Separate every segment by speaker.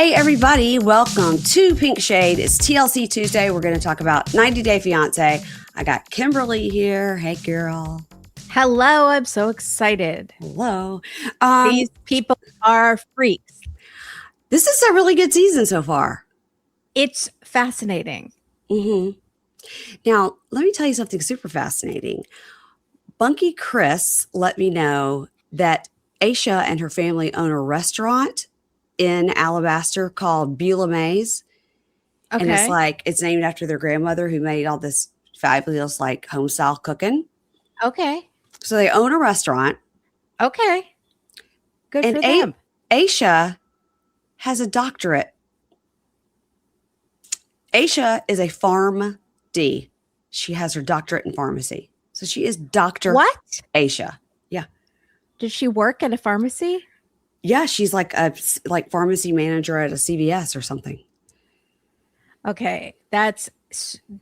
Speaker 1: Hey, everybody. Welcome to Pink Shade. It's TLC Tuesday. We're going to talk about 90 Day Fiance. I got Kimberly here. Hey, girl.
Speaker 2: Hello. I'm so excited.
Speaker 1: Hello.
Speaker 2: These people are freaks.
Speaker 1: This is a really good season so far.
Speaker 2: It's fascinating.
Speaker 1: Mm-hmm. Now, let me tell you something super fascinating. Bunky Chris let me know that Ashia and her family own a restaurant in Alabaster called Beulah Mays.
Speaker 2: Okay.
Speaker 1: And it's named after their grandmother who made all this fabulous home style cooking.
Speaker 2: Okay.
Speaker 1: So they own a restaurant.
Speaker 2: Okay. Good
Speaker 1: and
Speaker 2: for them.
Speaker 1: Ashia has a doctorate. Ashia is a PharmD. She has her doctorate in pharmacy. So she is Dr.
Speaker 2: What?
Speaker 1: Ashia. Yeah.
Speaker 2: Does she work at a pharmacy?
Speaker 1: Yeah, she's like a pharmacy manager at a CVS or something.
Speaker 2: Okay.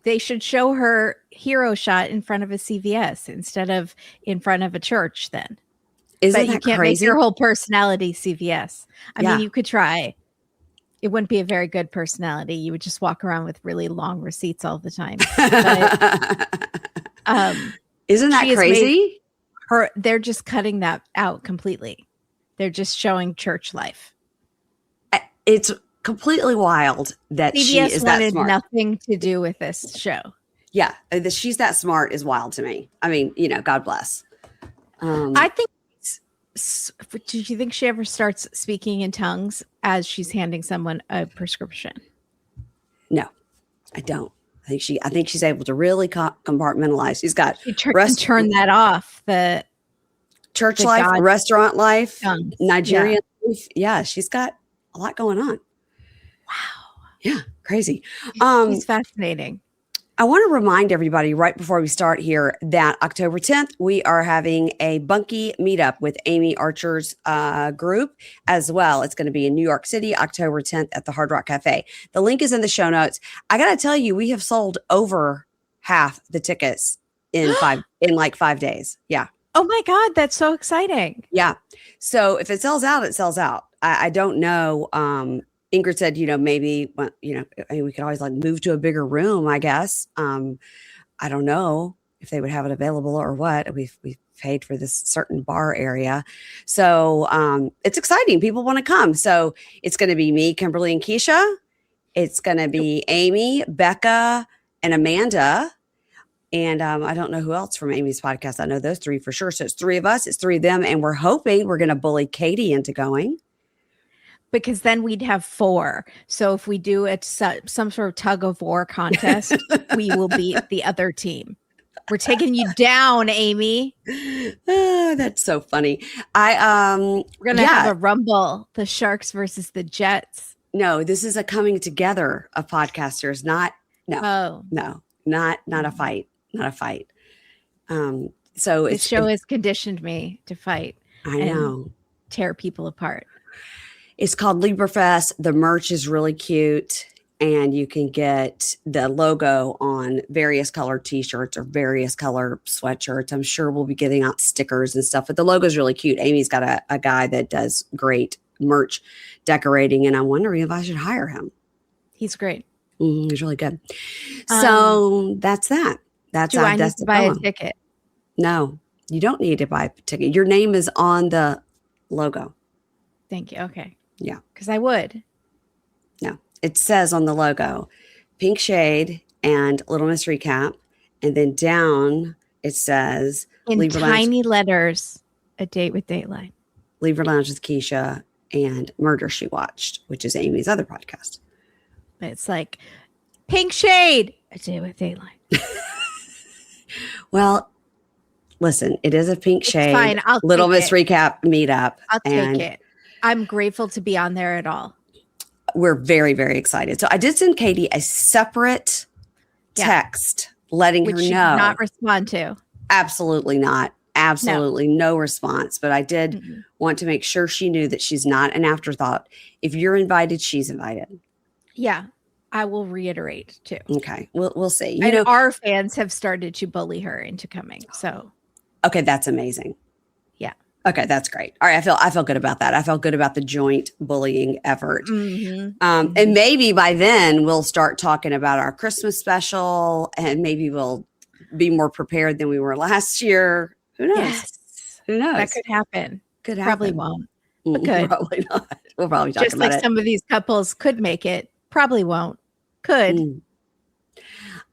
Speaker 2: They should show her hero shot in front of a CVS instead of in front of a church then.
Speaker 1: Isn't
Speaker 2: but
Speaker 1: that
Speaker 2: you can't
Speaker 1: crazy?
Speaker 2: Make your whole personality CVS. I mean, you could try. It wouldn't be a very good personality. You would just walk around with really long receipts all the time. But,
Speaker 1: isn't that crazy?
Speaker 2: They're just cutting that out completely. They're just showing church life.
Speaker 1: It's completely wild that
Speaker 2: CBS
Speaker 1: she is that smart.
Speaker 2: Nothing to do with this show.
Speaker 1: Yeah, that she's that smart is wild to me. I mean, God bless.
Speaker 2: I think. Do you think she ever starts speaking in tongues as she's handing someone a prescription?
Speaker 1: No, I don't. I think she's able to really compartmentalize. She's got
Speaker 2: turn that off. The
Speaker 1: church life, restaurant life,
Speaker 2: tongues.
Speaker 1: Nigerian life. Yeah, she's got a lot going on.
Speaker 2: Wow.
Speaker 1: Yeah, crazy.
Speaker 2: It's fascinating.
Speaker 1: I want to remind everybody right before we start here that October 10th, we are having a Bunky meetup with Amy Archer's group as well. It's going to be in New York City, October 10th at the Hard Rock Cafe. The link is in the show notes. I got to tell you, we have sold over half the tickets in 5 days. Yeah.
Speaker 2: Oh my God, that's so exciting.
Speaker 1: Yeah. So if it sells out, it sells out. I don't know. Ingrid said, maybe, we could always move to a bigger room, I guess. I don't know if they would have it available or what. We've paid for this certain bar area. So it's exciting. People want to come. So it's going to be me, Kimberly, and Keisha. It's going to be Amy, Becca, and Amanda. And I don't know who else from Amy's podcast. I know those three for sure. So it's three of us. It's three of them. And we're hoping we're going to bully Catie into going.
Speaker 2: Because then we'd have 4. So if we do some sort of tug of war contest, we will beat the other team. We're taking you down, Amy.
Speaker 1: Oh, that's so funny. We're
Speaker 2: gonna have a rumble: the Sharks versus the Jets.
Speaker 1: No, this is a coming together of podcasters. Not a fight. Not a fight. So
Speaker 2: this show has conditioned me to fight.
Speaker 1: I know.
Speaker 2: Tear people apart.
Speaker 1: It's called LibraFest. The merch is really cute, and you can get the logo on various color t-shirts or various color sweatshirts. I'm sure we'll be getting out stickers and stuff, but the logo is really cute. Amy's got a guy that does great merch decorating, and I'm wondering if I should hire him.
Speaker 2: He's great.
Speaker 1: He's really good. So that's that.
Speaker 2: Do I need to buy a ticket?
Speaker 1: No, you don't need to buy a ticket. Your name is on the logo.
Speaker 2: Thank you. Okay.
Speaker 1: Yeah.
Speaker 2: Because I would.
Speaker 1: No, it says on the logo, Pink Shade and Little Miss Recap. And then down it says
Speaker 2: in tiny letters, A Date with Dateline.
Speaker 1: Libra Lounge with Keisha and Murder She Watched, which is Amy's other podcast.
Speaker 2: It's like Pink Shade, A Date with Dateline.
Speaker 1: Well, listen, it is a Pink Shade.
Speaker 2: Fine.
Speaker 1: Little Miss Recap meetup.
Speaker 2: I'll take it. I'm grateful to be on there at all.
Speaker 1: We're very, very excited. So I did send Catie a separate text letting her know.
Speaker 2: She did not respond to.
Speaker 1: Absolutely not. Absolutely no response. But I did want to make sure she knew that she's not an afterthought. If you're invited, she's invited.
Speaker 2: Yeah. I will reiterate too.
Speaker 1: Okay. We'll see.
Speaker 2: Our fans have started to bully her into coming. So.
Speaker 1: Okay. That's amazing.
Speaker 2: Yeah.
Speaker 1: Okay, that's great. All right, I feel good about that. I felt good about the joint bullying effort.
Speaker 2: Mm-hmm.
Speaker 1: And maybe by then we'll start talking about our Christmas special, and maybe we'll be more prepared than we were last year. Who knows?
Speaker 2: Yes.
Speaker 1: Who knows?
Speaker 2: That could happen.
Speaker 1: Could happen.
Speaker 2: Probably won't. But good.
Speaker 1: Probably not. We'll probably talk
Speaker 2: Just
Speaker 1: about
Speaker 2: like
Speaker 1: it.
Speaker 2: some of these couples could make it. Probably won't. Could.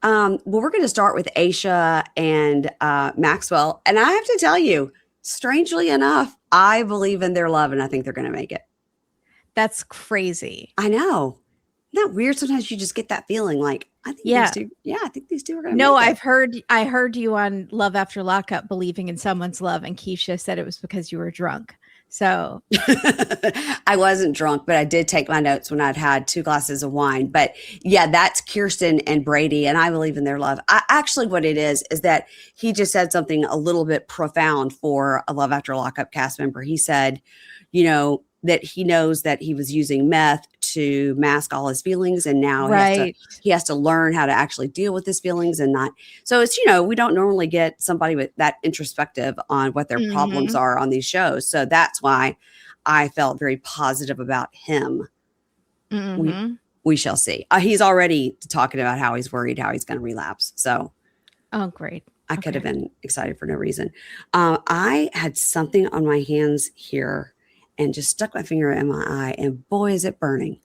Speaker 1: Well, we're going to start with Ashia and Maxwell. And I have to tell you, strangely enough, I believe in their love and I think they're going to make it.
Speaker 2: That's crazy.
Speaker 1: I know. Isn't that weird? Sometimes you just get that feeling like, I think these two, I think these two are going to make it.
Speaker 2: I heard you on Love After Lockup believing in someone's love, and Keisha said it was because you were drunk. So
Speaker 1: I wasn't drunk, but I did take my notes when I'd had 2 glasses of wine. But yeah, that's Kirsten and Brady, and I believe in their love. Actually, what it is that he just said something a little bit profound for a Love After Lockup cast member. He said, that he knows that he was using meth to mask all his feelings, and now he has to learn how to actually deal with his feelings and not. So it's, we don't normally get somebody with that introspective on what their problems are on these shows. So that's why I felt very positive about him. We shall see. He's already talking about how he's worried, how he's going to relapse. So,
Speaker 2: oh, great.
Speaker 1: I could have been excited for no reason. I had something on my hands here and just stuck my finger in my eye, and boy, is it burning.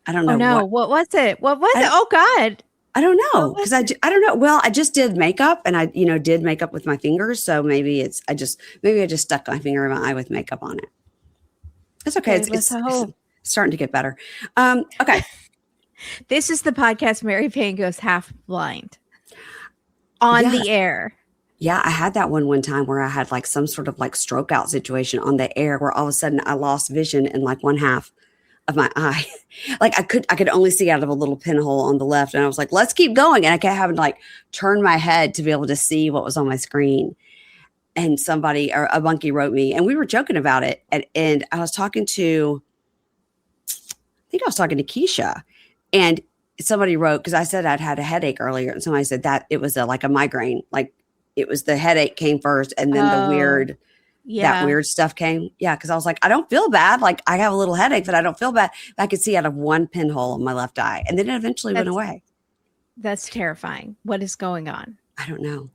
Speaker 1: I don't know.
Speaker 2: Oh, no. What was it? What was it? Oh, God.
Speaker 1: I don't know. Because I don't know. Well, I just did makeup, and I, did makeup with my fingers. So maybe I just stuck my finger in my eye with makeup on it. It's okay. It's starting to get better. Okay.
Speaker 2: This is the podcast Mary Payne goes half blind on the air.
Speaker 1: Yeah, I had that one time where I had like some sort of like stroke out situation on the air where all of a sudden I lost vision in like one half of my eye. Like I could only see out of a little pinhole on the left. And I was like, let's keep going. And I kept having to like turn my head to be able to see what was on my screen. And somebody or a monkey wrote me, and we were joking about it. And I was talking to Keisha, and somebody wrote, because I said I'd had a headache earlier. And somebody said that it was like a migraine, like, it was the headache came first, and then that weird stuff came. Yeah, because I was like, I don't feel bad. Like I have a little headache, but I don't feel bad. I could see out of one pinhole in my left eye, and then it eventually went away.
Speaker 2: That's terrifying. What is going on?
Speaker 1: I don't know.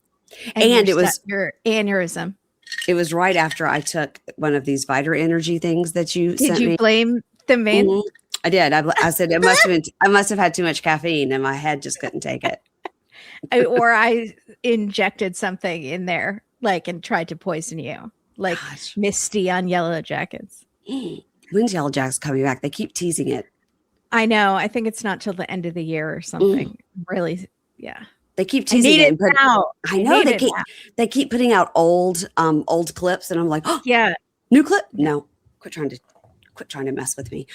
Speaker 2: And it was your aneurysm.
Speaker 1: It was right after I took one of these Vita Energy things that you sent me.
Speaker 2: Did you blame the man?
Speaker 1: Mm-hmm. I did. I said it must have been. I must have had too much caffeine, and my head just couldn't take it.
Speaker 2: Or I injected something in there, like, and tried to poison you, like Misty on Yellow Jackets.
Speaker 1: When's Yellow Jackets coming back? They keep teasing it.
Speaker 2: I know. I think it's not till the end of the year or something. Really, yeah.
Speaker 1: They keep teasing it.
Speaker 2: I know
Speaker 1: they keep putting out old clips, and I'm like, oh
Speaker 2: yeah,
Speaker 1: new clip. No, quit trying to mess with me.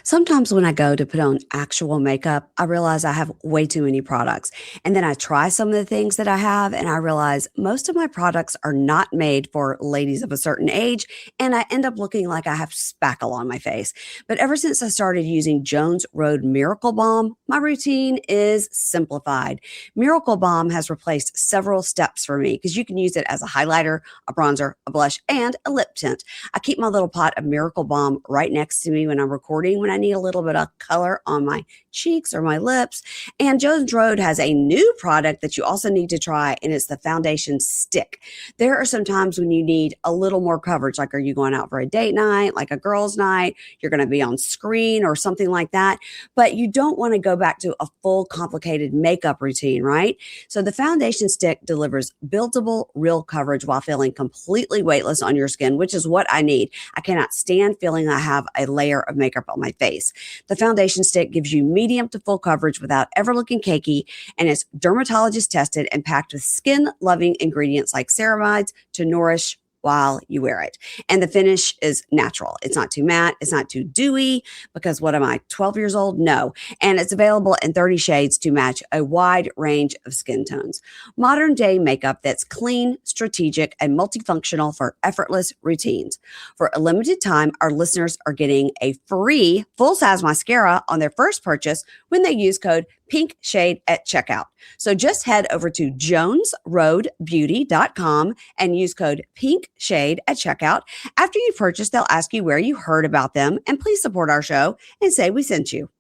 Speaker 1: Sometimes when I go to put on actual makeup, I realize I have way too many products. And then I try some of the things that I have, and I realize most of my products are not made for ladies of a certain age. And I end up looking like I have spackle on my face. But ever since I started using Jones Road Miracle Balm, my routine is simplified. Miracle Balm has replaced several steps for me because you can use it as a highlighter, a bronzer, a blush, and a lip tint. I keep my little pot of Miracle Balm right next to me when I'm recording, when I need a little bit of color on my cheeks or my lips. And Jones Road has a new product that you also need to try, and it's the foundation stick. There are some times when you need a little more coverage, like are you going out for a date night, like a girl's night, you're going to be on screen or something like that, but you don't want to go back to a full complicated makeup routine, right? So the foundation stick delivers buildable, real coverage while feeling completely weightless on your skin, which is what I need. I cannot stand feeling I have a layer of makeup on my face. The foundation stick gives you medium to full coverage without ever looking cakey, and it's dermatologist tested and packed with skin-loving ingredients like ceramides to nourish while you wear it. And the finish is natural. It's not too matte. It's not too dewy, because what am I, 12 years old? No. And it's available in 30 shades to match a wide range of skin tones. Modern day makeup that's clean, strategic, and multifunctional for effortless routines. For a limited time, our listeners are getting a free full-size mascara on their first purchase when they use code Pink Shade at checkout. So just head over to jonesroadbeauty.com and use code Pink Shade at checkout. After you purchase, they'll ask you where you heard about them, and please support our show and say we sent you.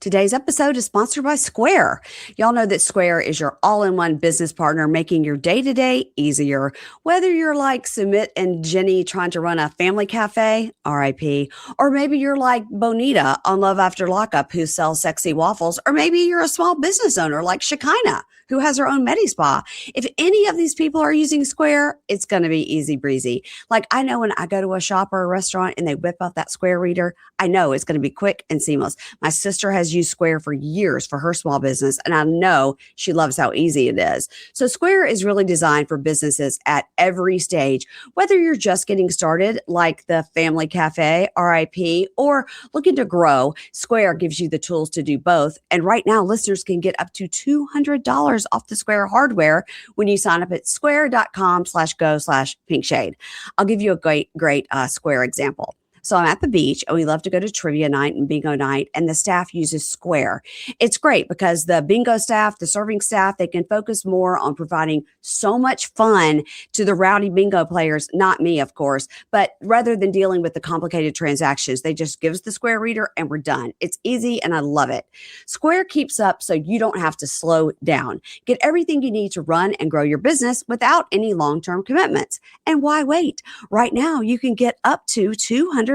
Speaker 1: Today's episode is sponsored by Square. Y'all know that Square is your all-in-one business partner, making your day-to-day easier. Whether you're like Sumit and Jenny trying to run a family cafe, RIP, or maybe you're like Bonita on Love After Lockup who sells sexy waffles, or maybe you're a small business owner like Shekinah who has her own Medi Spa. If any of these people are using Square, it's going to be easy breezy. Like I know when I go to a shop or a restaurant and they whip out that Square reader, I know it's going to be quick and seamless. My sister has used Square for years for her small business, and I know she loves how easy it is. So Square is really designed for businesses at every stage, whether you're just getting started like the Family Cafe, RIP, or looking to grow. Square gives you the tools to do both. And right now, listeners can get up to $200 off the Square hardware when you sign up at square.com/go/pinkshade. I'll give you a great Square example. So I'm at the beach and we love to go to trivia night and bingo night, and the staff uses Square. It's great because the bingo staff, the serving staff, they can focus more on providing so much fun to the rowdy bingo players, not me, of course, but rather than dealing with the complicated transactions, they just give us the Square reader and we're done. It's easy and I love it. Square keeps up so you don't have to slow down. Get everything you need to run and grow your business without any long-term commitments. And why wait? Right now, you can get up to $200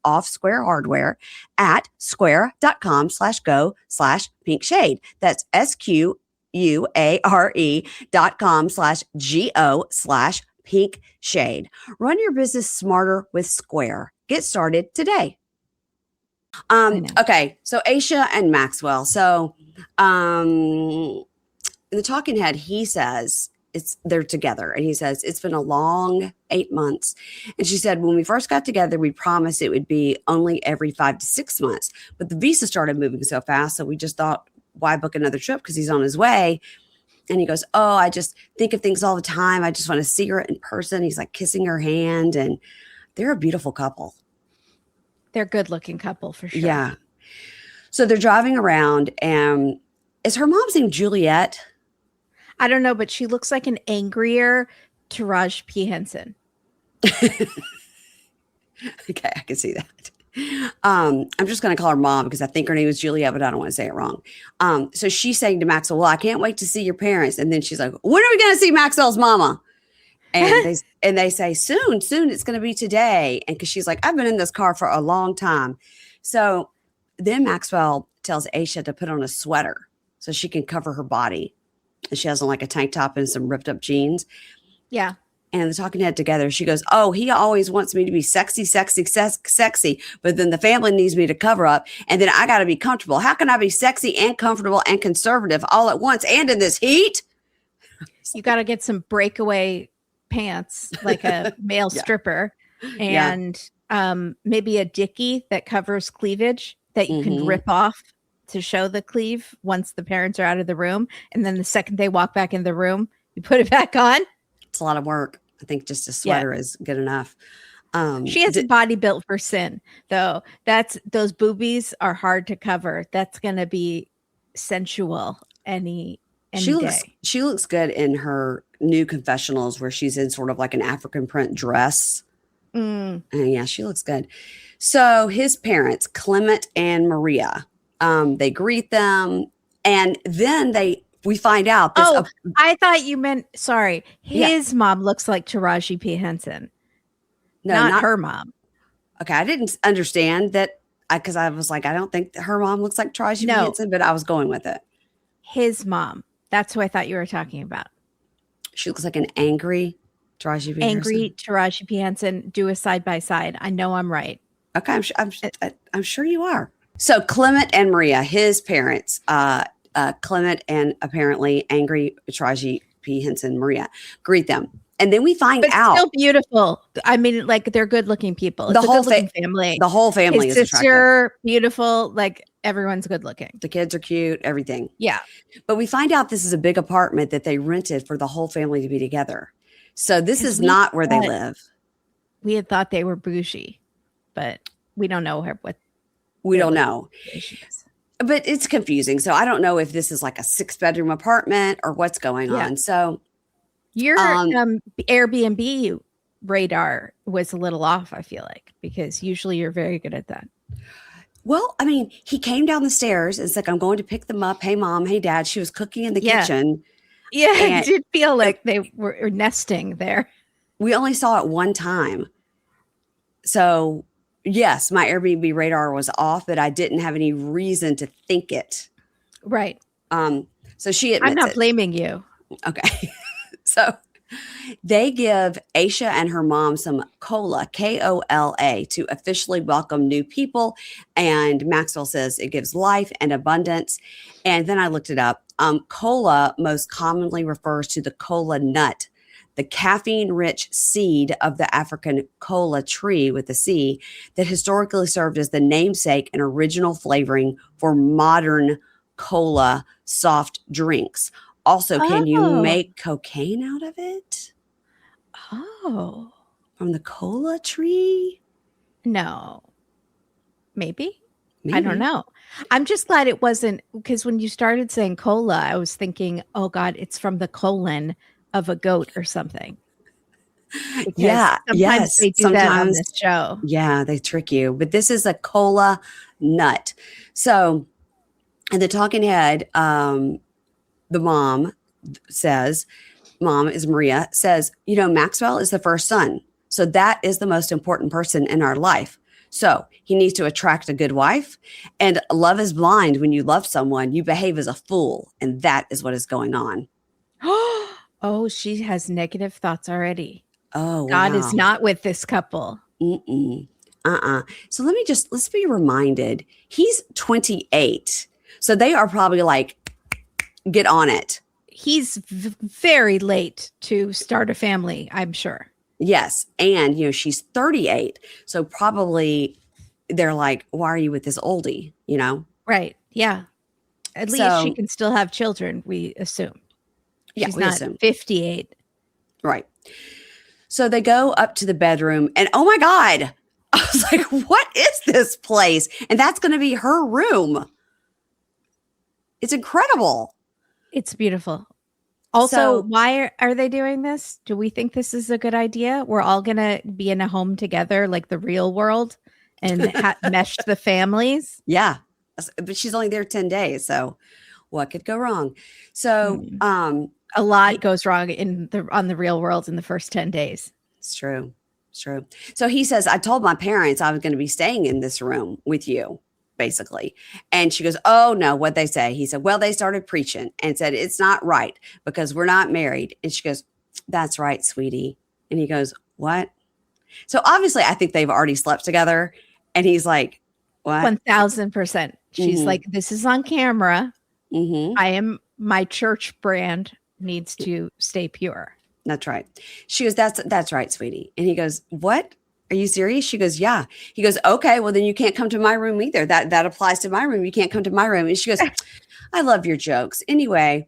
Speaker 1: off Square hardware at square.com/go/pinkshade. That's SQUARE.com/GO/pinkshade. Run your business smarter with Square. Get started today. Okay, so Ashia and Maxwell. So in the talking head, he says they're together, and he says it's been a long 8 months. And she said, when we first got together, we promised it would be only every 5 to 6 months, but the visa started moving so fast, so we just thought, why book another trip, because he's on his way. And he goes, oh, I just think of things all the time. I just want to see her in person. He's like kissing her hand, and they're a beautiful couple.
Speaker 2: They're a good looking couple for sure.
Speaker 1: Yeah. So they're driving around, and is her mom's name Juliet?
Speaker 2: I don't know, but she looks like an angrier Taraji P. Henson.
Speaker 1: Okay, I can see that. I'm just going to call her mom because I think her name is Juliet, but I don't want to say it wrong. So she's saying to Maxwell, well, I can't wait to see your parents. And then she's like, when are we going to see Maxwell's mama? And they say, soon, it's going to be today. And because she's like, I've been in this car for a long time. So then Maxwell tells Ashia to put on a sweater so she can cover her body. And she has on like a tank top and some ripped up jeans.
Speaker 2: Yeah.
Speaker 1: And the talking head together, she goes, oh, he always wants me to be sexy. But then the family needs me to cover up. And then I got to be comfortable. How can I be sexy and comfortable and conservative all at once and in this heat?
Speaker 2: You got to get some breakaway pants, like a male stripper, and maybe a dickie that covers cleavage that you can rip off to show the cleave once the parents are out of the room. And then the second they walk back in the room, you put it back on.
Speaker 1: It's a lot of work. I think just a sweater is good enough.
Speaker 2: She has a body built for sin, though. Those boobies are hard to cover. That's going to be sensual any day.
Speaker 1: She looks good in her new confessionals where she's in sort of like an African print dress. And yeah, she looks good. So his parents, Clement and Maria, they greet them, and then we find out this.
Speaker 2: I thought you meant, sorry, his mom looks like Taraji P. Henson. No, not her mom.
Speaker 1: Okay, I didn't understand that because I was like, I don't think her mom looks like Taraji P. Henson, but I was going with it.
Speaker 2: His mom. That's who I thought you were talking about.
Speaker 1: She looks like an angry Taraji P.
Speaker 2: Taraji P. Henson. Do a side by side. I know I'm right.
Speaker 1: Okay, I'm sure you are. So Clement and Maria, his parents, Clement and apparently angry Taraji P. Henson, Maria, greet them. And then we find out.
Speaker 2: Still beautiful. I mean, like, they're good looking people. It's
Speaker 1: the whole
Speaker 2: family.
Speaker 1: The whole family
Speaker 2: His
Speaker 1: is
Speaker 2: sister,
Speaker 1: attractive.
Speaker 2: Beautiful. Like, everyone's good looking.
Speaker 1: The kids are cute, everything.
Speaker 2: Yeah.
Speaker 1: But we find out this is a big apartment that they rented for the whole family to be together. So this is not where they live.
Speaker 2: We had thought they were bougie, but we don't know what.
Speaker 1: We don't know. But it's confusing. So I don't know if this is like a 6-bedroom apartment or what's going on. So
Speaker 2: Your Airbnb radar was a little off, I feel like, because usually you're very good at that.
Speaker 1: Well, I mean, he came down the stairs and said, I'm going to pick them up. Hey, mom. Hey, dad. She was cooking in the kitchen.
Speaker 2: Yeah, it did feel like they were nesting there.
Speaker 1: We only saw it one time. So, yes, my Airbnb radar was off, but I didn't have any reason to think it.
Speaker 2: Right.
Speaker 1: So she admits
Speaker 2: I'm not blaming you.
Speaker 1: Okay. So they give Ashia and her mom some cola, Kola, to officially welcome new people. And Maxwell says it gives life and abundance. And then I looked it up. Cola most commonly refers to the cola nut, the caffeine-rich seed of the African cola tree with a C that historically served as the namesake and original flavoring for modern cola soft drinks. Also, can you make cocaine out of it?
Speaker 2: Oh.
Speaker 1: From the cola tree?
Speaker 2: No. Maybe. I don't know. I'm just glad it wasn't, because when you started saying cola, I was thinking, oh God, it's from the colon of a goat or something.
Speaker 1: Because sometimes
Speaker 2: they do that on this show.
Speaker 1: Yeah, they trick you. But this is a cola nut. So, in the talking head, the mom is Maria, says, Maxwell is the first son. So that is the most important person in our life. So he needs to attract a good wife. And love is blind. When you love someone, you behave as a fool. And that is what is going on.
Speaker 2: Oh, she has negative thoughts already.
Speaker 1: Oh,
Speaker 2: God is not with this couple.
Speaker 1: So let's be reminded. He's 28. So they are probably like, get on it.
Speaker 2: He's very late to start a family, I'm sure.
Speaker 1: Yes. And, she's 38. So probably they're like, why are you with this oldie,
Speaker 2: Right. Yeah. At least she can still have children, we assume.
Speaker 1: Yeah,
Speaker 2: she's not assume. 58.
Speaker 1: Right. So they go up to the bedroom and oh my God, I was like, what is this place? And that's going to be her room. It's incredible.
Speaker 2: It's beautiful. Also, why are they doing this? Do we think this is a good idea? We're all going to be in a home together like the real world and mesh the families?
Speaker 1: Yeah. But she's only there 10 days. So what could go wrong? So
Speaker 2: a lot goes wrong on the real world in the first 10 days.
Speaker 1: It's true. It's true. So he says, I told my parents I was going to be staying in this room with you, basically. And she goes, oh, no, what'd they say? He said, well, they started preaching and said, it's not right because we're not married. And she goes, that's right, sweetie. And he goes, what? So obviously, I think they've already slept together. And he's like, what?
Speaker 2: 1000%. She's like, this is on camera. My church brand needs to stay pure.
Speaker 1: That's right. She goes, that's right, sweetie. And he goes, what? Are you serious? She goes, yeah. He goes, okay, well, then you can't come to my room either. That applies to my room. You can't come to my room. And she goes, I love your jokes. Anyway,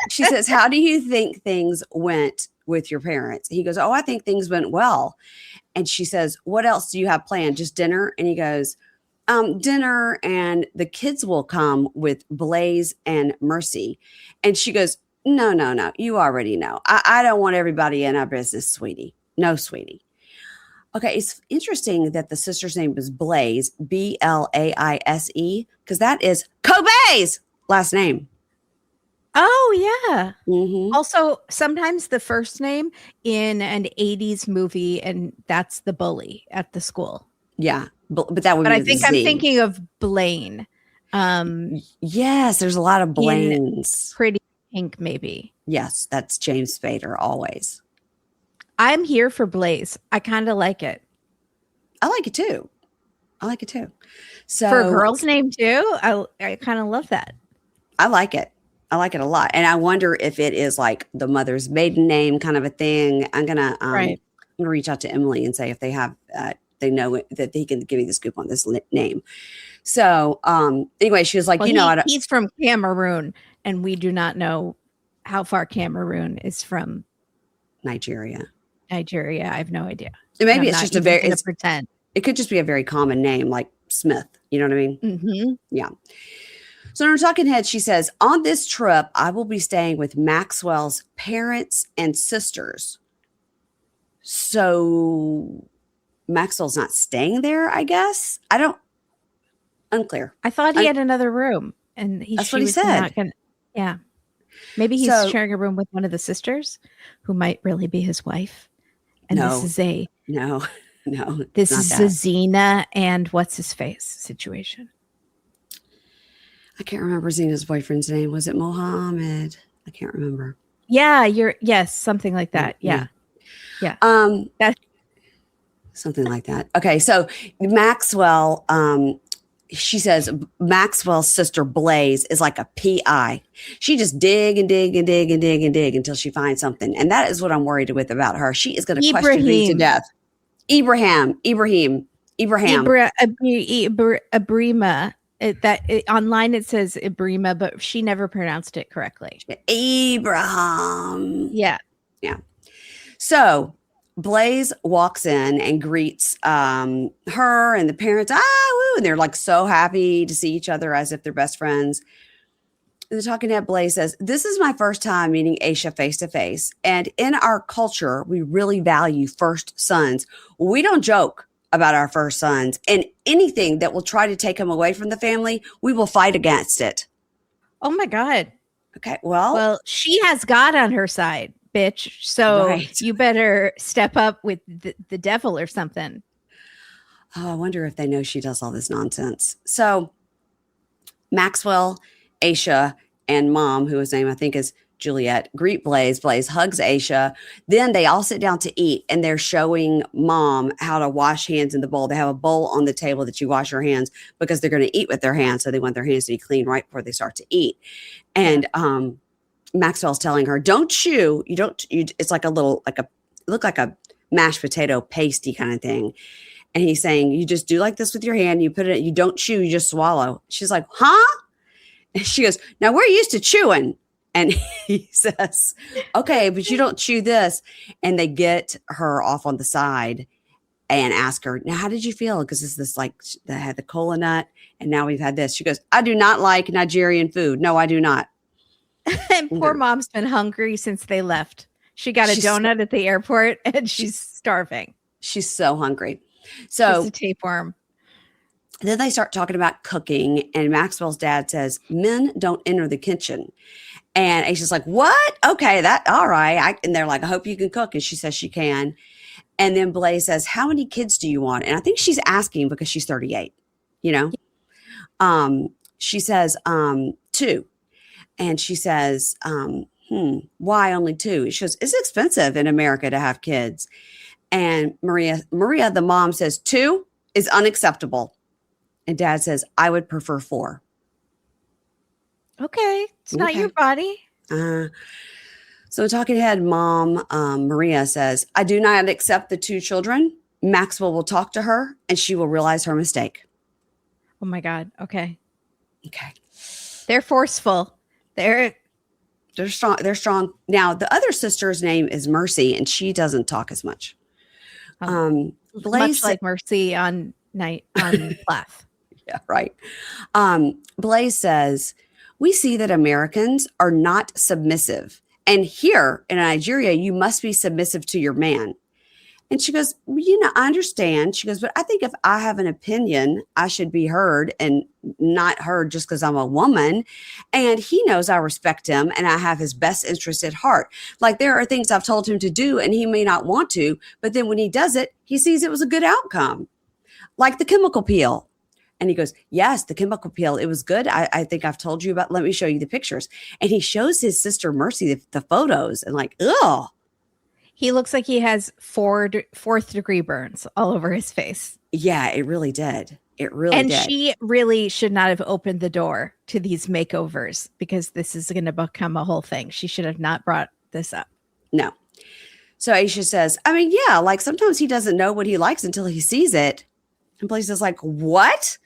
Speaker 1: she says, how do you think things went with your parents? He goes, oh, I think things went well. And she says, what else do you have planned? Just dinner? And he goes, dinner and the kids will come with Blaze and Mercy. And she goes, no. You already know. I don't want everybody in our business, sweetie. No, sweetie. Okay, it's interesting that the sister's name was Blaze, Blaise, because that is Kobe's last name.
Speaker 2: Oh, yeah. Also, sometimes the first name in an 80s movie, and that's the bully at the school.
Speaker 1: Yeah, but that would be
Speaker 2: I think I'm thinking of Blaine.
Speaker 1: Yes, there's a lot of Blaines.
Speaker 2: Pretty Pink, maybe.
Speaker 1: Yes, that's James Spader, always.
Speaker 2: I'm here for Blaze. I kind of like it.
Speaker 1: I like it too. So
Speaker 2: for a girl's name too, I kind of love that.
Speaker 1: I like it. I like it a lot. And I wonder if it is like the mother's maiden name kind of a thing. I'm gonna reach out to Emily and say if they have they know that he can give me the scoop on this name. So anyway, she was like,
Speaker 2: he's from Cameroon, and we do not know how far Cameroon is from
Speaker 1: Nigeria.
Speaker 2: I have no idea.
Speaker 1: And maybe it's just
Speaker 2: pretend.
Speaker 1: It could just be a very common name like Smith. You know what I mean?
Speaker 2: Mm-hmm.
Speaker 1: Yeah. So in her talking head, she says, on this trip, I will be staying with Maxwell's parents and sisters. So Maxwell's not staying there, I guess. Unclear.
Speaker 2: I thought he had another room, and
Speaker 1: that's what he said.
Speaker 2: Yeah. Maybe he's sharing a room with one of the sisters who might really be his wife. And this is
Speaker 1: no.
Speaker 2: This is a Xena and what's his face situation.
Speaker 1: I can't remember Xena's boyfriend's name. Was it Mohammed? I can't remember.
Speaker 2: Yeah, something like that. Yeah. That's
Speaker 1: something like that. Okay, so Maxwell, she says Maxwell's sister Blaze is like a PI. She just dig and dig and dig and dig and dig until she finds something. And that is what I'm worried with about her. She is going to question me to death. Ibrahim.
Speaker 2: Abrima. Online it says Ibrima, but she never pronounced it correctly.
Speaker 1: Abraham.
Speaker 2: Yeah.
Speaker 1: So Blaze walks in and greets her and the parents. And they're like so happy to see each other as if they're best friends. The talking head Blaze says, this is my first time meeting Ashia face to face. And in our culture, we really value first sons. We don't joke about our first sons, and anything that will try to take them away from the family, we will fight against it.
Speaker 2: Oh my God.
Speaker 1: Okay. Well,
Speaker 2: she has God on her side, bitch. So you better step up with the devil or something.
Speaker 1: Oh, I wonder if they know she does all this nonsense. So Maxwell, Ashia, and mom, whose name I think is Juliet, greet Blaze. Blaze hugs Ashia. Then they all sit down to eat, and they're showing mom how to wash hands in the bowl. They have a bowl on the table that you wash your hands because they're going to eat with their hands. So they want their hands to be clean right before they start to eat. And Maxwell's telling her, don't chew. It's like look like a mashed potato pasty kind of thing. And he's saying, you just do like this with your hand. You put it, you don't chew, you just swallow. She's like, huh? And she goes, now we're used to chewing. And he says, okay, but you don't chew this. And they get her off on the side and ask her, now, how did you feel? Because it's this like that had the cola nut. And now we've had this. She goes, I do not like Nigerian food. No, I do not.
Speaker 2: And poor mom's been hungry since they left. She got a donut at the airport and she's starving.
Speaker 1: She's so hungry. So
Speaker 2: she's a tapeworm.
Speaker 1: Then they start talking about cooking. And Maxwell's dad says, men don't enter the kitchen. And Ashia's like, what? Okay, all right. And they're like, I hope you can cook. And she says she can. And then Blaze says, how many kids do you want? And I think she's asking because she's 38, she says, 2. And she says, why only 2? She goes, it's expensive in America to have kids. And Maria, the mom, says 2 is unacceptable. And dad says, I would prefer 4.
Speaker 2: Okay. It's not your body.
Speaker 1: So talking head mom, Maria says, I do not accept the 2 children. Maxwell will talk to her and she will realize her mistake.
Speaker 2: Oh my God. Okay.
Speaker 1: Okay.
Speaker 2: They're forceful. They're
Speaker 1: strong. They're strong. Now the other sister's name is Mercy and she doesn't talk as much.
Speaker 2: Blaze, much like Mercy on Plath.
Speaker 1: Yeah, right. Blaze says, we see that Americans are not submissive. And here in Nigeria, you must be submissive to your man. And she goes, I understand. She goes, but I think if I have an opinion, I should be heard and not heard just because I'm a woman. And he knows I respect him and I have his best interest at heart. Like there are things I've told him to do and he may not want to, but then when he does it, he sees it was a good outcome. Like the chemical peel. And he goes, yes, the chemical peel. It was good. I think I've told you about, let me show you the pictures. And he shows his sister Mercy the photos and like, ugh.
Speaker 2: He looks like he has fourth degree burns all over his face.
Speaker 1: Yeah, it really did. It really did.
Speaker 2: And she really should not have opened the door to these makeovers because this is going to become a whole thing. She should have not brought this up.
Speaker 1: No. So Ashia says, yeah, like sometimes he doesn't know what he likes until he sees it. And Blaze is like, what?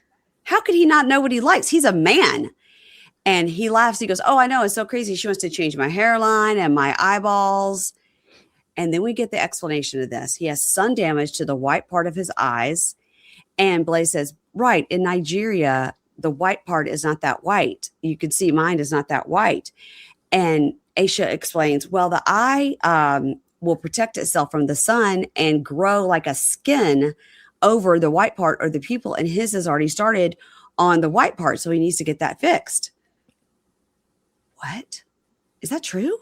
Speaker 1: How could he not know what he likes? He's a man. And he laughs. He goes, oh, I know. It's so crazy. She wants to change my hairline and my eyeballs. And then we get the explanation of this. He has sun damage to the white part of his eyes. And Blaze says, right, in Nigeria, the white part is not that white. You can see mine is not that white. And Ashia explains, well, the eye will protect itself from the sun and grow like a skin over the white part or the pupil. And his has already started on the white part. So he needs to get that fixed. What? Is that true?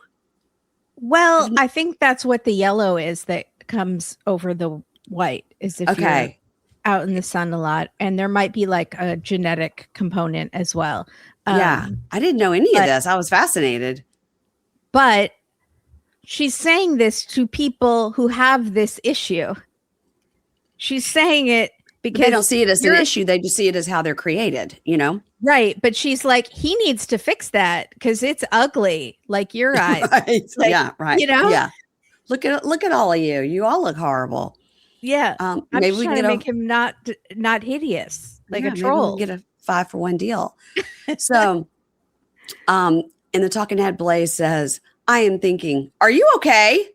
Speaker 2: Well, I think that's what the yellow is that comes over the white, is if you're out in the sun a lot. And there might be like a genetic component as well.
Speaker 1: Yeah. I didn't know any of this. I was fascinated.
Speaker 2: But she's saying this to people who have this issue. She's saying it because
Speaker 1: they don't see it as an issue. They just see it as how they're created, you know?
Speaker 2: Right. But she's like, he needs to fix that because it's ugly, like your eyes.
Speaker 1: Right.
Speaker 2: Like,
Speaker 1: yeah. Right.
Speaker 2: You know?
Speaker 1: Yeah. Look at all of you. You all look horrible.
Speaker 2: Yeah.
Speaker 1: Maybe we
Speaker 2: can
Speaker 1: can
Speaker 2: make him not hideous, like a troll.
Speaker 1: Maybe we can get a 5-for-1 deal. So, in the talking head, Blaze says, I am thinking, are you okay?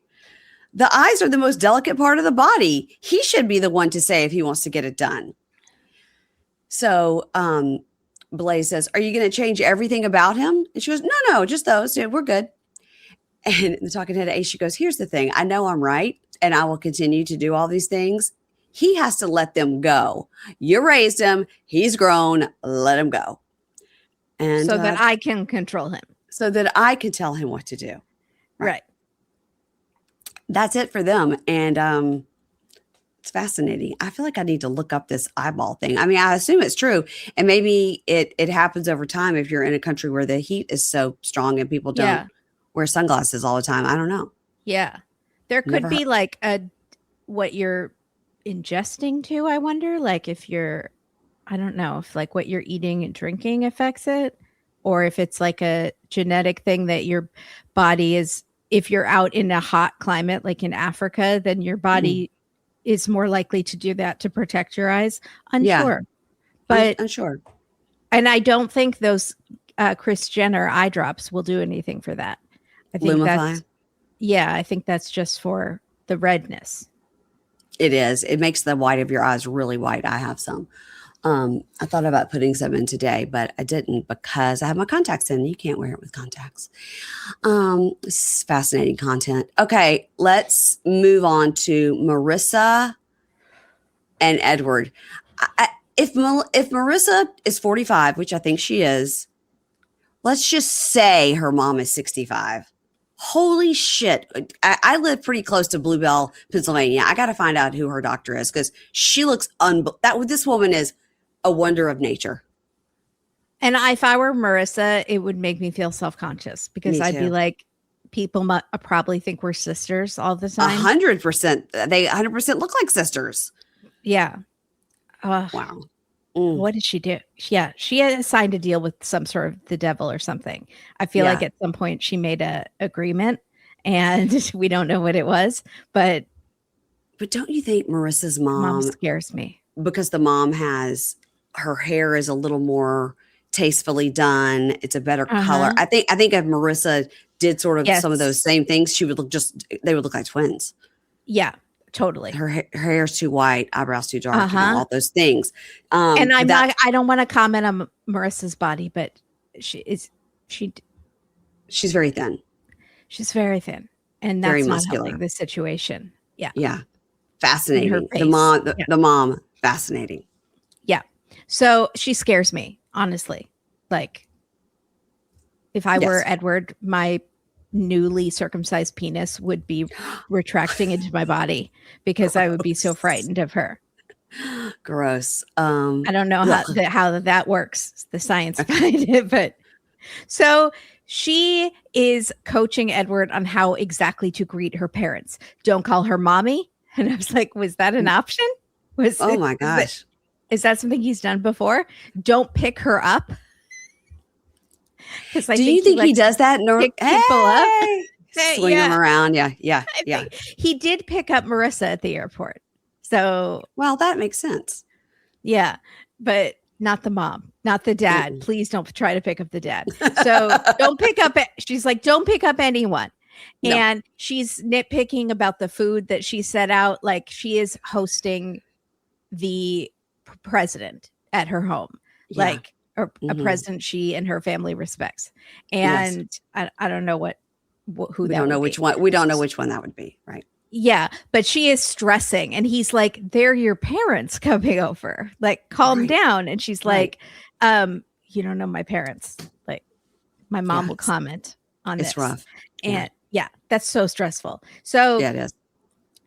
Speaker 1: The eyes are the most delicate part of the body. He should be the one to say if he wants to get it done. So, Blaze says, are you going to change everything about him? And she goes, no, just those. Yeah, we're good. And the talking head, Ashia goes, here's the thing. I know I'm right, and I will continue to do all these things. He has to let them go. You raised him. He's grown. Let him go. And
Speaker 2: so that I can control him.
Speaker 1: So that I can tell him what to do.
Speaker 2: Right.
Speaker 1: That's it for them. And it's fascinating. I feel like I need to look up this eyeball thing. I mean, I assume it's true. And maybe it happens over time if you're in a country where the heat is so strong and people don't wear sunglasses all the time. I don't know.
Speaker 2: Yeah. There could be like what you're ingesting too, I wonder. Like if you're, I don't know, if like what you're eating and drinking affects it, or if it's like a genetic thing that your body is, if you're out in a hot climate, like in Africa, then your body is more likely to do that to protect your eyes. Unsure. But
Speaker 1: unsure.
Speaker 2: And I don't think those Kris Jenner eye drops will do anything for that. I think
Speaker 1: Lumify?
Speaker 2: I think that's just for the redness.
Speaker 1: It is. It makes the white of your eyes really white. I have some. I thought about putting some in today, but I didn't because I have my contacts in. You can't wear it with contacts. This is fascinating content. Okay, let's move on to Marissa and Edward. If Marissa is 45, which I think she is, let's just say her mom is 65. Holy shit. I live pretty close to Bluebell, Pennsylvania. I got to find out who her doctor is because she looks this woman is a wonder of nature.
Speaker 2: And if I were Marissa, it would make me feel self-conscious because I'd be like, people probably think we're sisters all the time.
Speaker 1: 100%. They 100% look like sisters.
Speaker 2: Yeah.
Speaker 1: Wow.
Speaker 2: What did she do? Yeah, she had signed a deal with some sort of the devil or something. I feel like at some point she made a agreement and we don't know what it was, but
Speaker 1: don't you think Marissa's mom
Speaker 2: scares me?
Speaker 1: Because the mom her hair is a little more tastefully done. It's a better color. I think if Marissa did sort of some of those same things, they would look like twins.
Speaker 2: Yeah. Totally.
Speaker 1: Her hair's too white, eyebrows too dark, all those things.
Speaker 2: And I don't want to comment on Marissa's body, but she's
Speaker 1: very thin.
Speaker 2: She's very thin. And that's very not helping the situation. Yeah.
Speaker 1: Yeah. Fascinating. The mom, fascinating.
Speaker 2: Yeah. So she scares me, honestly. Like if I were Edward, my newly circumcised penis would be retracting into my body because I would be so frightened of her.
Speaker 1: Gross.
Speaker 2: I don't know how that works, the science behind it, but so she is coaching Edward on how exactly to greet her parents. Don't call her mommy. And I was like, was that an option?
Speaker 1: Oh my gosh.
Speaker 2: Is that something he's done before? Don't pick her up.
Speaker 1: Do you think he does that?
Speaker 2: Pick people up?
Speaker 1: Swing them around. Yeah.
Speaker 2: He did pick up Marissa at the airport. So,
Speaker 1: well, that makes sense.
Speaker 2: Yeah, but not the mom, not the dad. Mm-mm. Please don't try to pick up the dad. So don't pick up. She's like, don't pick up anyone. No. And she's nitpicking about the food that she set out. Like she is hosting the president at her home. Yeah. Like or a president she and her family respects. And I don't know who
Speaker 1: we
Speaker 2: that
Speaker 1: don't know
Speaker 2: would
Speaker 1: which
Speaker 2: be.
Speaker 1: one. We don't know which one that would be. Right.
Speaker 2: Yeah, but she is stressing, and he's like, they're your parents coming over. Like, calm down. And she's like, you don't know my parents. Like, my mom will comment on this.
Speaker 1: It's rough.
Speaker 2: And that's so stressful. So
Speaker 1: it is.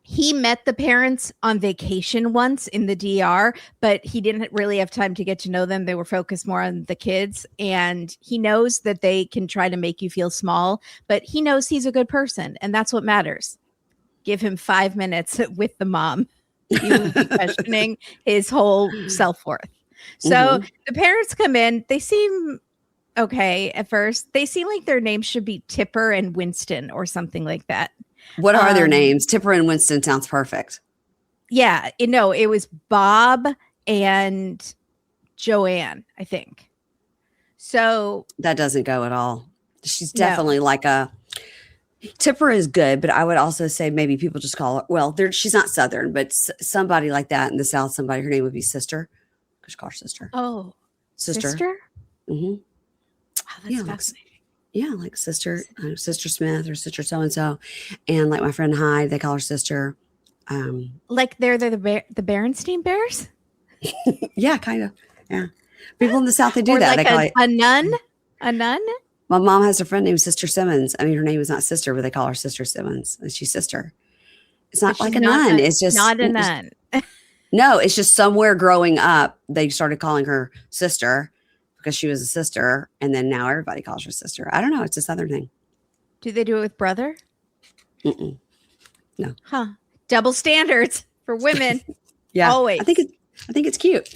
Speaker 2: He met the parents on vacation once in the DR, but he didn't really have time to get to know them. They were focused more on the kids. And he knows that they can try to make you feel small, but he knows he's a good person. And that's what matters. Give him 5 minutes with the mom. He will be questioning his whole self-worth. So the parents come in. They seem okay at first. They seem like their names should be Tipper and Winston or something like that.
Speaker 1: What are their names? Tipper and Winston sounds perfect.
Speaker 2: Yeah. It was Bob and Joanne, I think. So
Speaker 1: that doesn't go at all. She's definitely like a Tipper is good, but I would also say maybe people just call her. Well, she's not Southern, but somebody like that in the South. Somebody, her name would be Sister. Because she calls her sister.
Speaker 2: Oh,
Speaker 1: sister.
Speaker 2: Oh, that's fascinating.
Speaker 1: Like Sister Smith or Sister so and so, and like my friend Hyde, they call her Sister.
Speaker 2: Like they're the Berenstain Bears.
Speaker 1: Yeah, kind of. Yeah, people in the South they do that.
Speaker 2: Like
Speaker 1: they call it
Speaker 2: a nun. A nun.
Speaker 1: My mom has a friend named Sister Simmons. I mean, her name is not Sister, but they call her Sister Simmons, and she's Sister. It's not like a nun. It's just
Speaker 2: not a nun.
Speaker 1: No, it's just somewhere growing up they started calling her Sister because she was a sister, and then now everybody calls her Sister. I don't know. It's a Southern thing.
Speaker 2: Do they do it with brother?
Speaker 1: No.
Speaker 2: Huh. Double standards for women.
Speaker 1: Yeah.
Speaker 2: Always.
Speaker 1: I think it's cute.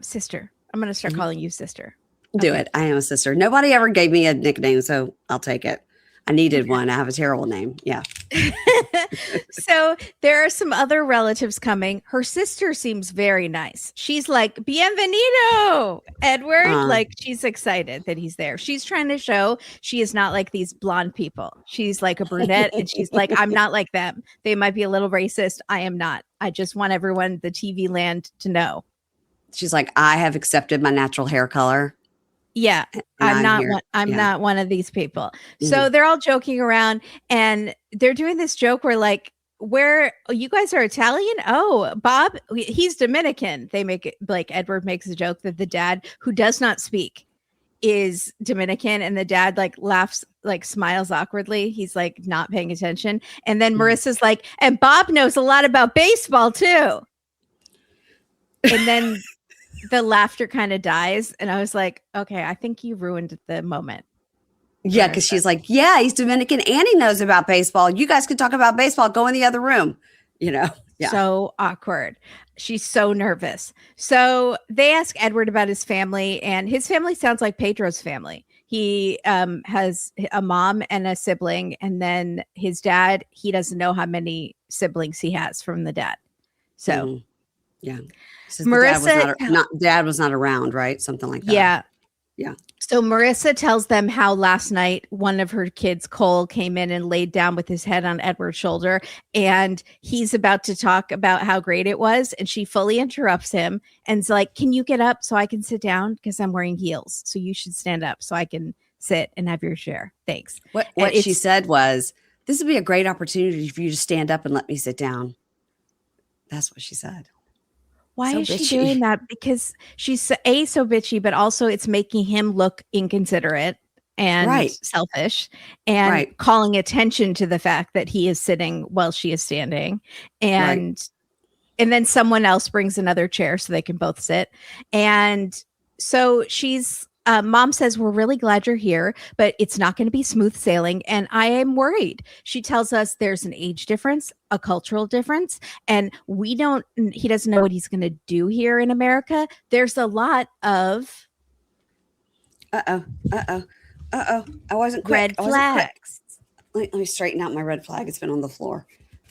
Speaker 2: Sister. I'm going to start calling you Sister.
Speaker 1: Do it. I am a sister. Nobody ever gave me a nickname, so I'll take it. I needed one. I have a terrible name. Yeah.
Speaker 2: So there are some other relatives coming. Her sister seems very nice. She's like, bienvenido, Edward. Like, she's excited that he's there. She's trying to show she is not like these blonde people. She's like a brunette, and she's like, I'm not like them. They might be a little racist. I am not. I just want everyone, the TV land, to know.
Speaker 1: She's like, I have accepted my natural hair color.
Speaker 2: Yeah, I'm not one of these people. So they're all joking around, and they're doing this joke where you guys are Italian? Oh, Bob, he's Dominican. They make it like Edward makes a joke that the dad, who does not speak, is Dominican, and the dad like laughs, like smiles awkwardly. He's like not paying attention. And then Marissa's like, and Bob knows a lot about baseball too. And then the laughter kind of dies, and I was like, okay, I think you ruined the moment.
Speaker 1: Yeah, because she's like, yeah, he's Dominican and he knows about baseball. You guys can talk about baseball. Go in the other room. Yeah.
Speaker 2: So awkward. She's so nervous. So they ask Edward about his family, and his family sounds like Pedro's family. He has a mom and a sibling, and then his dad, he doesn't know how many siblings he has from the dad. So
Speaker 1: yeah.
Speaker 2: Marissa,
Speaker 1: dad was not around, right? Something like that. Yeah.
Speaker 2: So Marissa tells them how last night one of her kids, Cole, came in and laid down with his head on Edward's shoulder, and he's about to talk about how great it was, and she fully interrupts him and's like, can you get up so I can sit down? Because I'm wearing heels. So you should stand up so I can sit and have your share. Thanks.
Speaker 1: What she said was, this would be a great opportunity for you to stand up and let me sit down. That's what she said.
Speaker 2: Why is she doing that? Because she's so bitchy, but also it's making him look inconsiderate and selfish, and calling attention to the fact that he is sitting while she is standing. And then someone else brings another chair so they can both sit. And so she's mom says, we're really glad you're here, but it's not going to be smooth sailing. And I am worried. She tells us there's an age difference, a cultural difference, and he doesn't know what he's going to do here in America. There's a lot of
Speaker 1: I wasn't quick.
Speaker 2: Red flags.
Speaker 1: Let me straighten out my red flag. It's been on the floor.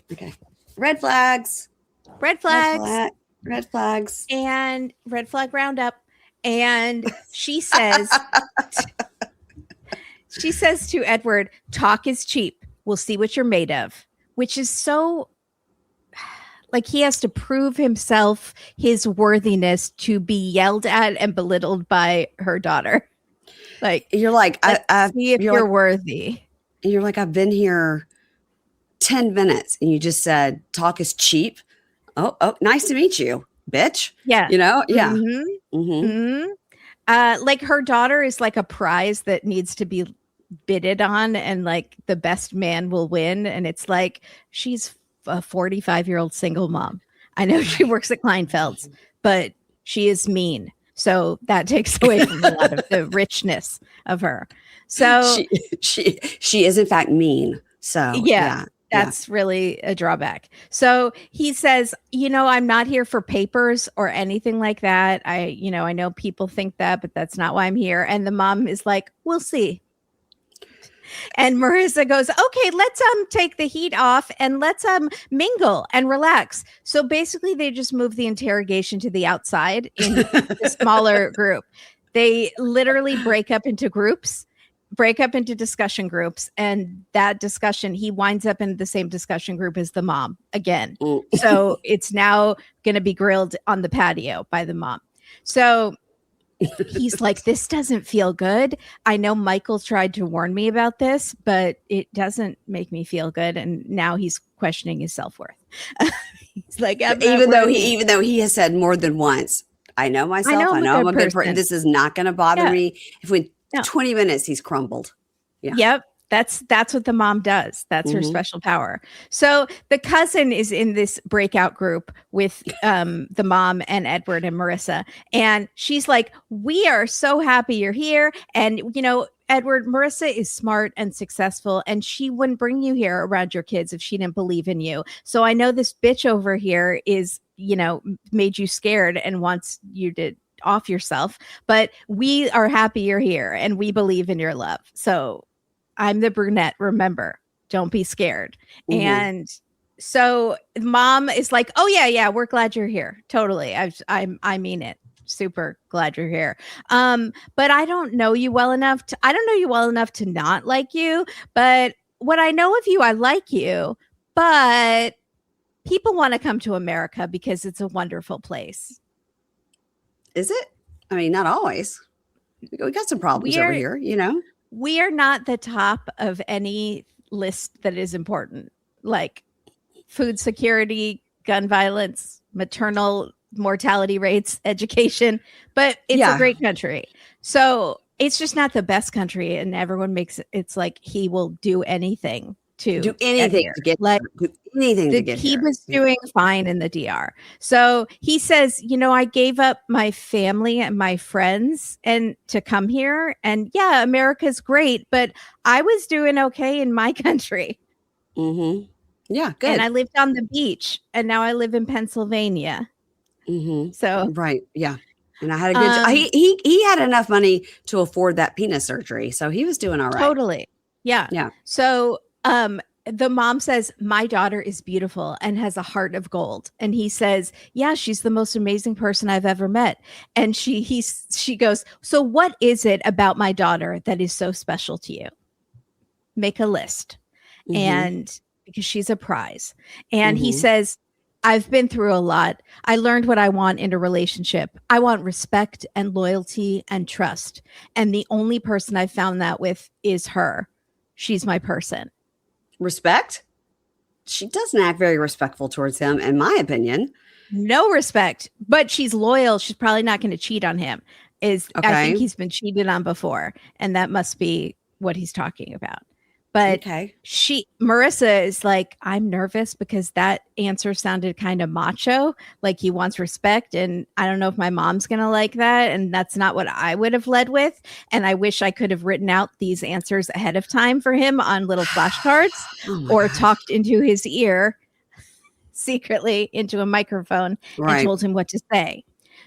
Speaker 1: Okay. Red flags.
Speaker 2: And
Speaker 1: red
Speaker 2: flag roundup. And she says to Edward, talk is cheap. We'll see what you're made of, which is so Like he has to prove himself, his worthiness to be yelled at and belittled by her daughter. Like
Speaker 1: you're like,
Speaker 2: see if you're worthy.
Speaker 1: You're like, I've been here 10 minutes and you just said talk is cheap. Oh, nice to meet you, bitch.
Speaker 2: Yeah.
Speaker 1: You know? Yeah.
Speaker 2: Mm-hmm. Mm-hmm. Like her daughter is like a prize that needs to be bidded on, and like the best man will win. And it's like, she's a 45-year-old single mom. I know she works at Kleinfeld's, but she is mean. So that takes away from a lot of the richness of her. So
Speaker 1: she is in fact mean. So yeah.
Speaker 2: That's really a drawback. So he says, I'm not here for papers or anything like that. I know people think that, but that's not why I'm here. And the mom is like, we'll see. And Marissa goes, okay, let's take the heat off and let's mingle and relax. So basically they just move the interrogation to the outside in a smaller group. They literally break up into discussion groups, and that discussion, he winds up in the same discussion group as the mom again. So it's now going to be grilled on the patio by the mom. So he's like, this doesn't feel good. I know Michael tried to warn me about this, but it doesn't make me feel good. And now he's questioning his self-worth. He's like, even though
Speaker 1: he has said more than once, I know myself. I know I'm a good person. This is not going to bother me. If we 20 minutes, he's crumbled. Yeah. Yep.
Speaker 2: That's what the mom does. That's her special power. So the cousin is in this breakout group with the mom and Edward and Marissa. And she's like, we are so happy you're here. And, Edward, Marissa is smart and successful, and she wouldn't bring you here around your kids if she didn't believe in you. So I know this bitch over here is, made you scared and wants you to off yourself, but we are happy you're here and we believe in your love. So I'm the brunette. Remember, don't be scared. And so mom is like, oh yeah, we're glad you're here. Totally. I mean it. Super glad you're here. But I don't know you well enough to not like you. But what I know of you, I like you. But people want to come to America because it's a wonderful place.
Speaker 1: Is it? I mean, not always. We got some problems over here,
Speaker 2: We are not the top of any list that is important, like food security, gun violence, maternal mortality rates, education, but it's a great country. So it's just not the best country, and everyone it's like he will do anything to
Speaker 1: do anything to get like anything to get
Speaker 2: he here. Was doing fine in the DR. So he says, I gave up my family and my friends and to come here, and yeah, America's great, but I was doing okay in my country.
Speaker 1: Yeah, good.
Speaker 2: And I lived on the beach, and now I live in Pennsylvania. So
Speaker 1: right, yeah. And I had a good job. He had enough money to afford that penis surgery, so he was doing all right.
Speaker 2: Totally. Yeah. So the mom says, my daughter is beautiful and has a heart of gold. And he says, yeah, she's the most amazing person I've ever met. And she goes, so what is it about my daughter that is so special to you? Make a list. And because she's a prize. And he says, I've been through a lot. I learned what I want in a relationship. I want respect and loyalty and trust. And the only person I've found that with is her. She's my person.
Speaker 1: Respect? She doesn't act very respectful towards him, in my opinion.
Speaker 2: No respect, but she's loyal. She's probably not going to cheat on him. I think he's been cheated on before, and that must be what he's talking about. But Marissa is like, I'm nervous because that answer sounded kind of macho, like he wants respect. And I don't know if my mom's going to like that. And that's not what I would have led with. And I wish I could have written out these answers ahead of time for him on little flashcards or talked into his ear secretly into a microphone and told him what to say.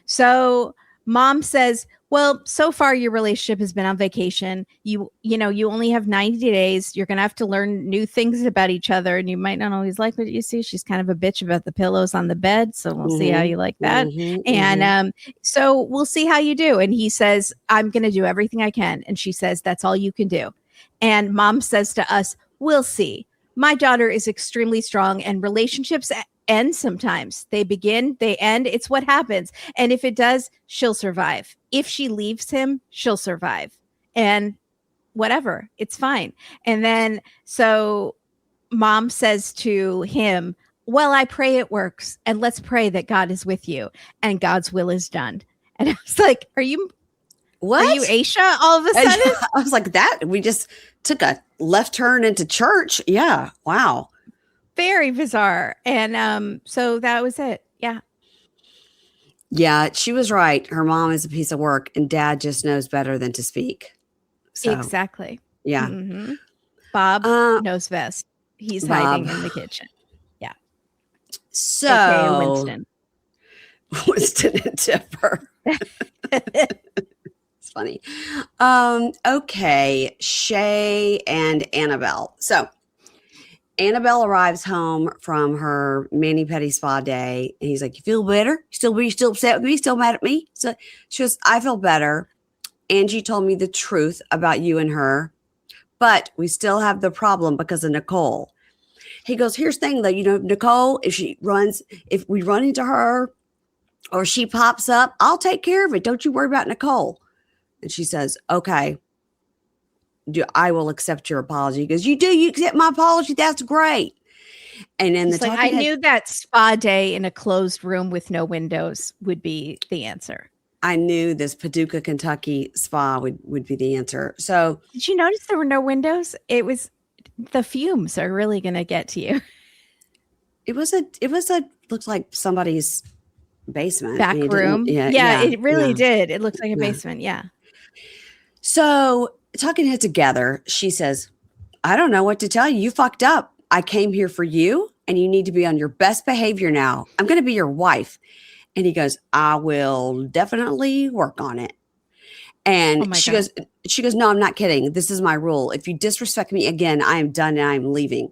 Speaker 2: So mom says, well, so far your relationship has been on vacation. You only have 90 days. You're going to have to learn new things about each other, and you might not always like what you see. She's kind of a bitch about the pillows on the bed, so we'll see how you like that. And so we'll see how you do. And he says, I'm going to do everything I can. And she says, that's all you can do. And mom says to us, we'll see. My daughter is extremely strong, and relationships end sometimes. They begin, they end. It's what happens. And if it does, she'll survive. If she leaves him, she'll survive. And whatever, it's fine. And then so mom says to him, well, I pray it works. And let's pray that God is with you and God's will is done. And I was like, are you Ashia all of a sudden?
Speaker 1: I was like, that we just took a left turn into church. Yeah. Wow.
Speaker 2: Very bizarre. And so that was it. Yeah.
Speaker 1: Yeah, she was right. Her mom is a piece of work and dad just knows better than to speak. So,
Speaker 2: exactly.
Speaker 1: Yeah.
Speaker 2: Mm-hmm. Bob knows best. He's hiding in the kitchen. Yeah.
Speaker 1: So
Speaker 2: Winston.
Speaker 1: Winston and Tipper. It's funny. Okay. Shea and Annabelle. So Annabelle arrives home from her mani-pedi spa day, and he's like, "You feel better? You still upset with me? Still mad at me?" So she goes, "I feel better. Angie told me the truth about you and her, but we still have the problem because of Nicole." He goes, "Here's the thing, though. You know, Nicole, if we run into her or she pops up, I'll take care of it. Don't you worry about Nicole." And she says, "Okay. I will accept your apology." Because you accept my apology. That's great. And then
Speaker 2: I knew that spa day in a closed room with no windows would be the answer.
Speaker 1: I knew this Paducah, Kentucky spa would be the answer. So
Speaker 2: did you notice there were no windows? It was the fumes are really going to get to you.
Speaker 1: It was looked like somebody's basement.
Speaker 2: Back room. Yeah, it really did. It looked like a basement. Yeah.
Speaker 1: So talking it together, she says, "I don't know what to tell you. You fucked up. I came here for you and you need to be on your best behavior now. I'm going to be your wife." And he goes, "I will definitely work on it." And she goes, "No, I'm not kidding. This is my rule. If you disrespect me again, I am done and I'm leaving."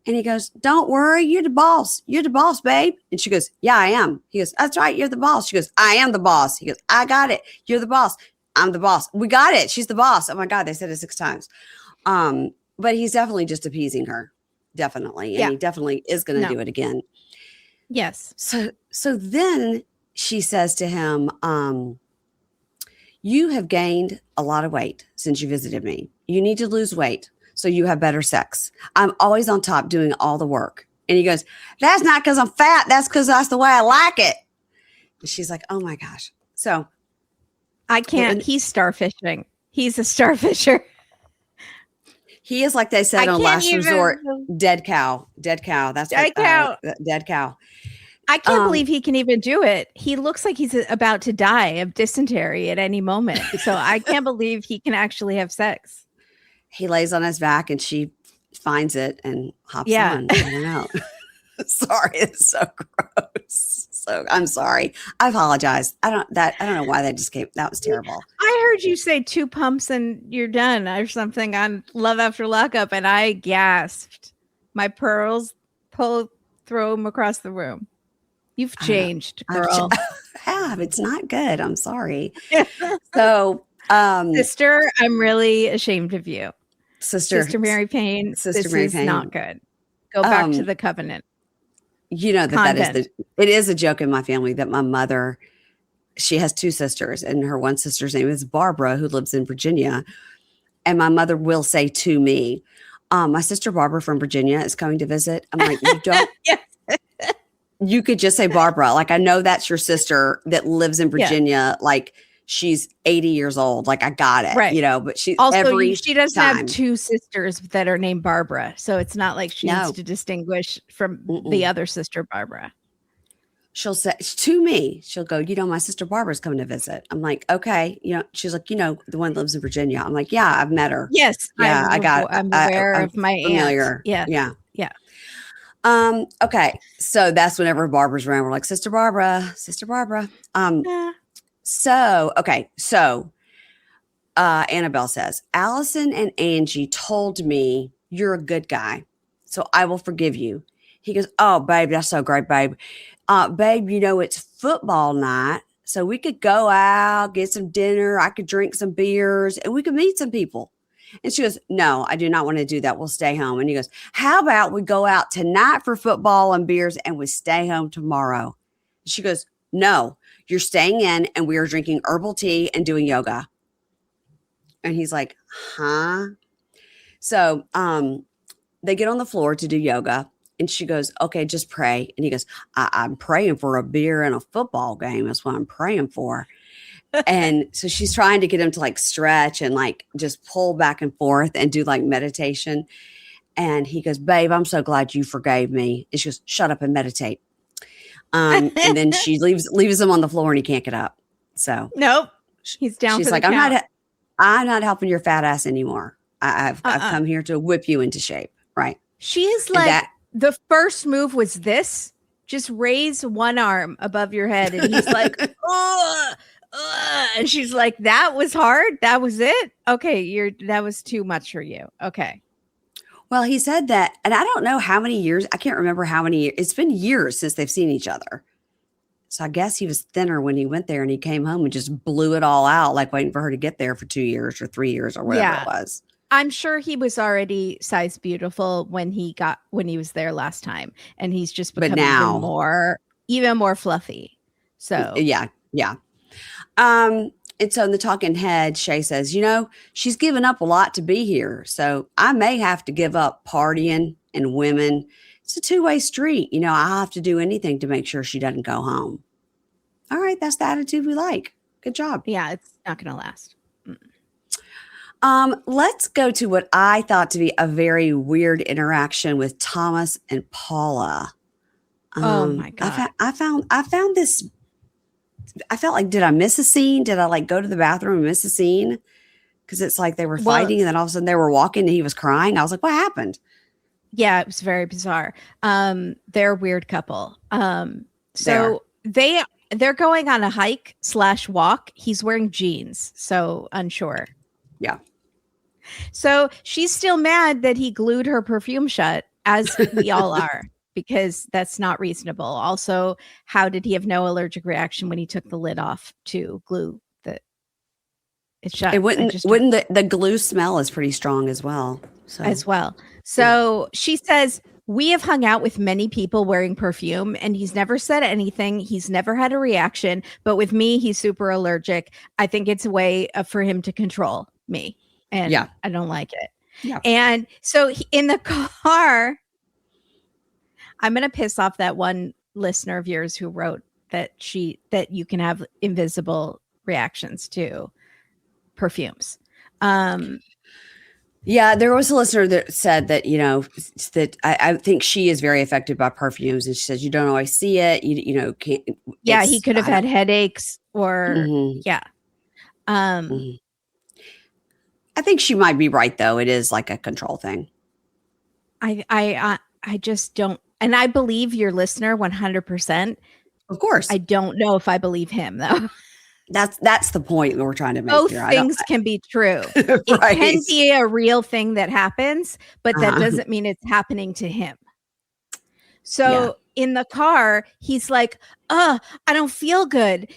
Speaker 1: And he goes, "Don't worry. You're the boss. You're the boss, babe." And she goes, "Yeah, I am." He goes, "That's right. You're the boss." She goes, "I am the boss." He goes, "I got it. You're the boss. I'm the boss. We got it. She's the boss." Oh my God. They said it 6 times. But he's definitely just appeasing her. Definitely. And he definitely is going to do it again.
Speaker 2: Yes.
Speaker 1: So then she says to him, "You have gained a lot of weight since you visited me. You need to lose weight so you have better sex. I'm always on top doing all the work." And he goes, "That's not because I'm fat. That's because that's the way I like it." And she's like, "Oh my gosh." So
Speaker 2: I can't. He's starfishing. He's a starfisher.
Speaker 1: He is, like they said on Last Resort, dead cow. Dead cow. That's dead cow. Dead cow.
Speaker 2: I can't believe he can even do it. He looks like he's about to die of dysentery at any moment. So I can't believe he can actually have sex.
Speaker 1: He lays on his back and she finds it and hops on. I don't know. Sorry, it's so gross. So I'm sorry. I apologize. I don't know why that just came. That was terrible.
Speaker 2: I heard you say 2 pumps and you're done or something on Love After Lockup, and I gasped. My pearls throw them across the room. You've changed, girl.
Speaker 1: It's not good. I'm sorry. So,
Speaker 2: sister, I'm really ashamed of you.
Speaker 1: Sister
Speaker 2: Mary Payne. This is not good. Go back to the covenant.
Speaker 1: You know it is a joke in my family that my mother, she has 2 sisters, and her one sister's name is Barbara, who lives in Virginia. And my mother will say to me, "My sister Barbara from Virginia is coming to visit." I'm like, "You don't."
Speaker 2: Yes.
Speaker 1: You could just say Barbara. Like, I know that's your sister that lives in Virginia. Yeah. Like, she's 80 years old. Like, I got it. Right. You know, but she
Speaker 2: doesn't have 2 sisters that are named Barbara. So it's not like she needs to distinguish from the other sister, Barbara.
Speaker 1: She'll say to me, she'll go, "You know, my sister Barbara's coming to visit." I'm like, "Okay." You know, she's like, "You know, the one that lives in Virginia." I'm like, "Yeah, I've met her."
Speaker 2: Yes.
Speaker 1: Yeah, I'm
Speaker 2: aware of my
Speaker 1: familiar.
Speaker 2: Aunt. Yeah.
Speaker 1: Okay. So that's whenever Barbara's around, we're like, Sister Barbara. So Annabelle says, "Allison and Angie told me you're a good guy, so I will forgive you." He goes, "Oh, babe, that's so great, babe. Babe, you know, it's football night, so we could go out, get some dinner. I could drink some beers and we could meet some people." And she goes, no, I do not want to do that. We'll stay home. And he goes, how about we go out tonight for football and beers and we stay home tomorrow? She goes, no, you're staying in and we are drinking herbal tea and doing yoga. And he's like, huh? So they get on the floor to do yoga. And she goes, okay, just pray. And he goes, I'm praying for a beer and a football game. That's what I'm praying for. And so she's trying to get him to like stretch and like just pull back and forth and do like meditation. And he goes, babe, I'm so glad you forgave me. And she goes, shut up and meditate. And then she leaves him on the floor and he can't get up. So
Speaker 2: nope, he's down.
Speaker 1: She's
Speaker 2: for
Speaker 1: like,
Speaker 2: the count.
Speaker 1: I'm not helping your fat ass anymore. I've come here to whip you into shape. Right.
Speaker 2: She is like, the first move was this, just raise one arm above your head. And he's like, and she's like, that was hard. That was it. Okay. That was too much for you. Okay.
Speaker 1: Well, he said that, and I don't know how many years, I can't remember how many years. It's been years since they've seen each other. So I guess he was thinner when he went there and he came home and just blew it all out, like waiting for her to get there for 2 years or 3 years or whatever it was.
Speaker 2: I'm sure he was already size beautiful when he was there last time, and he's just become even more fluffy. So
Speaker 1: yeah. And so in the talking head, Shea says, she's given up a lot to be here. So I may have to give up partying and women. It's a two-way street. I have to do anything to make sure she doesn't go home. All right. That's the attitude we like. Good job.
Speaker 2: Yeah. It's not going to last.
Speaker 1: Let's go to what I thought to be a very weird interaction with Thomas and Paula.
Speaker 2: Oh my God.
Speaker 1: I found this. I felt like, did I miss a scene? Did I like go to the bathroom and miss a scene? Because it's like they were fighting and then all of a sudden they were walking and he was crying. I was like, what happened?
Speaker 2: Yeah, it was very bizarre. They're a weird couple. So they're going on a hike / walk. He's wearing jeans, so unsure.
Speaker 1: Yeah.
Speaker 2: So she's still mad that he glued her perfume shut, as we all are, because that's not reasonable. Also, how did he have no allergic reaction when he took the lid off to glue it shut?
Speaker 1: It wouldn't the glue smell is pretty strong as well.
Speaker 2: So she says, we have hung out with many people wearing perfume and he's never said anything. He's never had a reaction. But with me, he's super allergic. I think it's a way for him to control me. And I don't like it. Yeah. And so in the car, I'm going to piss off that one listener of yours who wrote that you can have invisible reactions to perfumes.
Speaker 1: Yeah, there was a listener that said that, that I think she is very affected by perfumes. And she says, you don't always see it. Can't.
Speaker 2: Yeah, he could have had headaches or,
Speaker 1: I think she might be right, though. It is like a control thing.
Speaker 2: I just don't. And I believe your listener 100%.
Speaker 1: Of course.
Speaker 2: I don't know if I believe him, though.
Speaker 1: That's the point that we're trying to make.
Speaker 2: Both things can be true. Right. It can be a real thing that happens, but that doesn't mean it's happening to him. So in the car, he's like, I don't feel good.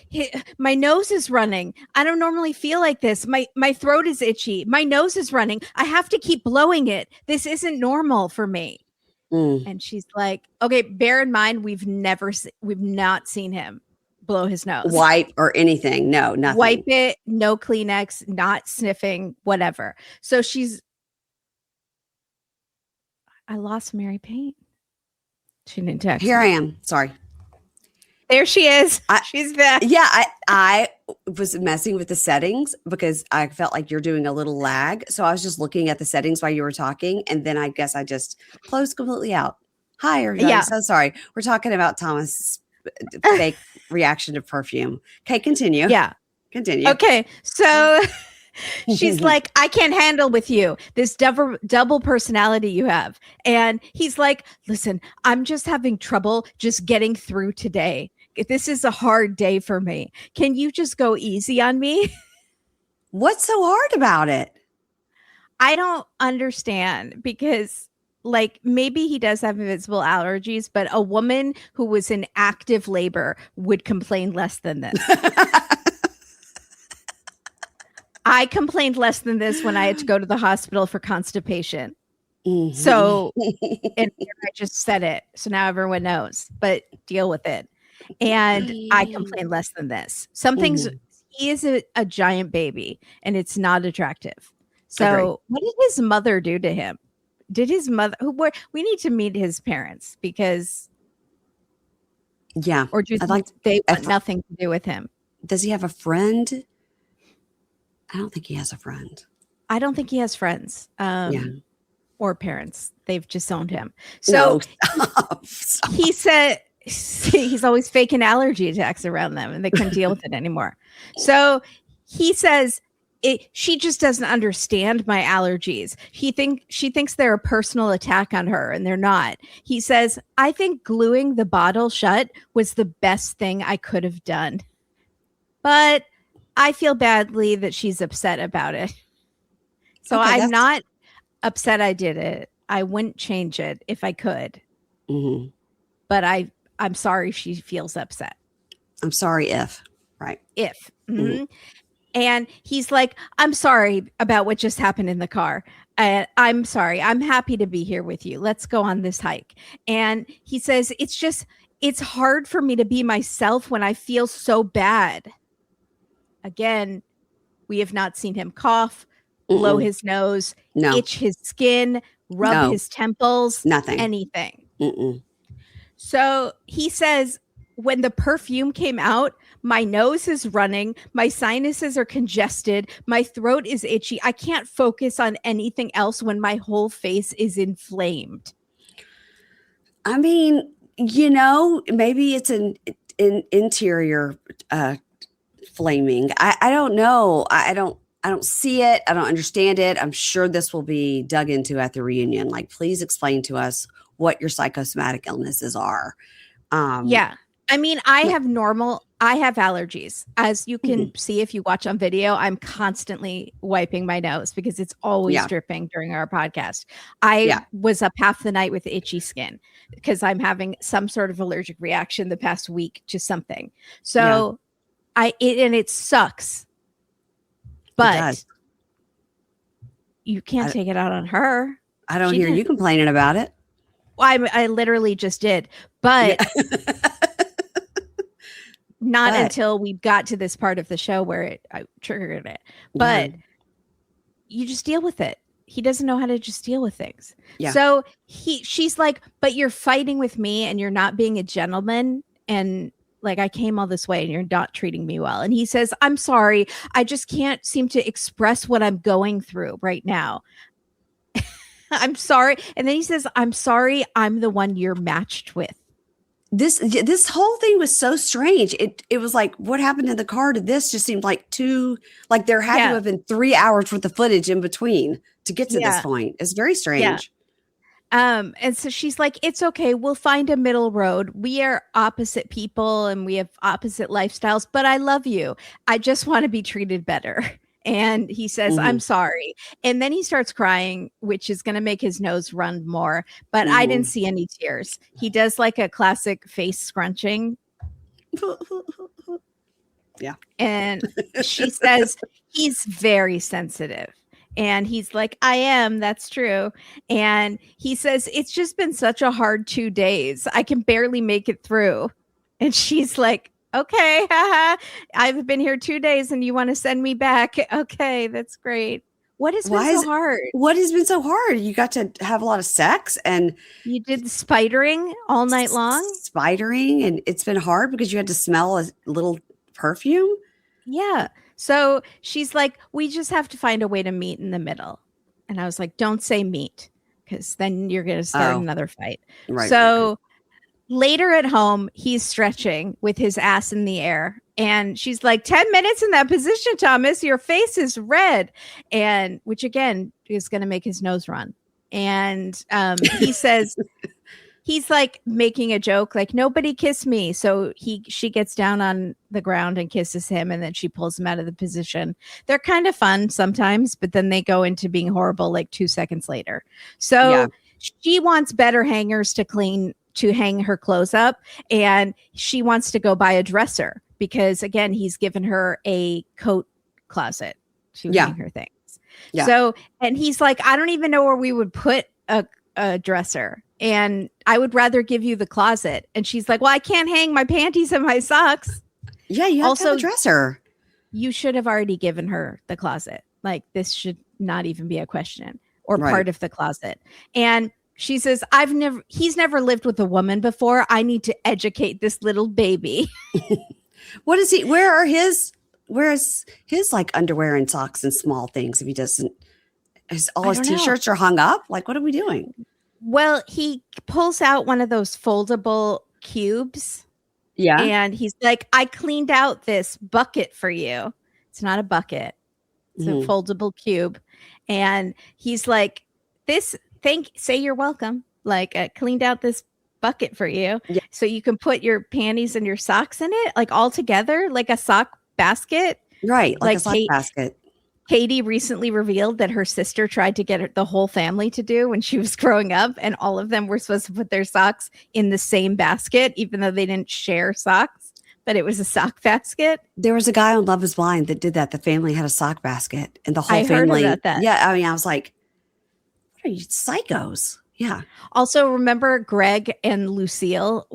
Speaker 2: My nose is running. I don't normally feel like this. My throat is itchy. My nose is running. I have to keep blowing it. This isn't normal for me. And she's like, okay, bear in mind, we've not seen him blow his nose.
Speaker 1: Wipe or anything. No, nothing.
Speaker 2: Wipe it. No Kleenex, not sniffing, whatever. So I lost Mary Payne. She didn't text.
Speaker 1: Here I am. Sorry.
Speaker 2: There she is. She's back.
Speaker 1: Yeah, I was messing with the settings because I felt like you're doing a little lag. So I was just looking at the settings while you were talking. And then I guess I just closed completely out. Hi, everybody. Yeah. So sorry. We're talking about Thomas' fake reaction to perfume. Okay, continue.
Speaker 2: Yeah.
Speaker 1: Continue.
Speaker 2: Okay. So she's like, I can't handle with you this double personality you have. And he's like, listen, I'm just having trouble just getting through today. This is a hard day for me. Can you just go easy on me?
Speaker 1: What's so hard about it?
Speaker 2: I don't understand because like maybe he does have invisible allergies, but a woman who was in active labor would complain less than this. I complained less than this when I had to go to the hospital for constipation. So, and I just said it. So now everyone knows, but deal with it. And I complain less than this. Some things, he is a giant baby and it's not attractive. So what did his mother do to him? Did his mother, we need to meet his parents because.
Speaker 1: Yeah.
Speaker 2: Or do you think they want nothing to do with him?
Speaker 1: Does he have a friend? I don't think he has a friend.
Speaker 2: I don't think he has friends. Or parents. They've disowned him. So he said he's always faking allergy attacks around them and they couldn't deal with it anymore. So he says she just doesn't understand my allergies. She thinks they're a personal attack on her and they're not. He says, I think gluing the bottle shut was the best thing I could have done. But I feel badly that she's upset about it. So I'm not upset I did it. I wouldn't change it if I could. But I'm sorry she feels upset.
Speaker 1: I'm sorry if. Right.
Speaker 2: If. And he's like, I'm sorry about what just happened in the car. I'm sorry. I'm happy to be here with you. Let's go on this hike. And he says, it's hard for me to be myself when I feel so bad. Again, we have not seen him cough, blow his nose, itch his skin, rub his temples,
Speaker 1: nothing,
Speaker 2: anything. So he says, when the perfume came out, my nose is running, my sinuses are congested, my throat is itchy. I can't focus on anything else when my whole face is inflamed.
Speaker 1: I mean, maybe it's an interior flaming. I don't know. I don't see it. I don't understand it. I'm sure this will be dug into at the reunion. Like, please explain to us what your psychosomatic illnesses are.
Speaker 2: I mean, I have allergies. As you can see if you watch on video, I'm constantly wiping my nose because it's always dripping during our podcast. I was up half the night with itchy skin because I'm having some sort of allergic reaction the past week to something. So it sucks. But you can't take it out on her.
Speaker 1: I don't hear you complaining about it.
Speaker 2: Well, I literally just did. But not until we got to this part of the show where I triggered it. But you just deal with it. He doesn't know how to just deal with things. So she's like, but you're fighting with me and you're not being a gentleman. And like, I came all this way and you're not treating me well. And he says, I'm sorry. I just can't seem to express what I'm going through right now. I'm sorry. And then he says, I'm sorry. I'm the one you're matched with.
Speaker 1: This whole thing was so strange. It was like, what happened in the car to this just seemed like there had to have been 3 hours worth of footage in between to get to this point. It's very strange.
Speaker 2: And so she's like, it's okay. We'll find a middle road. We are opposite people and we have opposite lifestyles, but I love you. I just want to be treated better. And he says, I'm sorry. And then he starts crying, which is going to make his nose run more. But I didn't see any tears. He does like a classic face scrunching. And she says, he's very sensitive. And he's like, I am. That's true. And he says, it's just been such a hard 2 days. I can barely make it through. And she's like, okay, haha. I've been here 2 days and you want to send me back. Okay, that's great. What has been so hard?
Speaker 1: What has been so hard? You got to have a lot of sex and
Speaker 2: you did spidering all night long.
Speaker 1: Spidering, and it's been hard because you had to smell a little perfume.
Speaker 2: Yeah. So she's like, we just have to find a way to meet in the middle. And I was like, don't say meet, because then you're going to start another fight. Right. So later at home, he's stretching with his ass in the air. And she's like, 10 minutes in that position, Thomas, your face is red. And which again is going to make his nose run. And he says, he's like making a joke, like, nobody kiss me. So she gets down on the ground and kisses him. And then she pulls him out of the position. They're kind of fun sometimes, but then they go into being horrible like 2 seconds later. So she wants better hangers to hang her clothes up. And she wants to go buy a dresser because again, he's given her a coat closet hang her things.
Speaker 1: Yeah.
Speaker 2: So, and he's like, I don't even know where we would put a dresser. And I would rather give you the closet. And she's like, well, I can't hang my panties and my socks.
Speaker 1: Yeah, you have to have a dresser.
Speaker 2: You should have already given her the closet. Like, this should not even be a question or part of the closet. And she says, he's never lived with a woman before. I need to educate this little baby.
Speaker 1: What is he? Where is his like underwear and socks and small things? If he doesn't, all his t-shirts are hung up. Like, what are we doing?
Speaker 2: Well, he pulls out one of those foldable cubes.
Speaker 1: Yeah.
Speaker 2: And he's like, I cleaned out this bucket for you. It's not a bucket. It's a foldable cube. And he's like, say you're welcome. Like, I cleaned out this bucket for you. Yeah. So you can put your panties and your socks in it, like all together, like a sock basket.
Speaker 1: Right. Like a sock basket.
Speaker 2: Catie recently revealed that her sister tried to get the whole family to do when she was growing up, and all of them were supposed to put their socks in the same basket, even though they didn't share socks, but it was a sock basket.
Speaker 1: There was a guy on Love is Blind that did that. The family had a sock basket, and the whole family.
Speaker 2: Heard about that.
Speaker 1: Yeah, I mean, I was like, what are you psychos? Yeah.
Speaker 2: Also, remember Greg and Lucille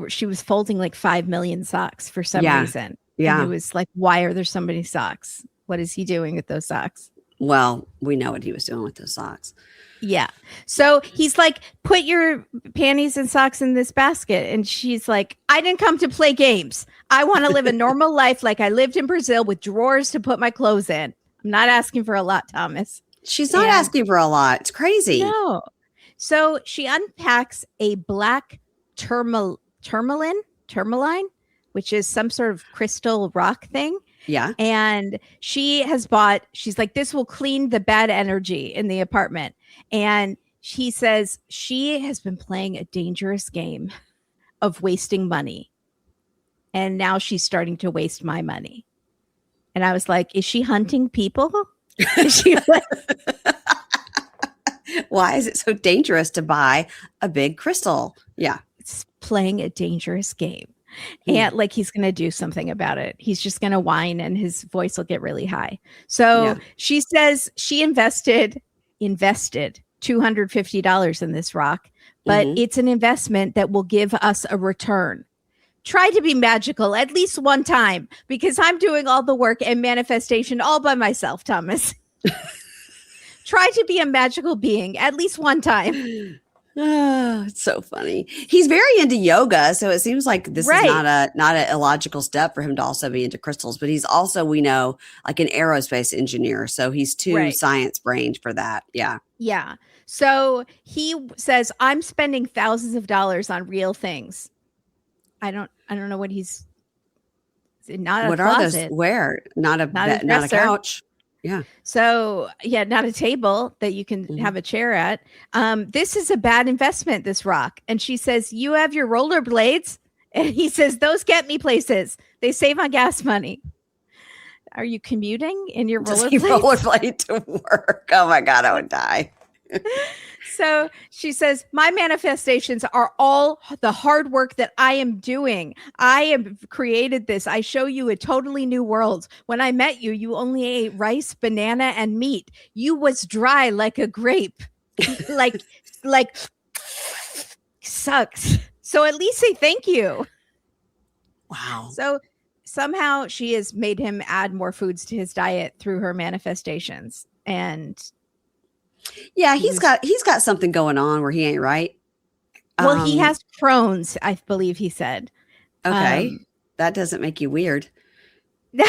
Speaker 2: she was folding like 5 million socks for some reason. Yeah. And it was like, why are there so many socks? What is he doing with those socks?
Speaker 1: Well, we know what he was doing with those socks.
Speaker 2: Yeah. So he's like, put your panties and socks in this basket. And she's like, I didn't come to play games. I want to live a normal life like I lived in Brazil with drawers to put my clothes in. I'm not asking for a lot, Thomas.
Speaker 1: She's not asking for a lot. It's crazy.
Speaker 2: No. So she unpacks a black tourmaline, which is some sort of crystal rock thing.
Speaker 1: Yeah.
Speaker 2: And she's like, this will clean the bad energy in the apartment. And she says she has been playing a dangerous game of wasting money. And now she's starting to waste my money. And I was like, is she hunting people? Is she like,
Speaker 1: why is it so dangerous to buy a big crystal? Yeah.
Speaker 2: It's playing a dangerous game. And like, he's going to do something about it. He's just going to whine and his voice will get really high. So she says she invested $250 in this rock, but it's an investment that will give us a return. Try to be magical at least one time, because I'm doing all the work and manifestation all by myself, Thomas. Try to be a magical being at least one time.
Speaker 1: Oh, it's so funny. He's very into yoga, so it seems like this is not an illogical step for him to also be into crystals. But he's also, we know, like an aerospace engineer, so he's too science brained for that. Yeah,
Speaker 2: yeah. So he says, "I'm spending thousands of dollars on real things." I don't know what he's not. What are those?
Speaker 1: Where? Not a couch. Yeah.
Speaker 2: So, not a table that you can have a chair at. This is a bad investment, this rock. And she says, you have your rollerblades. And he says, those get me places. They save on gas money. Are you commuting in your
Speaker 1: rollerblade to work? Oh my God, I would die.
Speaker 2: So she says, my manifestations are all the hard work that I am doing. I have created this. I show you a totally new world. When I met you, you only ate rice, banana, and meat. You was dry like a grape. like sucks. So at least say thank you.
Speaker 1: Wow.
Speaker 2: So somehow she has made him add more foods to his diet through her manifestations. And
Speaker 1: yeah, he's got something going on where he ain't right.
Speaker 2: Well, he has Crohn's, I believe he said.
Speaker 1: Okay. That doesn't make you weird.
Speaker 2: No,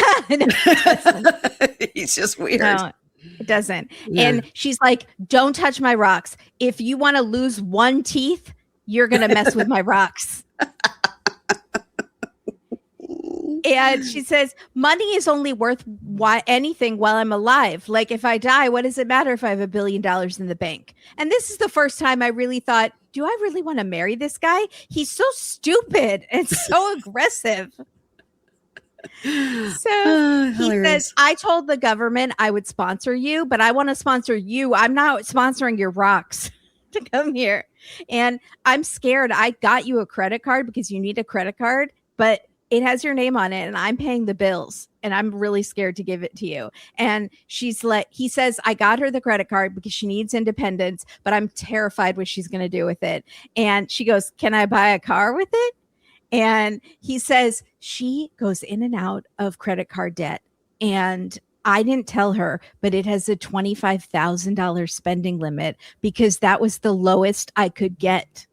Speaker 1: he's just weird.
Speaker 2: No, it doesn't. Yeah. And she's like, don't touch my rocks. If you want to lose one teeth, you're going to mess with my rocks. And she says, money is only worth anything while I'm alive. Like, if I die, what does it matter if I have $1 billion in the bank? And this is the first time I really thought, do I really want to marry this guy? He's so stupid and so aggressive. So he says, I told the government I would sponsor you, but I want to sponsor you. I'm not sponsoring your rocks to come here. And I'm scared. I got you a credit card because you need a credit card, but it has your name on it and I'm paying the bills and I'm really scared to give it to you. And she's like, he says, I got her the credit card because she needs independence, but I'm terrified what she's going to do with it. And she goes, can I buy a car with it? And he says, she goes in and out of credit card debt. And I didn't tell her, but it has a $25,000 spending limit because that was the lowest I could get.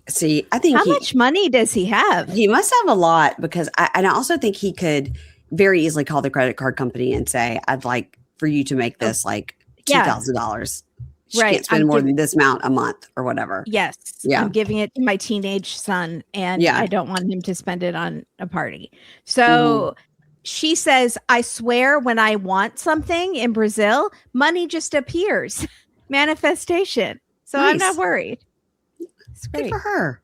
Speaker 1: See, I think
Speaker 2: how much money does he have?
Speaker 1: He must have a lot because I also think he could very easily call the credit card company and say, I'd like for you to make this like $2,000. She can't spend more than this amount a month or whatever.
Speaker 2: Yes. Yeah. I'm giving it to my teenage son and I don't want him to spend it on a party. So she says, I swear when I want something in Brazil, money just appears. Manifestation. So nice. I'm not worried. It's great.
Speaker 1: Good for her.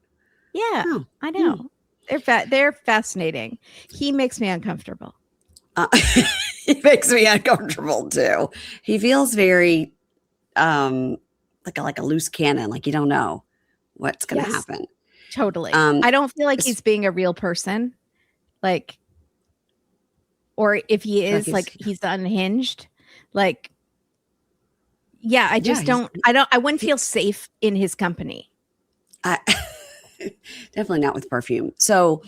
Speaker 2: Yeah, oh. I know. They're fascinating. He makes me uncomfortable.
Speaker 1: He makes me uncomfortable too. He feels very like a loose cannon. Like you don't know what's going to happen.
Speaker 2: Totally. I don't feel like he's being a real person. Like, or if he is, like he's unhinged. Like, yeah, I just don't. I wouldn't feel safe in his company.
Speaker 1: Definitely not with perfume. So,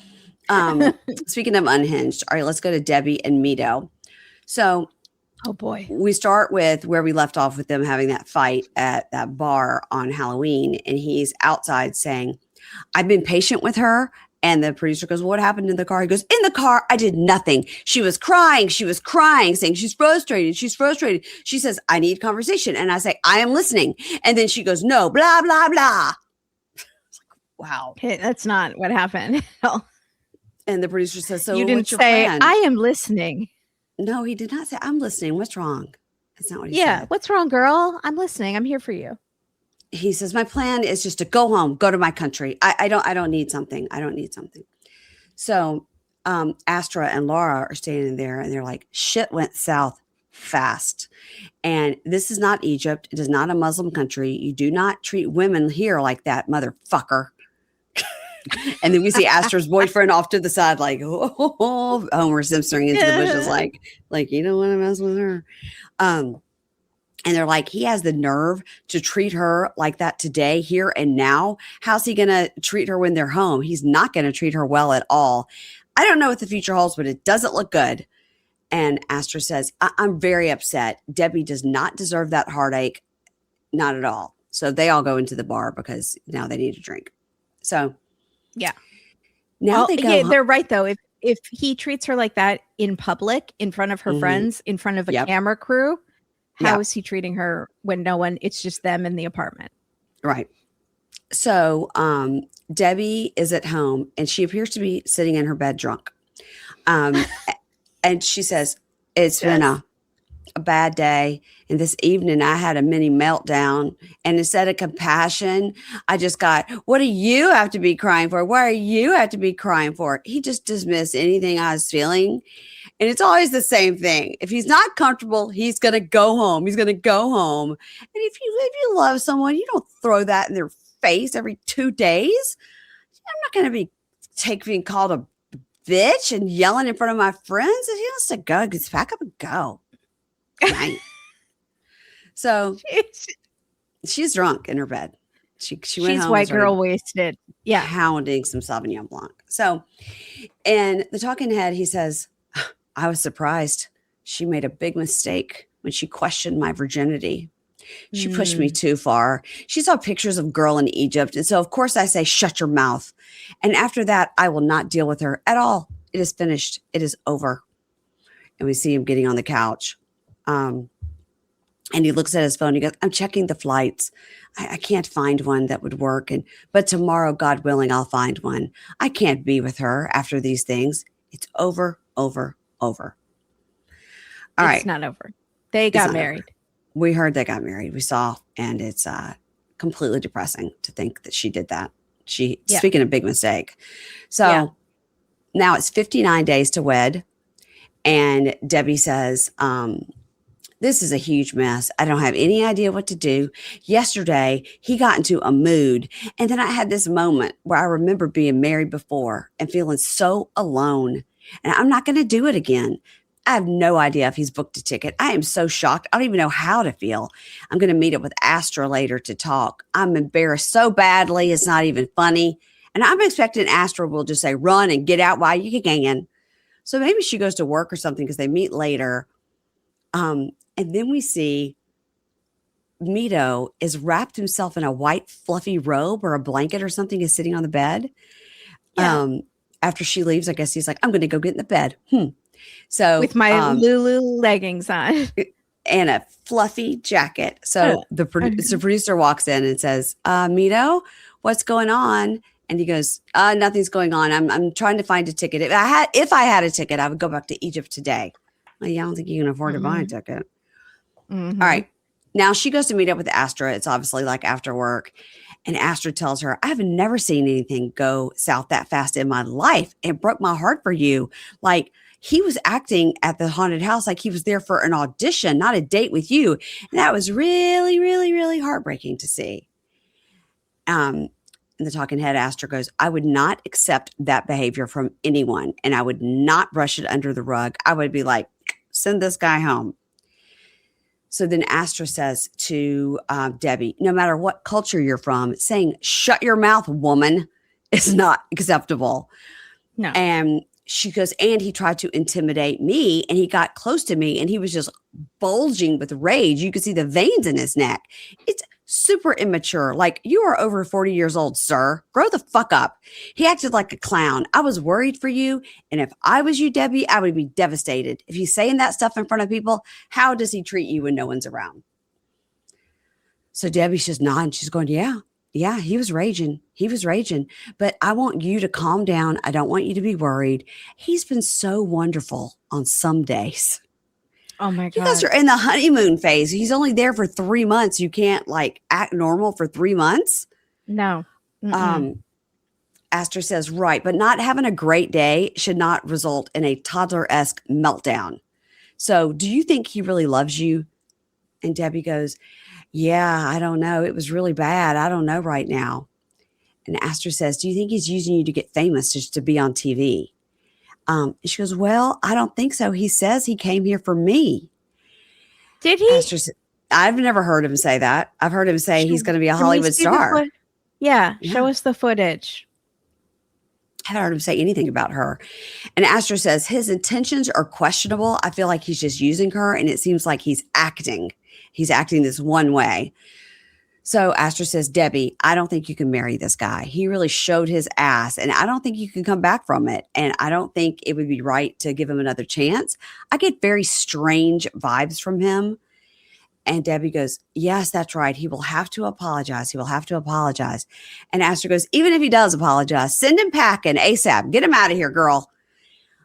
Speaker 1: speaking of unhinged, all right, let's go to Debby and Mido. So,
Speaker 2: oh boy,
Speaker 1: we start with where we left off with them having that fight at that bar on Halloween, and he's outside saying, "I've been patient with her." And the producer goes, "What happened in the car?" He goes, "In the car, I did nothing. She was crying, saying she's frustrated. She says, I need conversation. And I say, I am listening. And then she goes, no, blah, blah, blah." Wow.
Speaker 2: That's not what happened.
Speaker 1: And the producer says, "So
Speaker 2: you didn't
Speaker 1: what's your
Speaker 2: say,
Speaker 1: plan?"
Speaker 2: I am listening.
Speaker 1: No, he did not say, I'm listening. What's wrong? That's not what he said.
Speaker 2: Yeah. What's wrong, girl? I'm listening. I'm here for you.
Speaker 1: He says, my plan is just to go home, go to my country. I don't need something. I don't need something. So Astra and Laura are standing there and they're like, shit went south fast. And this is not Egypt. It is not a Muslim country. You do not treat women here like that, motherfucker. And then we see Astra's boyfriend off to the side, like, oh, Homer Simpson into the bushes, like you don't want to mess with her. And they're like, he has the nerve to treat her like that today, here and now. How's he going to treat her when they're home? He's not going to treat her well at all. I don't know what the future holds, but it doesn't look good. And Astra says, I'm very upset. Debby does not deserve that heartache. Not at all. So they all go into the bar because now they need a drink. So
Speaker 2: yeah.
Speaker 1: Now they go.
Speaker 2: They're right though. If he treats her like that in public, in front of her friends, in front of a camera crew, how is he treating her when no one? It's just them in the apartment.
Speaker 1: Right. So Debby is at home and she appears to be sitting in her bed drunk. And she says, it's been a bad day. And this evening I had a mini meltdown. And instead of compassion, I just got, what do you have to be crying for? What do you have to be crying for? He just dismissed anything I was feeling. And it's always the same thing. If he's not comfortable, he's going to go home. He's going to go home. And if you love someone, you don't throw that in their face every 2 days. I'm not going to be being called a bitch and yelling in front of my friends. If he wants to go, just pack up and go. Right. So she's drunk in her bed. She went
Speaker 2: she's
Speaker 1: home.
Speaker 2: White girl wasted. Yeah.
Speaker 1: Pounding some Sauvignon Blanc. So, and the talking head, he says, I was surprised. She made a big mistake when she questioned my virginity. She pushed me too far. She saw pictures of girl in Egypt. And so, of course, I say, shut your mouth. And after that, I will not deal with her at all. It is finished. It is over. And we see him getting on the couch. And he looks at his phone. He goes, I'm checking the flights. I can't find one that would work. But tomorrow, God willing, I'll find one. I can't be with her after these things. It's over. All right.
Speaker 2: It's not over. They got married.
Speaker 1: Over. We heard they got married. We saw, and it's completely depressing to think that she did that. Speaking of big mistake. So now it's 59 days to wed. And Debby says, This is a huge mess. I don't have any idea what to do. Yesterday, he got into a mood. And then I had this moment where I remember being married before and feeling so alone. And I'm not going to do it again. I have no idea if he's booked a ticket. I am so shocked. I don't even know how to feel. I'm going to meet up with Astra later to talk. I'm embarrassed so badly. It's not even funny. And I'm expecting Astra will just say, run and get out while you can. So maybe she goes to work or something because they meet later. And then we see Mido is wrapped himself in a white fluffy robe or a blanket or something, is sitting on the bed. Yeah. After she leaves, I guess he's like, I'm going to go get in the bed. So
Speaker 2: with my Lulu leggings on
Speaker 1: and a fluffy jacket. So the producer walks in and says, Mido, what's going on? And he goes, nothing's going on. I'm trying to find a ticket. If I had a ticket, I would go back to Egypt today. Well, I don't think you can afford to buy a ticket. Mm-hmm. All right. Now she goes to meet up with Astra. It's obviously like after work. And Astra tells her, I've never seen anything go south that fast in my life. It broke my heart for you. Like, he was acting at the haunted house like he was there for an audition, not a date with you. And that was really, really, really heartbreaking to see. And the talking head Astra goes, I would not accept that behavior from anyone. And I would not brush it under the rug. I would be like, send this guy home. So then Astra says to Debby, no matter what culture you're from, saying, shut your mouth, woman, is not acceptable. No. And she goes, and he tried to intimidate me, and he got close to me, and he was just bulging with rage. You could see the veins in his neck. It's super immature. Like, you are over 40 years old, sir. Grow the fuck up. He acted like a clown. I was worried for you. And if I was you, Debby, I would be devastated. If he's saying that stuff in front of people, how does he treat you when no one's around? So Debby's just nodding. She's going, yeah, he was raging. But I want you to calm down. I don't want you to be worried. He's been so wonderful on some days.
Speaker 2: Oh my God.
Speaker 1: You guys are in the honeymoon phase. He's only there for 3 months. You can't like act normal for 3 months.
Speaker 2: No.
Speaker 1: Astra says, right, but not having a great day should not result in a toddler-esque meltdown. So do you think he really loves you? And Debby goes, yeah, I don't know. It was really bad. I don't know right now. And Astra says, do you think he's using you to get famous just to be on TV? And she goes, well, I don't think so. He says he came here for me.
Speaker 2: Did he?
Speaker 1: Astra says, I've never heard him say that. I've heard him say he's going to be a Hollywood star.
Speaker 2: Yeah, show us the footage.
Speaker 1: I haven't heard him say anything about her. And Astra says his intentions are questionable. I feel like he's just using her, and it seems like he's acting. He's acting this one way. So Astra says, Debby, I don't think you can marry this guy. He really showed his ass, and I don't think you can come back from it. And I don't think it would be right to give him another chance. I get very strange vibes from him. And Debby goes, yes, that's right. He will have to apologize. And Astra goes, even if he does apologize, send him packing ASAP. Get him out of here, girl.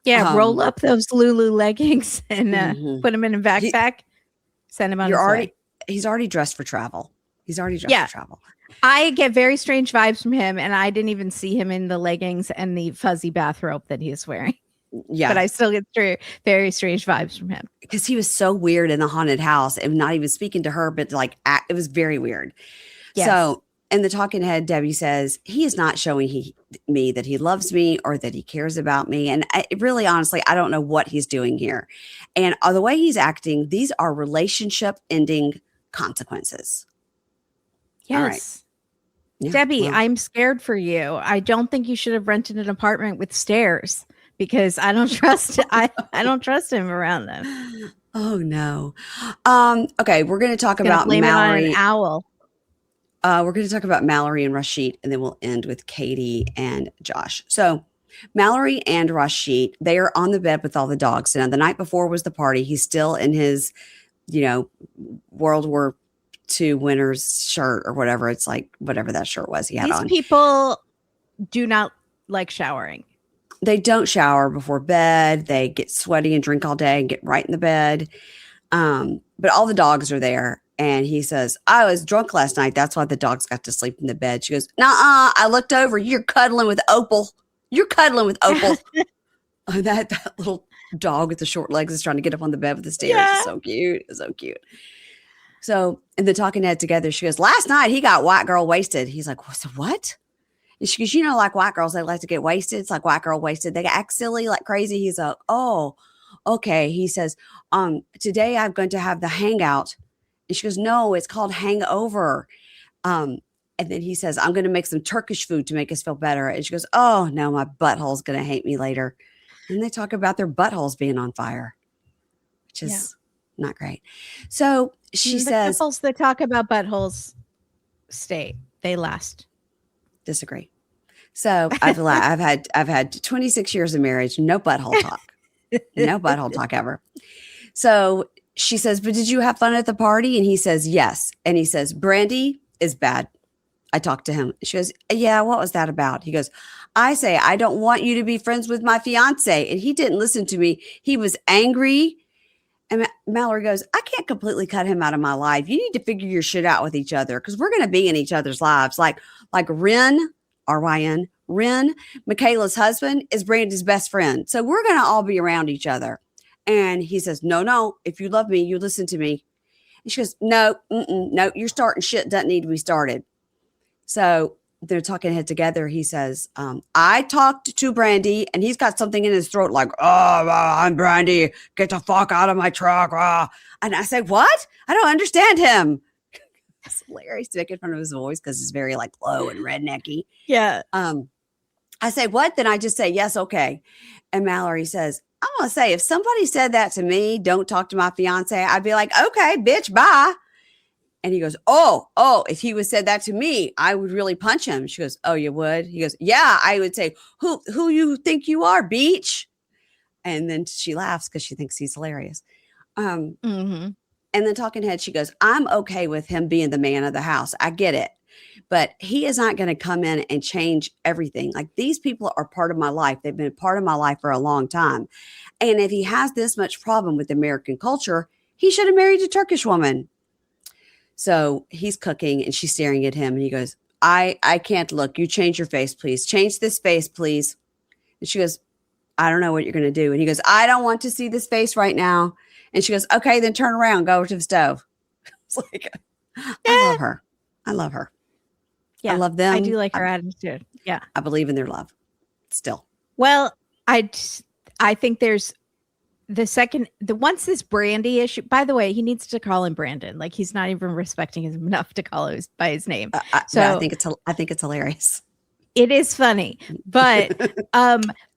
Speaker 2: Yeah, roll up those Lulu leggings and put him in a backpack. Send him on his way.
Speaker 1: He's already dressed for travel. For travel.
Speaker 2: I get very strange vibes from him, and I didn't even see him in the leggings and the fuzzy bathrobe that he's wearing. Yeah. But I still get very strange vibes from him.
Speaker 1: Because he was so weird in the haunted house and not even speaking to her, but like it was very weird. Yes. So in the talking head, Debby says, he is not showing me that he loves me or that he cares about me. And really, honestly, I don't know what he's doing here. And the way he's acting, these are relationship ending consequences.
Speaker 2: Yes. All right. Yeah, Debby, I'm scared for you. I don't think you should have rented an apartment with stairs because I don't trust I don't trust him around them.
Speaker 1: Oh no. Okay, we're going to talk about
Speaker 2: blame
Speaker 1: Mallorie.
Speaker 2: It on an owl.
Speaker 1: We're going to talk about Mallorie and Rasit, and then we'll end with Catie and Josh. So Mallorie and Rasit, they are on the bed with all the dogs. Now, the night before was the party. He's still in his, World War II winner's shirt or whatever. It's like whatever that shirt was he had on.
Speaker 2: These people do not like showering.
Speaker 1: They don't shower before bed. They get sweaty and drink all day and get right in the bed. But all the dogs are there. And he says, I was drunk last night. That's why the dogs got to sleep in the bed. She goes, nuh-uh. I looked over. You're cuddling with Opal. Oh, that little dog with the short legs is trying to get up on the bed with the stairs.
Speaker 2: Yeah.
Speaker 1: It's so cute. It's so cute. So, and the talking head together, she goes, last night he got white girl wasted. He's like, what? And she goes, you know, like white girls, they like to get wasted. It's like white girl wasted. They act silly, like crazy. He's like, oh, okay. He says, today I'm going to have the hangout. And she goes, no, it's called hangover. And then he says, I'm going to make some Turkish food to make us feel better. And she goes, oh no, my butthole's going to hate me later. And they talk about their buttholes being on fire, which is not great. So she says,
Speaker 2: couples that talk about buttholes they last.
Speaker 1: Disagree. So I've had 26 years of marriage, no butthole talk, no butthole talk ever. So she says, but did you have fun at the party? And he says, yes. And he says, Brandy is bad. I talked to him. She goes, yeah, what was that about? He goes, I say, I don't want you to be friends with my fiance. And he didn't listen to me. He was angry. And Mallory goes, I can't completely cut him out of my life. You need to figure your shit out with each other because we're going to be in each other's lives. Like Ren, R-Y-N, Ren, Michaela's husband is Brandy's best friend. So we're going to all be around each other. And he says, no, if you love me, you listen to me. And she goes, no, you're starting shit doesn't need to be started. So they're talking head together. He says, I talked to Brandy and he's got something in his throat like, oh, I'm Brandy. Get the fuck out of my truck. And I say, what? I don't understand him. It's hilarious to make it fun of his voice because it's very like low and rednecky.
Speaker 2: Yeah.
Speaker 1: I say, what? Then I just say, yes, okay. And Mallory says, I'm going to say, if somebody said that to me, don't talk to my fiance, I'd be like, okay, bitch, bye. And he goes, oh, if he was said that to me, I would really punch him. She goes, oh, you would? He goes, yeah, I would say, who you think you are, beach? And then she laughs because she thinks he's hilarious. And then talking head, she goes, I'm okay with him being the man of the house. I get it. But he is not going to come in and change everything. Like these people are part of my life. They've been part of my life for a long time. And if he has this much problem with American culture, he should have married a Turkish woman. So he's cooking and she's staring at him and he goes, I can't look. You change your face, please. Change this face, please. And she goes, I don't know what you're going to do. And he goes, I don't want to see this face right now. And she goes, okay, then turn around, go over to the stove. It's like, I love her. I love her.
Speaker 2: Yeah,
Speaker 1: I love them.
Speaker 2: I do like her attitude. Yeah.
Speaker 1: I believe in their love still.
Speaker 2: Well, I think there's once this Brandy issue, by the way, he needs to call him Brandon. Like he's not even respecting him enough to call him by his name. So
Speaker 1: I think it's hilarious.
Speaker 2: It is funny, but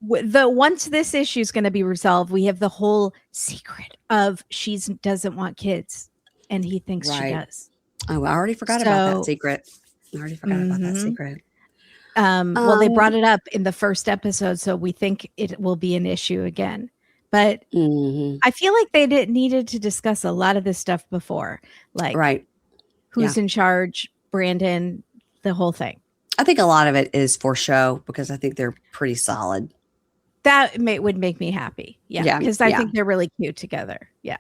Speaker 2: once this issue is going to be resolved, we have the whole secret of she doesn't want kids, and he thinks she does.
Speaker 1: Oh, I already forgot about that secret. About that secret.
Speaker 2: Well, they brought it up in the first episode, so we think it will be an issue again. But I feel like they needed to discuss a lot of this stuff before, like who's in charge, Brandon, the whole thing.
Speaker 1: I think a lot of it is for show because I think they're pretty solid.
Speaker 2: That would make me happy. Yeah, because I think they're really cute together. Yeah.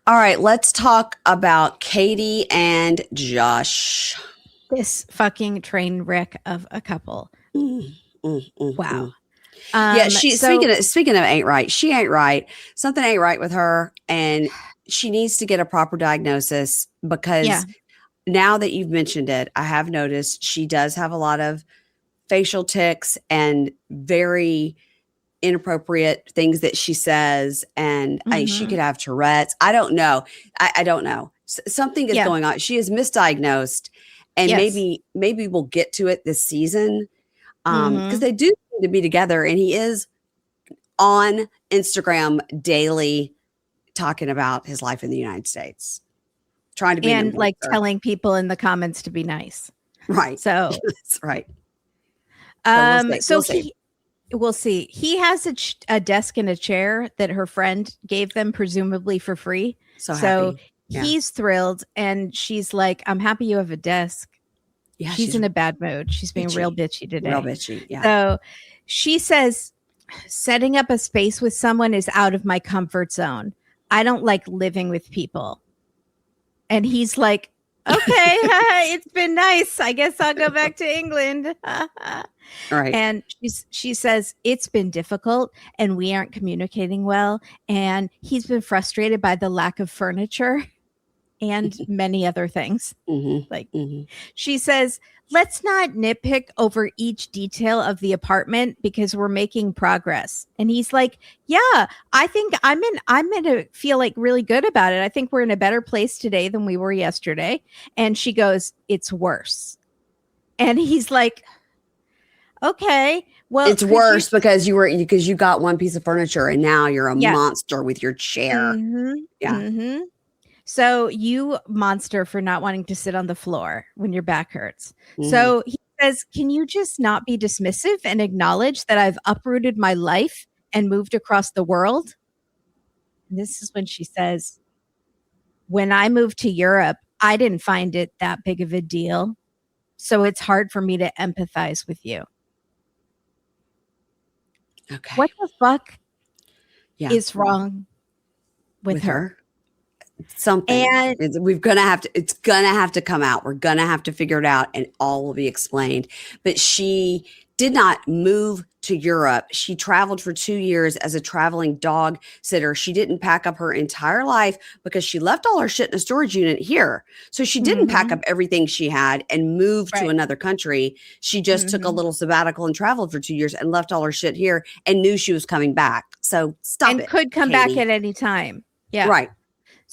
Speaker 1: All right, let's talk about Catie and Josh.
Speaker 2: This fucking train wreck of a couple. Wow.
Speaker 1: Speaking of ain't right, she ain't right. Something ain't right with her, and she needs to get a proper diagnosis because now that you've mentioned it, I have noticed she does have a lot of facial tics and very inappropriate things that she says, and she could have Tourette's. I don't know. I don't know. Something is going on. She is misdiagnosed, and maybe we'll get to it this season because they do seem to be together, and he is on Instagram daily talking about his life in the United States, trying to be
Speaker 2: and like telling people in the comments to be nice.
Speaker 1: Right.
Speaker 2: So
Speaker 1: that's right.
Speaker 2: We'll see. He has a desk and a chair that her friend gave them, presumably for free. So he's thrilled, and she's like, "I'm happy you have a desk." Yeah, she's in a bad mood. She's being real bitchy today.
Speaker 1: Real bitchy. Yeah.
Speaker 2: So she says, "Setting up a space with someone is out of my comfort zone. I don't like living with people." And he's like, Okay, it's been nice. I guess I'll go back to England.
Speaker 1: Right.
Speaker 2: And she says it's been difficult and we aren't communicating well. And he's been frustrated by the lack of furniture and many other things. Like she says, let's not nitpick over each detail of the apartment because we're making progress. And he's like, yeah, I think I'm going to feel like really good about it. I think we're in a better place today than we were yesterday. And she goes, it's worse. And he's like, okay, well,
Speaker 1: it's worse because you got one piece of furniture and now you're a monster with your chair.
Speaker 2: So you monster for not wanting to sit on the floor when your back hurts. So he says, can you just not be dismissive and acknowledge that I've uprooted my life and moved across the world? And this is when she says, when I moved to Europe, I didn't find it that big of a deal. So it's hard for me to empathize with you.
Speaker 1: Okay.
Speaker 2: What the fuck is wrong with her?
Speaker 1: Something. And it's gonna have to come out. We're gonna have to figure it out and all will be explained. But she did not move to Europe. She traveled for 2 years as a traveling dog sitter. She didn't pack up her entire life because she left all her shit in a storage unit here. So she didn't pack up everything she had and move to another country. She just took a little sabbatical and traveled for 2 years and left all her shit here and knew she was coming back. So stop it.
Speaker 2: And could come
Speaker 1: Catie.
Speaker 2: back at any time. Yeah.
Speaker 1: Right.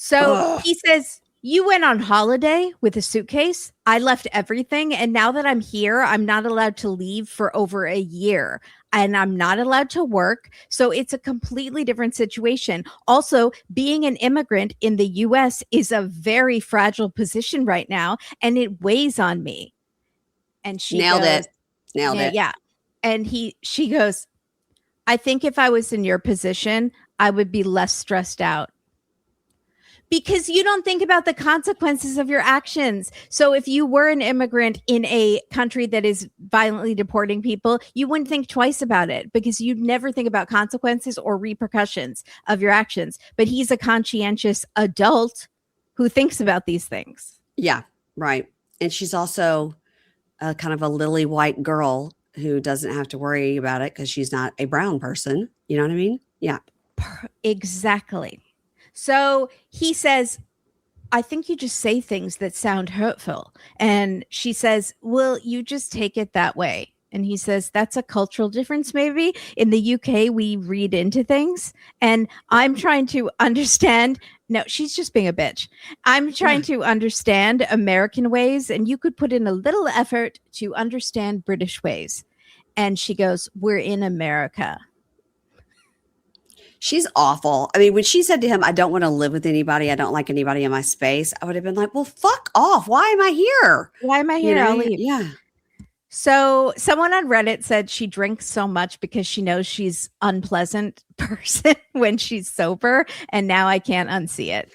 Speaker 2: So he says, you went on holiday with a suitcase. I left everything. And now that I'm here, I'm not allowed to leave for over a year and I'm not allowed to work. So it's a completely different situation. Also, being an immigrant in the US is a very fragile position right now. And it weighs on me. And she
Speaker 1: nailed it.
Speaker 2: Yeah. And she goes, I think if I was in your position, I would be less stressed out. Because you don't think about the consequences of your actions. So if you were an immigrant in a country that is violently deporting people, you wouldn't think twice about it because you'd never think about consequences or repercussions of your actions. But he's a conscientious adult who thinks about these things.
Speaker 1: Yeah, right. And she's also kind of a lily white girl who doesn't have to worry about it because she's not a brown person. You know what I mean? Yeah.
Speaker 2: Exactly. So he says, I think you just say things that sound hurtful. And she says, well, you just take it that way. And he says, that's a cultural difference, maybe. In the UK, we read into things. And I'm trying to understand. No, she's just being a bitch. I'm trying to understand American ways. And you could put in a little effort to understand British ways. And she goes, we're in America.
Speaker 1: She's awful. I mean, when she said to him, I don't want to live with anybody. I don't like anybody in my space. I would have been like, well, fuck off. Why am I here?
Speaker 2: Why am I here? I'll leave.
Speaker 1: Yeah.
Speaker 2: So someone on Reddit said she drinks so much because she knows she's unpleasant person when she's sober. And now I can't unsee it.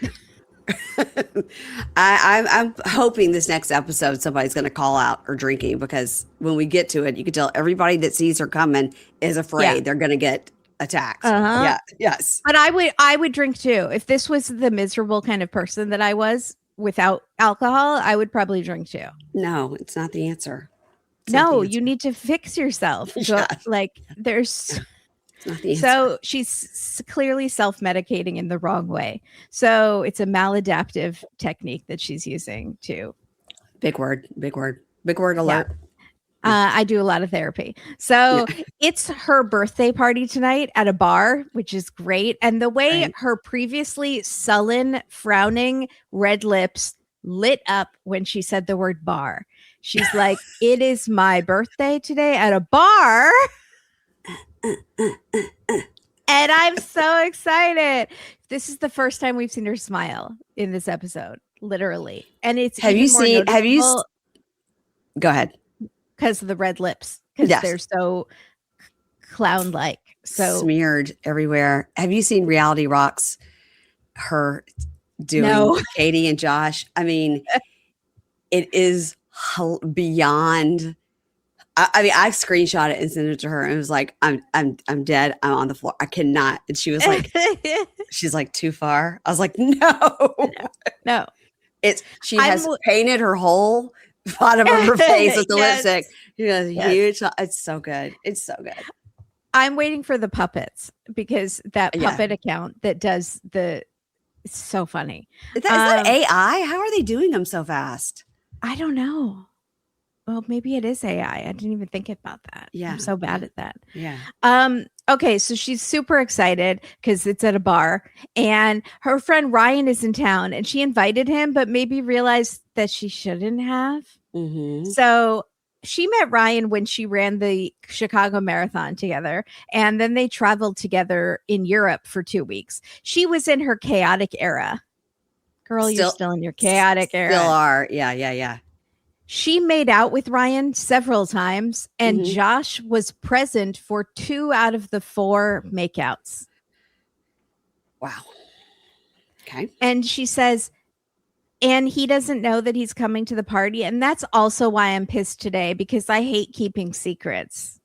Speaker 1: I'm hoping this next episode somebody's going to call out her drinking because when we get to it, you can tell everybody that sees her coming is afraid they're going to get attacked. Yeah. Yes.
Speaker 2: But I would drink too. If this was the miserable kind of person that I was without alcohol, I would probably drink too.
Speaker 1: No, it's not the answer.
Speaker 2: You need to fix yourself.
Speaker 1: Yeah.
Speaker 2: There's so she's clearly self-medicating in the wrong way. So it's a maladaptive technique that she's using too.
Speaker 1: Big word alert.
Speaker 2: Yeah. I do a lot of therapy. So it's her birthday party tonight at a bar, which is great. And the way her previously sullen, frowning, red lips lit up when she said the word bar. She's like, it is my birthday today at a bar. And I'm so excited. This is the first time we've seen her smile in this episode, literally. And it's
Speaker 1: go ahead.
Speaker 2: Because of the red lips, because they're so clown-like, so
Speaker 1: smeared everywhere. Have you seen Reality Rocks? Her doing Catie and Josh. I mean, it is beyond. I mean, I screenshot it and sent it to her, and it was like, "I'm dead. I'm on the floor. I cannot." And she was like, "She's like too far." I was like, "No." She has painted her whole bottom of her face with the lipstick. She has huge. It's so good. It's so good.
Speaker 2: I'm waiting for the puppets because that puppet account that does it's so funny.
Speaker 1: Is that AI? How are they doing them so fast?
Speaker 2: I don't know. Well, maybe it is AI. I didn't even think about that. Yeah. I'm so bad at that.
Speaker 1: Yeah.
Speaker 2: Okay. So she's super excited because it's at a bar and her friend Ryan is in town and she invited him, but maybe realized that she shouldn't have.
Speaker 1: Mm-hmm.
Speaker 2: So she met Ryan when she ran the Chicago Marathon together. And then they traveled together in Europe for 2 weeks. She was in her chaotic era. Girl, you're still in your chaotic era.
Speaker 1: Still are. Yeah.
Speaker 2: She made out with Ryan several times, and Josh was present for 2 out of the 4 makeouts.
Speaker 1: Wow. Okay.
Speaker 2: And she says, and he doesn't know that he's coming to the party. And that's also why I'm pissed today, because I hate keeping secrets.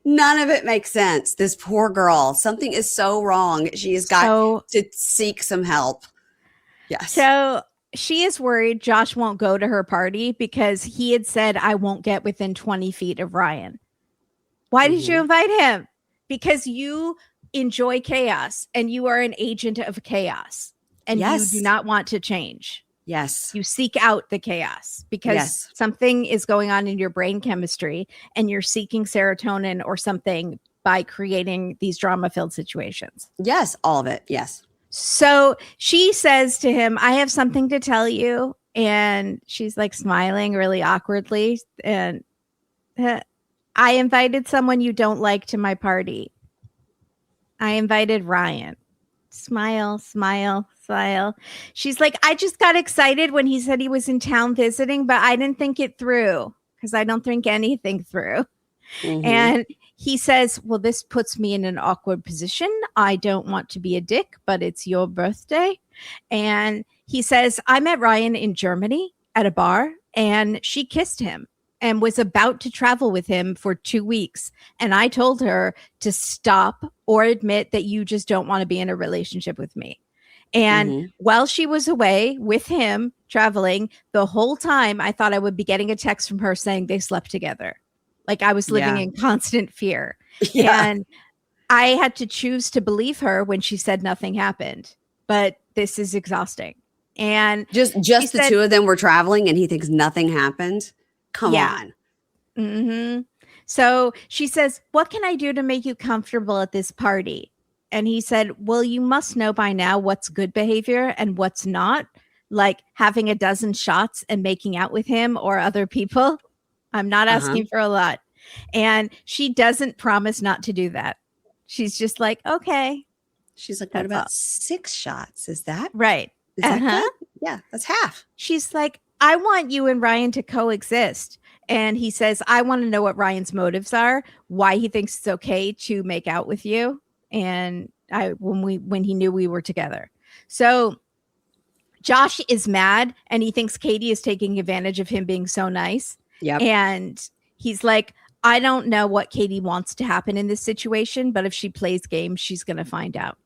Speaker 1: None of it makes sense. This poor girl, something is so wrong. She has got to seek some help. Yes.
Speaker 2: So she is worried Josh won't go to her party because he had said, I won't get within 20 feet of Ryan. Why did you invite him? Because you enjoy chaos and you are an agent of chaos and you do not want to change.
Speaker 1: Yes.
Speaker 2: You seek out the chaos because something is going on in your brain chemistry and you're seeking serotonin or something by creating these drama-filled situations.
Speaker 1: Yes, all of it. Yes.
Speaker 2: So she says to him, I have something to tell you. And she's like smiling really awkwardly. And I invited someone you don't like to my party. I invited Ryan. Smile, smile, smile. She's like, I just got excited when he said he was in town visiting, but I didn't think it through because I don't think anything through. And he says, well, this puts me in an awkward position. I don't want to be a dick, but it's your birthday. And he says, I met Ryan in Germany at a bar and she kissed him and was about to travel with him for 2 weeks. And I told her to stop or admit that you just don't want to be in a relationship with me. And while she was away with him traveling, the whole time I thought I would be getting a text from her saying they slept together. Like I was living in constant fear. And I had to choose to believe her when she said nothing happened. But this is exhausting. And
Speaker 1: just the two of them were traveling and he thinks nothing happened. Come on.
Speaker 2: So she says, what can I do to make you comfortable at this party? And he said, well, you must know by now what's good behavior and what's not. Like having a dozen shots and making out with him or other people. I'm not asking for a lot. And she doesn't promise not to do that. She's just like, okay.
Speaker 1: She's like, what about 6 shots? Is that
Speaker 2: right?
Speaker 1: Is that good? Yeah, that's half.
Speaker 2: She's like, I want you and Ryan to coexist. And he says, I want to know what Ryan's motives are, why he thinks it's okay to make out with you. And when he knew we were together. So Josh is mad and he thinks Catie is taking advantage of him being so nice.
Speaker 1: Yep.
Speaker 2: And he's like, I don't know what Catie wants to happen in this situation, but if she plays games, she's going to find out.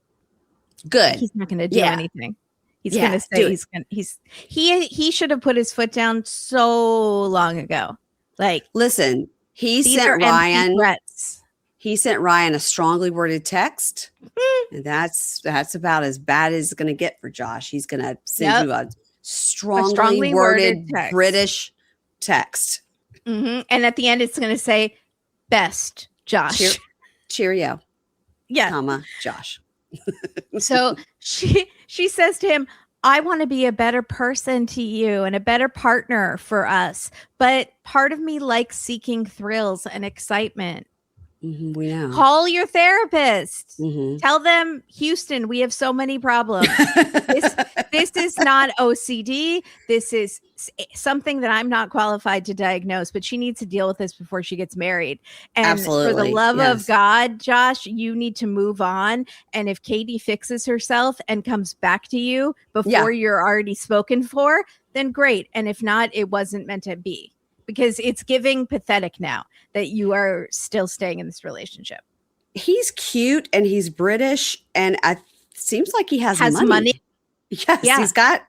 Speaker 1: Good.
Speaker 2: He's not going to do anything. He's going to say he should have put his foot down so long ago. Like,
Speaker 1: listen, he sent Ryan a strongly worded text. And that's about as bad as it's going to get for Josh. He's going to send you a strongly worded British text.
Speaker 2: And at the end, it's going to say, best Josh.
Speaker 1: Cheerio.
Speaker 2: Yeah.
Speaker 1: Comma, Josh.
Speaker 2: So she says to him, I want to be a better person to you and a better partner for us. But part of me likes seeking thrills and excitement.
Speaker 1: We know.
Speaker 2: Call your therapist. Tell them, Houston, we have so many problems. This is not OCD. This is something that I'm not qualified to diagnose, but she needs to deal with this before she gets married. And for the love of God, Josh, you need to move on. And if Catie fixes herself and comes back to you before you're already spoken for, then great. And if not, it wasn't meant to be. Because it's giving pathetic now that you are still staying in this relationship.
Speaker 1: He's cute and he's British and it seems like he has money. Yes,
Speaker 2: Yeah.
Speaker 1: he's got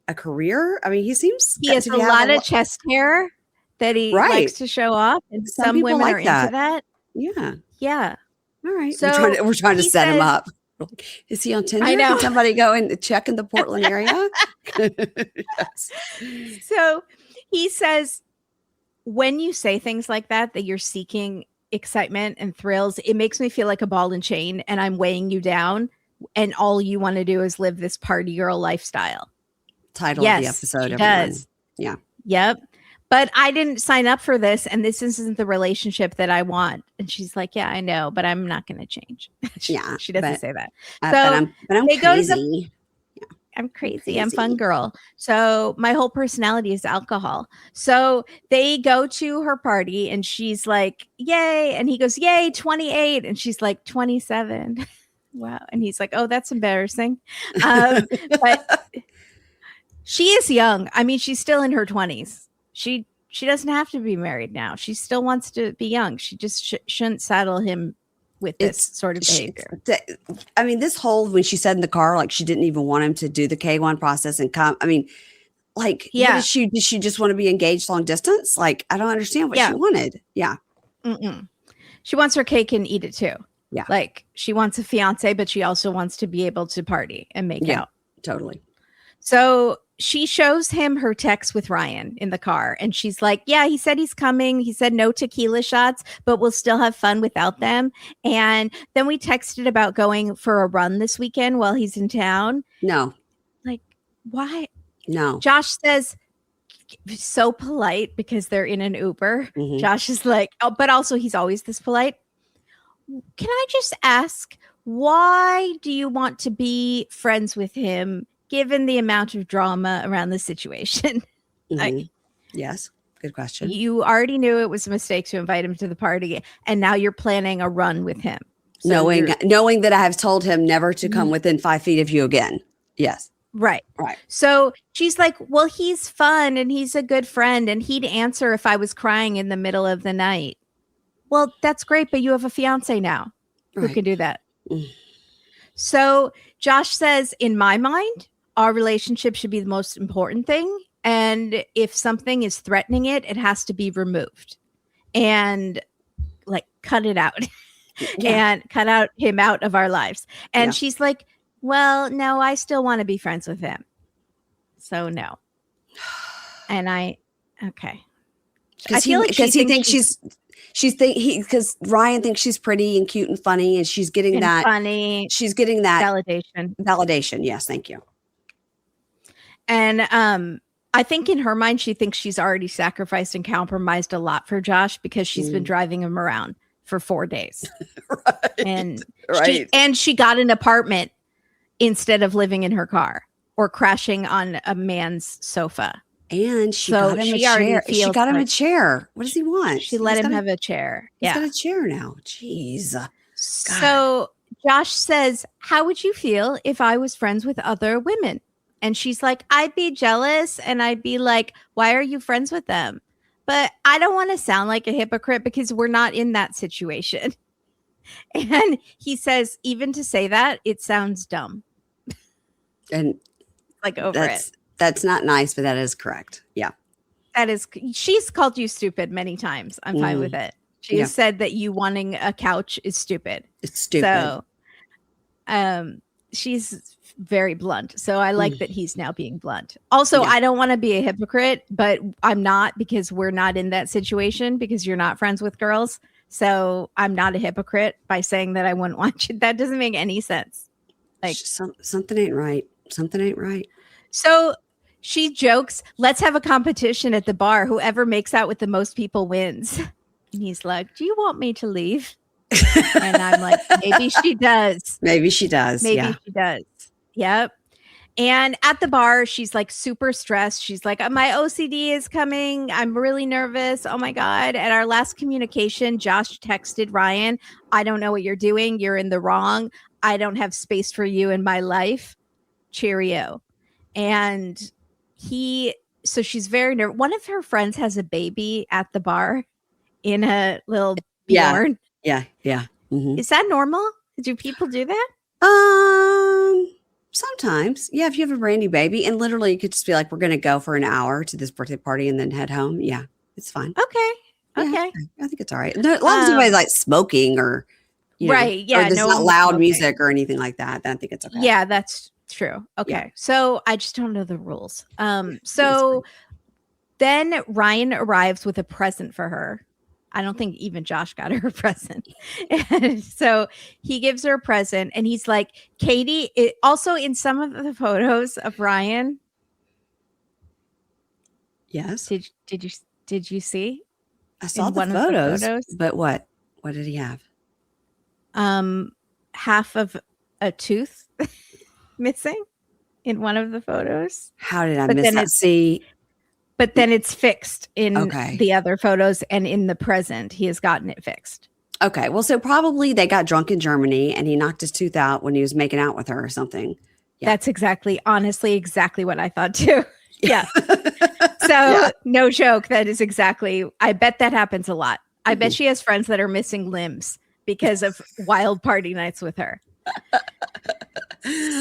Speaker 1: a career. I mean, he seems
Speaker 2: He has
Speaker 1: to
Speaker 2: a
Speaker 1: have
Speaker 2: lot of chest hair that he likes
Speaker 1: right.
Speaker 2: to show off, and
Speaker 1: Some
Speaker 2: some
Speaker 1: people
Speaker 2: women
Speaker 1: like
Speaker 2: are
Speaker 1: that.
Speaker 2: into that.
Speaker 1: Yeah.
Speaker 2: Yeah.
Speaker 1: All right.
Speaker 2: So
Speaker 1: We're trying to
Speaker 2: he
Speaker 1: set him
Speaker 2: says,
Speaker 1: up. Is he on Tinder?
Speaker 2: I know.
Speaker 1: Can somebody go and check in the Portland area? Yes.
Speaker 2: So he says, when you say things like that you're seeking excitement and thrills, it makes me feel like a ball and chain and I'm weighing you down and all you want to do is live this party girl lifestyle.
Speaker 1: Title of the episode,
Speaker 2: she
Speaker 1: everyone.
Speaker 2: does.
Speaker 1: Yeah.
Speaker 2: Yep. But I didn't sign up for this and this isn't the relationship that I want. And she's like, yeah, I know, but I'm not going to change. She doesn't say that. So
Speaker 1: but I'm
Speaker 2: they
Speaker 1: crazy.
Speaker 2: I'm crazy. I'm fun girl. So my whole personality is alcohol. So they go to her party and she's like, yay. And he goes, yay, 28. And she's like, 27. Wow. And he's like, oh, that's embarrassing. But she is young. I mean, she's still in her 20s. She doesn't have to be married now. She still wants to be young. She just shouldn't saddle him with this sort of behavior.
Speaker 1: I mean, this whole, when she said in the car, like she didn't even want him to do the K1 process and come. I mean, like,
Speaker 2: yeah.
Speaker 1: Did she just want to be engaged long distance? Like, I don't understand what she wanted. Yeah.
Speaker 2: Mm-mm. She wants her cake and eat it too.
Speaker 1: Yeah.
Speaker 2: Like she wants a fiance, but she also wants to be able to party and make out.
Speaker 1: Totally.
Speaker 2: So she shows him her text with Ryan in the car. And she's like, yeah, he said he's coming. He said no tequila shots, but we'll still have fun without them. And then we texted about going for a run this weekend while he's in town.
Speaker 1: No.
Speaker 2: Like, why?
Speaker 1: No.
Speaker 2: Josh says, so polite because they're in an Uber.
Speaker 1: Mm-hmm.
Speaker 2: Josh is like, oh, but also he's always this polite. Can I just ask, why do you want to be friends with him given the amount of drama around the situation?
Speaker 1: Mm-hmm. Yes. Good question.
Speaker 2: You already knew it was a mistake to invite him to the party, and now you're planning a run with him.
Speaker 1: So knowing that I have told him never to come within 5 feet of you again. Yes.
Speaker 2: Right.
Speaker 1: Right.
Speaker 2: So she's like, well, he's fun and he's a good friend and he'd answer if I was crying in the middle of the night. Well, that's great, but you have a fiance now who can do that. So Josh says, in my mind, our relationship should be the most important thing. And if something is threatening it, it has to be removed and like cut it out and cut out him out of our lives. And she's like, well, no, I still want to be friends with him. So no. And okay. I feel like
Speaker 1: because he thinks because Ryan thinks she's pretty and cute and funny, and she's getting that
Speaker 2: funny.
Speaker 1: She's getting that
Speaker 2: validation.
Speaker 1: Yes, thank you.
Speaker 2: And I think in her mind, she thinks she's already sacrificed and compromised a lot for Josh because she's been driving him around for 4 days.
Speaker 1: Right.
Speaker 2: And she got an apartment instead of living in her car or crashing on a man's sofa.
Speaker 1: And she got him a chair. She got him a chair. What does he want?
Speaker 2: She let him have a chair.
Speaker 1: He's got a chair now. Jeez. God.
Speaker 2: So Josh says, how would you feel if I was friends with other women? And she's like, I'd be jealous. And I'd be like, why are you friends with them? But I don't want to sound like a hypocrite because we're not in that situation. And he says, even to say that, it sounds dumb.
Speaker 1: And
Speaker 2: like over it.
Speaker 1: That's not nice, but that is correct. Yeah.
Speaker 2: She's called you stupid many times. I'm fine with it. She has said that you wanting a couch is stupid.
Speaker 1: It's stupid.
Speaker 2: So she's very blunt. So I like that he's now being blunt. Also, I don't want to be a hypocrite, but I'm not because we're not in that situation because you're not friends with girls. So I'm not a hypocrite by saying that I wouldn't want you. That doesn't make any sense. Like
Speaker 1: something ain't right. Something ain't right.
Speaker 2: So she jokes, let's have a competition at the bar. Whoever makes out with the most people wins. And he's like, do you want me to leave? And I'm like, maybe she does.
Speaker 1: Maybe she does.
Speaker 2: Maybe she does. Yep. And at the bar, she's like super stressed. She's like, my OCD is coming. I'm really nervous. Oh my God. At our last communication, Josh texted Ryan, I don't know what you're doing. You're in the wrong. I don't have space for you in my life. Cheerio. And so she's very nervous. One of her friends has a baby at the bar in a little Bjorn.
Speaker 1: Yeah. Mm-hmm.
Speaker 2: Is that normal? Do people do that?
Speaker 1: Sometimes. Yeah, if you have a brand new baby and literally you could just be like, we're going to go for an hour to this birthday party and then head home. Yeah, it's fine.
Speaker 2: Okay.
Speaker 1: Yeah,
Speaker 2: Okay.
Speaker 1: I think it's all right. As long as nobody's like smoking or,
Speaker 2: right. Yeah.
Speaker 1: or there's
Speaker 2: No
Speaker 1: not
Speaker 2: one
Speaker 1: loud
Speaker 2: smoking.
Speaker 1: music or anything like that, then I think it's okay.
Speaker 2: Yeah, that's true. Okay. Yeah. So I just don't know the rules. So then Ryan arrives with a present for her. I don't think even Josh got her a present. And so he gives her a present and he's like, Catie, also in some of the photos of Ryan.
Speaker 1: Yes.
Speaker 2: Did you see?
Speaker 1: I saw the photos, but what did he have?
Speaker 2: Half of a tooth missing in one of the photos.
Speaker 1: How did I miss that? See,
Speaker 2: but then it's fixed in the other photos, and in the present, he has gotten it fixed.
Speaker 1: Okay. Well, so probably they got drunk in Germany and he knocked his tooth out when he was making out with her or something. Yeah.
Speaker 2: That's honestly exactly what I thought too. Yeah. So no joke. That is exactly, I bet that happens a lot. I bet she has friends that are missing limbs because of wild party nights with her.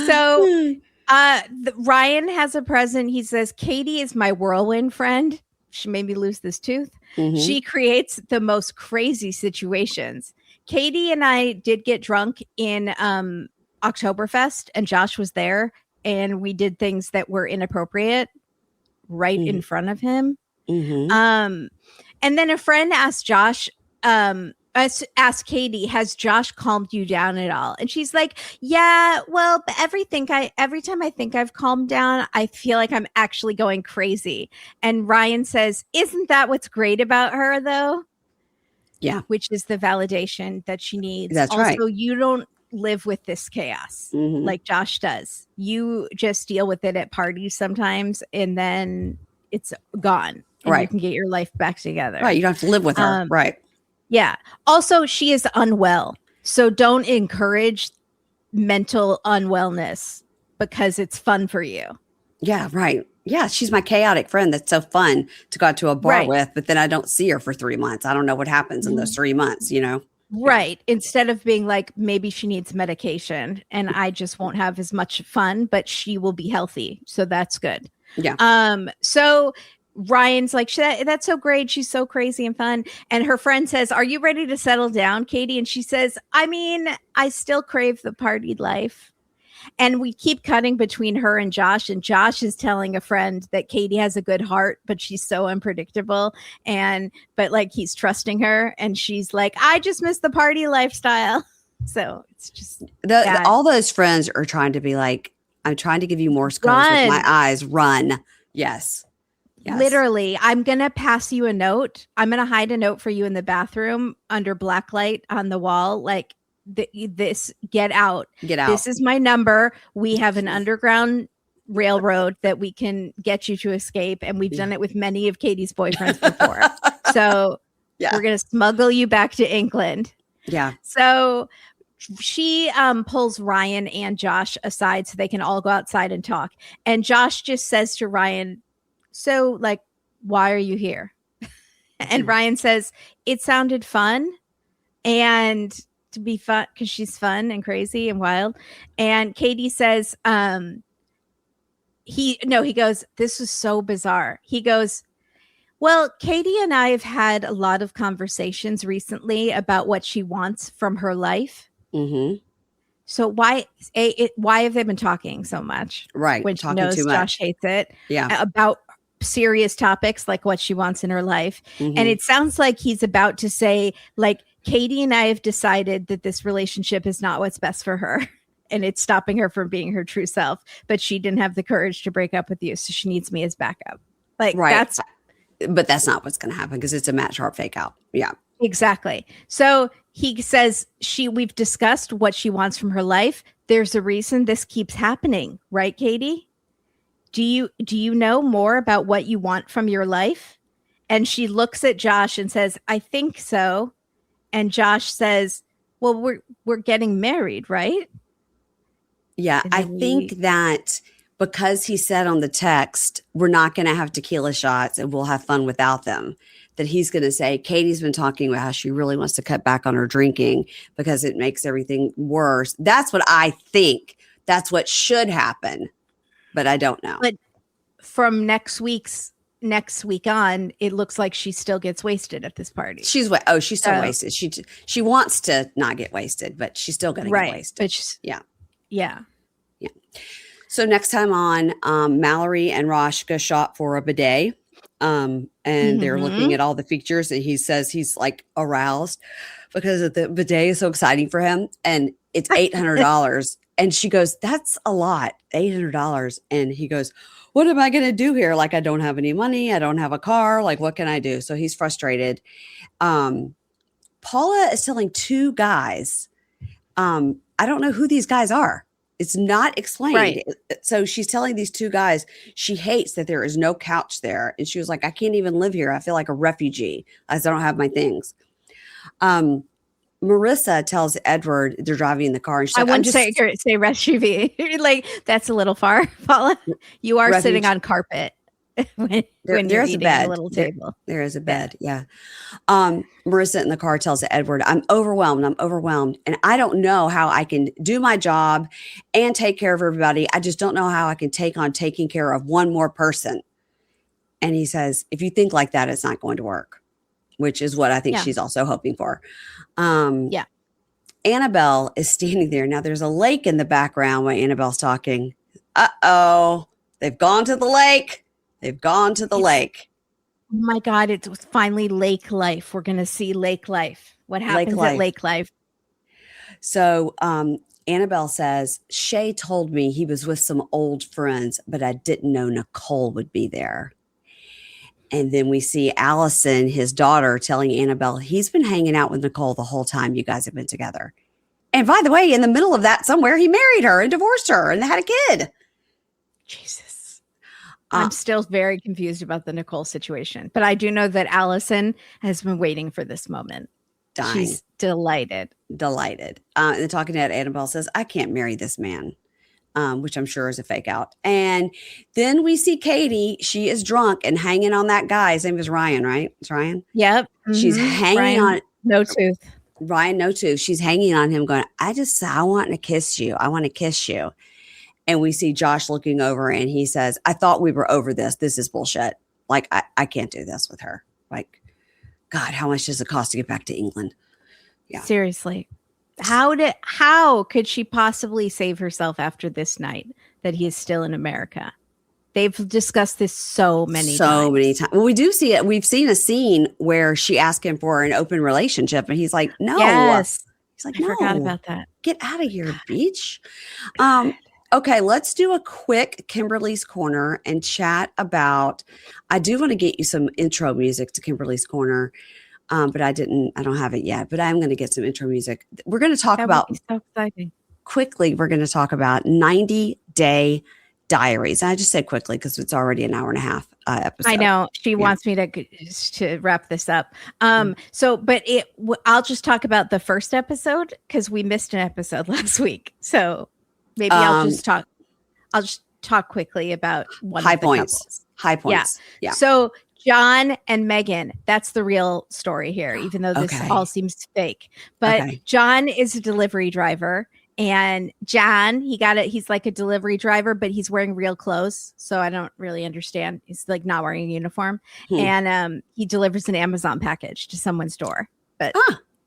Speaker 2: So Ryan has a present. He says, Catie is my whirlwind friend. She made me lose this tooth. She creates the most crazy situations. Catie and I did get drunk in Oktoberfest, and Josh was there, and we did things that were inappropriate right in front of him. And then a friend asked Josh, asked Catie, has Josh calmed you down at all? And she's like, yeah, well, every time I think I've calmed down, I feel like I'm actually going crazy. And Ryan says, isn't that what's great about her though?
Speaker 1: Yeah.
Speaker 2: Which is the validation that she needs.
Speaker 1: That's right.
Speaker 2: Also, you don't live with this chaos like Josh does. You just deal with it at parties sometimes, and then it's gone. And you can get your life back together.
Speaker 1: Right. You don't have to live with her. Right.
Speaker 2: Yeah. Also, she is unwell. So don't encourage mental unwellness because it's fun for you. Yeah.
Speaker 1: Right. Yeah. She's my chaotic friend that's so fun to go out to a bar with, but then I don't see her for 3 months. I don't know what happens in those 3 months,
Speaker 2: Right. Instead of being like, maybe she needs medication and I just won't have as much fun, but she will be healthy. So that's good.
Speaker 1: Yeah.
Speaker 2: So Ryan's like, that's so great. She's so crazy and fun. And her friend says, are you ready to settle down, Catie? And she says, I mean, I still crave the party life. And we keep cutting between her and Josh is telling a friend that Catie has a good heart, but she's so unpredictable. But like he's trusting her, and she's like, I just miss the party lifestyle. So it's just
Speaker 1: all those friends are trying to be like, I'm trying to give you more scars with my eyes. Run. Yes.
Speaker 2: Literally, I'm going to pass you a note. I'm going to hide a note for you in the bathroom under black light on the wall. Like this, get out.
Speaker 1: Get out.
Speaker 2: This is my number. We have an underground railroad that we can get you to escape. And we've done it with many of Catie's boyfriends before. So we're going to smuggle you back to England.
Speaker 1: Yeah.
Speaker 2: So she pulls Ryan and Josh aside so they can all go outside and talk. And Josh just says to Ryan, so like, why are you here? And Ryan says, it sounded fun and to be fun because she's fun and crazy and wild. And Catie says, he goes, this is so bizarre. He goes, well, Catie and I have had a lot of conversations recently about what she wants from her life. So why have they been talking so much?
Speaker 1: Right.
Speaker 2: When she knows Josh hates it.
Speaker 1: Yeah.
Speaker 2: About serious topics like what she wants in her life. And it sounds like he's about to say, like, Catie and I have decided that this relationship is not what's best for her. And it's stopping her from being her true self. But she didn't have the courage to break up with you. So she needs me as backup. Like,
Speaker 1: but that's not what's going to happen because it's a Matt Sharp fake out. Yeah.
Speaker 2: Exactly. So he says we've discussed what she wants from her life. There's a reason this keeps happening, right, Catie? Do you know more about what you want from your life? And she looks at Josh and says, I think so. And Josh says, well, we're getting married, right?
Speaker 1: Yeah, I think that because he said on the text, we're not going to have tequila shots and we'll have fun without them, that he's going to say, Catie's been talking about how she really wants to cut back on her drinking because it makes everything worse. That's what I think. that's what should happen, but I don't know.
Speaker 2: But from next week on, it looks like she still gets wasted at this party.
Speaker 1: She's still wasted. She wants to not get wasted, but she's still going to get wasted.
Speaker 2: Yeah.
Speaker 1: So next time on, Mallorie and Rashka shop for a bidet. And they're looking at all the features, and he says he's like aroused because the bidet is so exciting for him, and it's $800. And she goes, "That's a lot, $800." And he goes, "What am I going to do here? Like, I don't have any money. I don't have a car. Like, what can I do?" So he's frustrated. Paula is telling two guys. I don't know who these guys are. It's not explained. Right. So she's telling these two guys she hates that there is no couch there. And she was like, "I can't even live here. I feel like a refugee as I don't have my things." Marissa tells Edward, they're driving in the car. And she's
Speaker 2: I wouldn't say refugee. Like, that's a little far, Paula. You are sitting on carpet when there's a bed. A little table.
Speaker 1: There is a bed. Yeah. Marissa in the car tells Edward, I'm overwhelmed. And I don't know how I can do my job and take care of everybody. I just don't know how I can take on taking care of one more person. And he says, if you think like that, it's not going to work, which is what I think she's also hoping for. Annabelle is standing there. Now there's a lake in the background while Annabelle's talking. Uh-oh. They've gone to the lake.
Speaker 2: Oh my God, it was finally lake life. We're going to see lake life. What happens at lake life?
Speaker 1: So Annabelle says, Shea told me he was with some old friends, but I didn't know Nicole would be there. And then we see Allison, his daughter, telling Annabelle he's been hanging out with Nicole the whole time you guys have been together. And by the way, in the middle of that somewhere, he married her and divorced her and they had a kid.
Speaker 2: Jesus. I'm still very confused about the Nicole situation, but I do know that Allison has been waiting for this moment.
Speaker 1: Dying.
Speaker 2: She's delighted.
Speaker 1: And the talking head, Annabelle says, I can't marry this man. Which I'm sure is a fake out. And then we see Catie. She is drunk and hanging on that guy. His name is Ryan, right? It's Ryan?
Speaker 2: Yep. Mm-hmm.
Speaker 1: She's hanging on.
Speaker 2: No tooth.
Speaker 1: Ryan, no tooth. She's hanging on him going, I want to kiss you. I want to kiss you. And we see Josh looking over and he says, I thought we were over this. This is bullshit. Like, I can't do this with her. Like, God, how much does it cost to get back to England? Yeah.
Speaker 2: Seriously. How could she possibly save herself after this night that he is still in America? They've discussed this so many times.
Speaker 1: Well, we do see it. We've seen a scene where she asked him for an open relationship and he's like, no.
Speaker 2: Yes.
Speaker 1: He's like,
Speaker 2: no. I forgot about that.
Speaker 1: Get out of here, beach. Okay, let's do a quick Kimberly's Corner and chat about, I do want to get you some intro music to Kimberly's Corner. But I don't have it yet, but I'm going to get some intro music. We're going to talk about
Speaker 2: so exciting.
Speaker 1: Quickly. We're going to talk about 90-day diaries. And I just say quickly because it's already an hour and a half episode.
Speaker 2: I know she wants me to wrap this up. I'll just talk about the first episode because we missed an episode last week. So maybe I'll just talk quickly about one
Speaker 1: high
Speaker 2: of the
Speaker 1: points.
Speaker 2: couples.
Speaker 1: High points. Yeah.
Speaker 2: So John and Megan, that's the real story here, even though this all seems fake. But John is a delivery driver, and John, he's like a delivery driver, but he's wearing real clothes. So I don't really understand. He's like not wearing a uniform. And he delivers an Amazon package to someone's door. But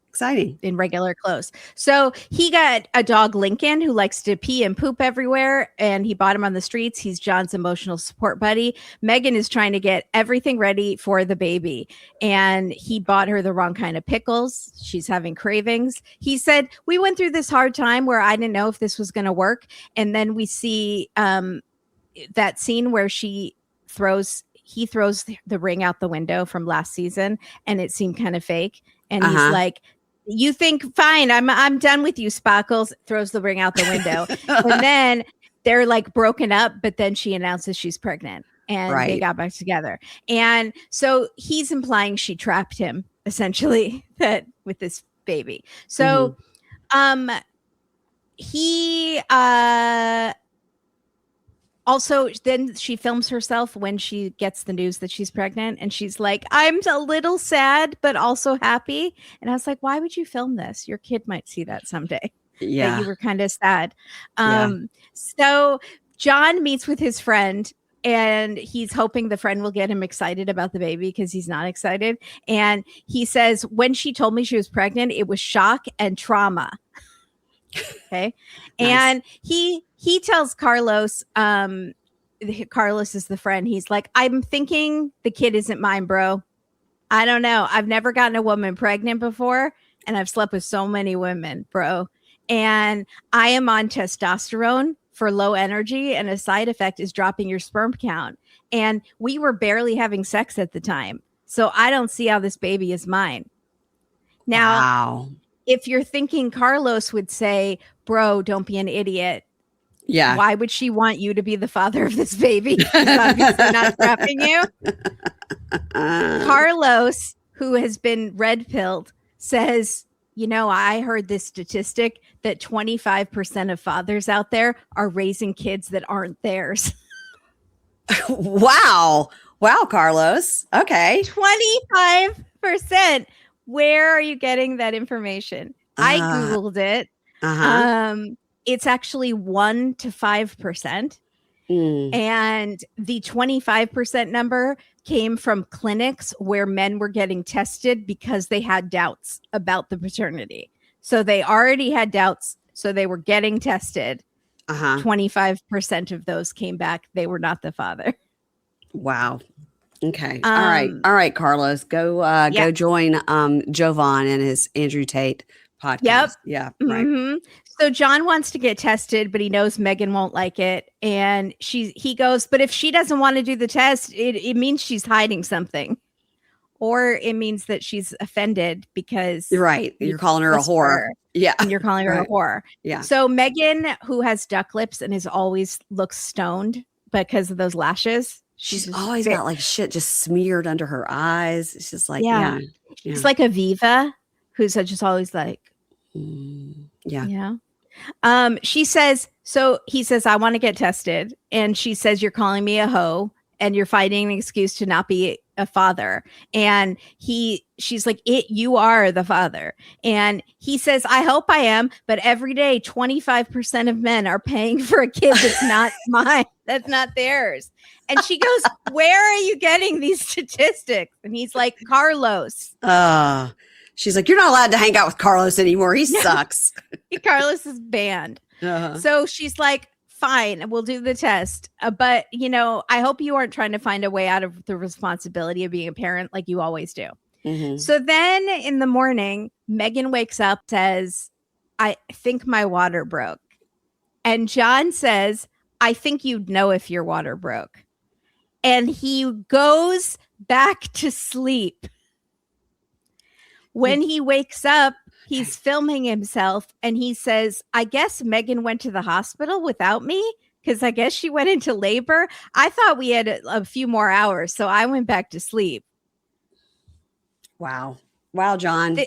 Speaker 1: exciting.
Speaker 2: In regular clothes. So he got a dog, Lincoln, who likes to pee and poop everywhere. And he bought him on the streets. He's John's emotional support buddy. Megan is trying to get everything ready for the baby. And he bought her the wrong kind of pickles. She's having cravings. He said, we went through this hard time where I didn't know if this was going to work. And then we see that scene where he throws the ring out the window from last season. And it seemed kind of fake. And he's like, you think, fine, I'm done with you, Sparkles. Throws the ring out the window. And then they're like broken up, but then she announces she's pregnant and they got back together. And so he's implying she trapped him essentially with this baby. So he also, then she films herself when she gets the news that she's pregnant. And she's like, I'm a little sad, but also happy. And I was like, why would you film this? Your kid might see that someday. that you were kind of sad. So John meets with his friend, and he's hoping the friend will get him excited about the baby because he's not excited. And he says, when she told me she was pregnant, it was shock and trauma. Okay. Nice. And he tells Carlos, Carlos is the friend. He's like, I'm thinking the kid isn't mine, bro. I don't know. I've never gotten a woman pregnant before, and I've slept with so many women, bro. And I am on testosterone for low energy, and a side effect is dropping your sperm count. And we were barely having sex at the time. So I don't see how this baby is mine. Now, if you're thinking Carlos would say, bro, don't be an idiot. Yeah. Why would she want you to be the father of this baby? She's obviously not trapping you. Carlos, who has been red pilled, says, you know, I heard this statistic that 25% of fathers out there are raising kids that aren't theirs.
Speaker 1: Wow, Carlos. Okay.
Speaker 2: 25%. Where are you getting that information? I Googled it. It's actually 1 to 5%. And the 25% number came from clinics where men were getting tested because they had doubts about the paternity. So they already had doubts. So they were getting tested. 25% of those came back. They were not the father.
Speaker 1: Wow. Okay. All right, Carlos, go join Jovan and his Andrew Tate podcast.
Speaker 2: Yep.
Speaker 1: Yeah. Right.
Speaker 2: So John wants to get tested, but he knows Megan won't like it. And he goes, but if she doesn't want to do the test, it means she's hiding something. Or it means that she's offended because
Speaker 1: you're calling her a whore. Yeah.
Speaker 2: And you're calling her a whore.
Speaker 1: Yeah.
Speaker 2: So Megan, who has duck lips and is always looks stoned because of those lashes.
Speaker 1: She's always got like shit just smeared under her eyes. It's just like,
Speaker 2: It's like Aviva, who's just always like, she says, so he says, I want to get tested. And she says, you're calling me a hoe and you're finding an excuse to not be a father. And she's like, you are the father. And he says, I hope I am. But every day, 25% of men are paying for a kid that's not mine. That's not theirs. And she goes, where are you getting these statistics? And he's like, Carlos.
Speaker 1: She's like, you're not allowed to hang out with Carlos anymore. He sucks.
Speaker 2: Carlos is banned. So she's like, fine, we'll do the test. But, you know, I hope you aren't trying to find a way out of the responsibility of being a parent like you always do. So then in the morning, Megan wakes up, says, I think my water broke. And John says, I think you'd know if your water broke. And he goes back to sleep. When he wakes up, he's filming himself and he says, I guess Megan went to the hospital without me because I guess she went into labor. I thought we had a few more hours, so I went back to sleep.
Speaker 1: Wow, John.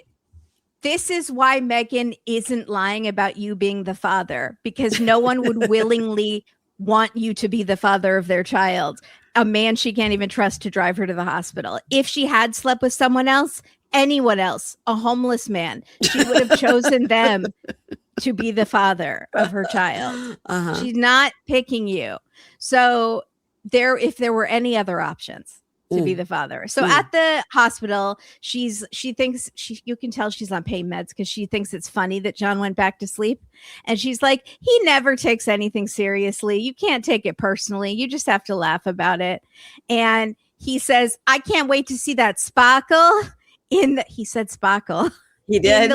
Speaker 2: This is why Megan isn't lying about you being the father, because no one would willingly want you to be the father of their child. A man she can't even trust to drive her to the hospital. If she had slept with someone else, anyone else, a homeless man, she would have chosen them to be the father of her child. She's not picking you. So if there were any other options to be the father. So at the hospital, she thinks you can tell she's on pain meds because she thinks it's funny that John went back to sleep. And she's like, he never takes anything seriously. You can't take it personally. You just have to laugh about it. And he says, I can't wait to see that sparkle. He said sparkle. He did.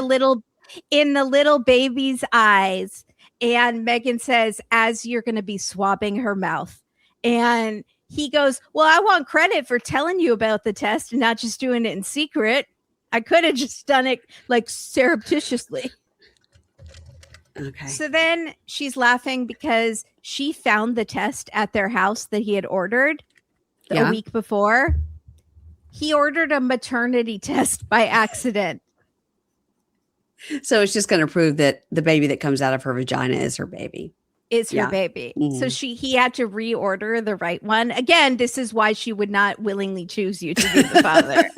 Speaker 2: In the little baby's eyes. And Megan says, as you're going to be swabbing her mouth. And he goes, well, I want credit for telling you about the test and not just doing it in secret. I could have just done it like surreptitiously. Okay. So then she's laughing because she found the test at their house that he had ordered a week before. He ordered a maternity test by accident.
Speaker 1: So it's just going to prove that the baby that comes out of her vagina is her baby.
Speaker 2: Is her baby. So he had to reorder the right one. Again, this is why she would not willingly choose you to be the father.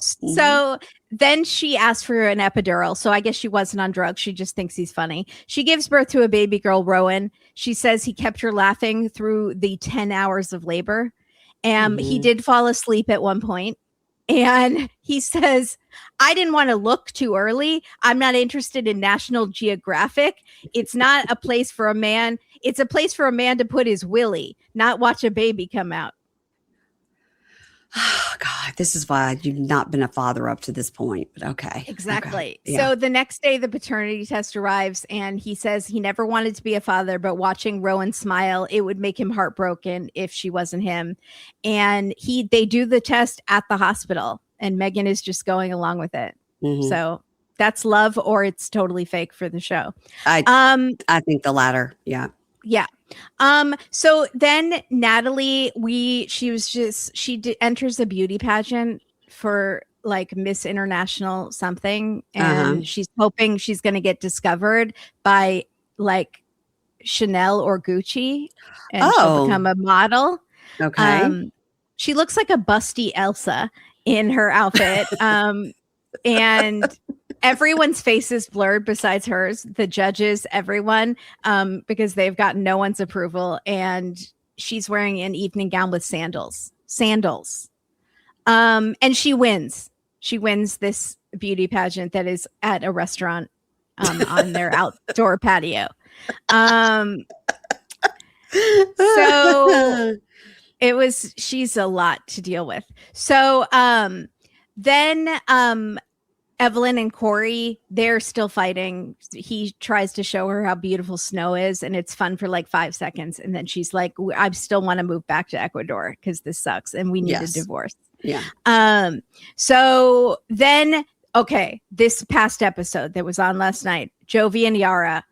Speaker 2: So then she asked for an epidural. So I guess she wasn't on drugs. She just thinks he's funny. She gives birth to a baby girl, Rowan. She says he kept her laughing through the 10 hours of labor. He did fall asleep at one point. And he says, I didn't want to look too early. I'm not interested in National Geographic. It's not a place for a man. It's a place for a man to put his willy, not watch a baby come out.
Speaker 1: Oh, God, this is why you've not been a father up to this point. But okay.
Speaker 2: Exactly.
Speaker 1: Okay. Yeah.
Speaker 2: So the next day, the paternity test arrives, and he says he never wanted to be a father, but watching Rowan smile, it would make him heartbroken if she wasn't him. And they do the test at the hospital, and Megan is just going along with it. So that's love, or it's totally fake for the show.
Speaker 1: I think the latter. Yeah.
Speaker 2: Yeah. So then Natalie, she enters a beauty pageant for like Miss International something, and she's hoping she's going to get discovered by like Chanel or Gucci, and she'll become a model.
Speaker 1: Okay.
Speaker 2: She looks like a busty Elsa in her outfit. And everyone's face is blurred besides hers, the judges, everyone, because they've got no one's approval. And she's wearing an evening gown with sandals. And she wins. She wins this beauty pageant that is at a restaurant on their outdoor patio. So she's a lot to deal with. So then Evelyn and Corey, they're still fighting. He tries to show her how beautiful snow is, and it's fun for like 5 seconds. And then she's like, I still want to move back to Ecuador because this sucks and we need a divorce.
Speaker 1: Yeah.
Speaker 2: So then, okay, this past episode that was on last night, Jovi and Yara.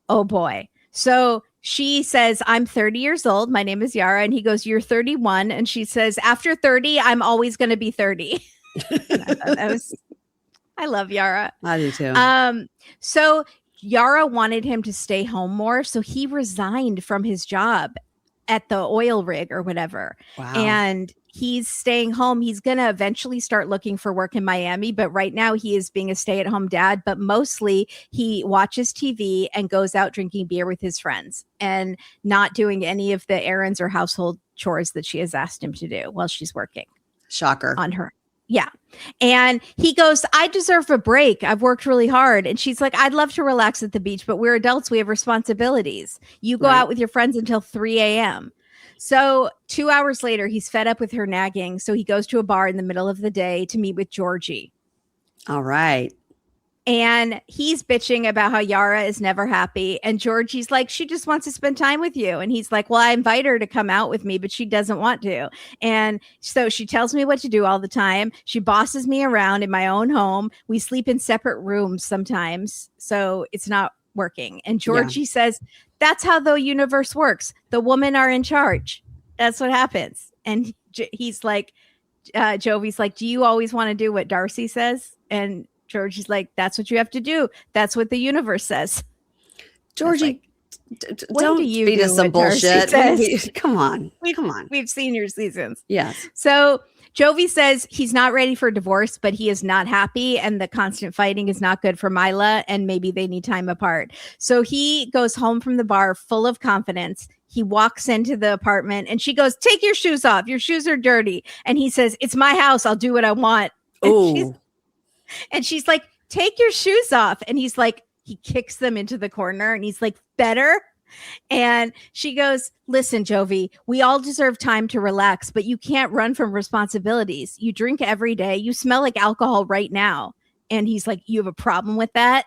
Speaker 2: Oh boy. So she says, I'm 30 years old. My name is Yara. And he goes, you're 31. And she says, after 30, I'm always going to be 30. I love Yara.
Speaker 1: I do too.
Speaker 2: So Yara wanted him to stay home more. So he resigned from his job at the oil rig or whatever.
Speaker 1: Wow.
Speaker 2: And he's staying home. He's going to eventually start looking for work in Miami. But right now he is being a stay-at-home dad. But mostly he watches TV and goes out drinking beer with his friends and not doing any of the errands or household chores that she has asked him to do while she's working.
Speaker 1: Shocker.
Speaker 2: On her. Yeah. And he goes, I deserve a break. I've worked really hard. And she's like, I'd love to relax at the beach, but we're adults. We have responsibilities. You go out with your friends until 3 a.m. So 2 hours later, he's fed up with her nagging. So he goes to a bar in the middle of the day to meet with Georgie.
Speaker 1: All right.
Speaker 2: And he's bitching about how Yara is never happy. And Georgie's like, she just wants to spend time with you. And he's like, well, I invite her to come out with me, but she doesn't want to. And so she tells me what to do all the time. She bosses me around in my own home. We sleep in separate rooms sometimes. So it's not working. And Georgie says, that's how the universe works. The women are in charge. That's what happens. And he's like, Jovi's like, do you always want to do what Darcy says? And Georgie's like, that's what you have to do. That's what the universe says.
Speaker 1: Georgie,
Speaker 2: like,
Speaker 1: don't feed us some bullshit. Come on.
Speaker 2: We've seen your seasons.
Speaker 1: Yes.
Speaker 2: So Jovi says he's not ready for divorce, but he is not happy. And the constant fighting is not good for Mila. And maybe they need time apart. So he goes home from the bar full of confidence. He walks into the apartment and she goes, take your shoes off. Your shoes are dirty. And he says, it's my house. I'll do what I want. And she's like, take your shoes off. And he's like, he kicks them into the corner and he's like, better. And she goes, listen, Jovi, we all deserve time to relax, but you can't run from responsibilities. You drink every day. You smell like alcohol right now. And he's like, you have a problem with that?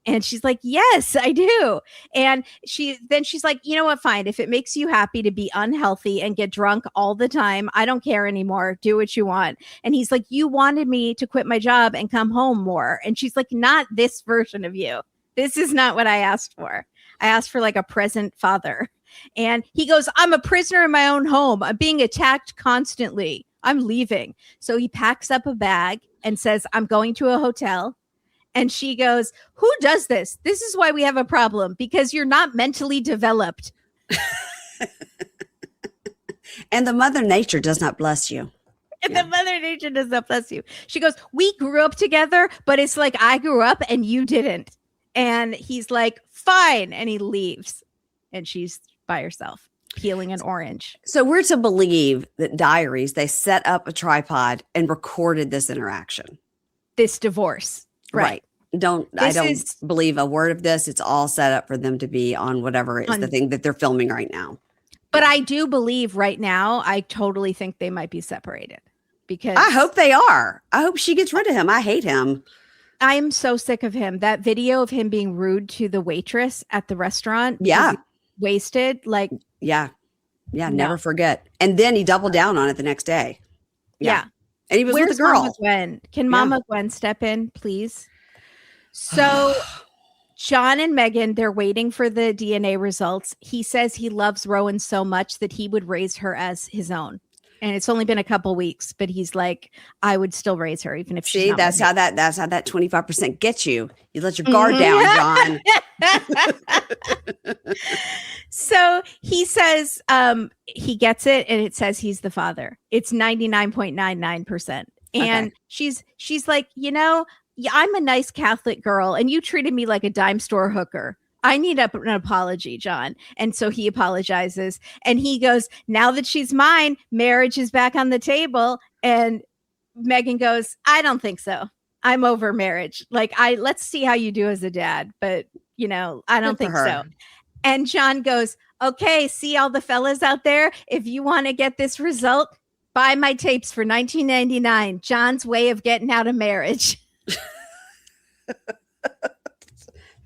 Speaker 2: And she's like, yes, I do. And she's like, you know what? Fine. If it makes you happy to be unhealthy and get drunk all the time, I don't care anymore. Do what you want. And he's like, you wanted me to quit my job and come home more. And she's like, not this version of you. This is not what I asked for. I asked for like a present father. And he goes, I'm a prisoner in my own home. I'm being attacked constantly. I'm leaving. So he packs up a bag and says, I'm going to a hotel. And she goes, who does this? This is why we have a problem, because you're not mentally developed.
Speaker 1: And the mother nature does not bless you.
Speaker 2: And the Mother Nature does not bless you. She goes, we grew up together, but it's like I grew up and you didn't. And he's like, fine. And he leaves. And she's by herself, peeling an orange.
Speaker 1: So we're to believe that Diaries, they set up a tripod and recorded this interaction.
Speaker 2: This divorce. Right.
Speaker 1: I don't believe a word of this. It's all set up for them to be on whatever is the thing that they're filming right now.
Speaker 2: But I do believe right now, I totally think they might be separated because
Speaker 1: I hope they are. I hope she gets rid of him. I hate him.
Speaker 2: I'm so sick of him. That video of him being rude to the waitress at the restaurant.
Speaker 1: Yeah.
Speaker 2: Wasted. Like,
Speaker 1: yeah. Never forget. And then he doubled down on it the next day. Yeah. And he was with the girl.
Speaker 2: Mama Gwen? Can Mama Gwen step in, please? So John and Megan, they're waiting for the DNA results. He says he loves Rowan so much that he would raise her as his own. And it's only been a couple weeks, but he's like, I would still raise her, even if she's not
Speaker 1: that's how that 25% gets you. You let your guard down, John.
Speaker 2: So he says he gets it, and it says he's the father. It's 99.99%. And she's like, I'm a nice Catholic girl, and you treated me like a dime store hooker. I need an apology, John. And so he apologizes, and he goes, now that she's mine, marriage is back on the table. And Megan goes, I don't think so. I'm over marriage. Like, let's see how you do as a dad, but I don't think so. And John goes, okay, see all the fellas out there. If you want to get this result, buy my tapes for $19.99. John's way of getting out of marriage.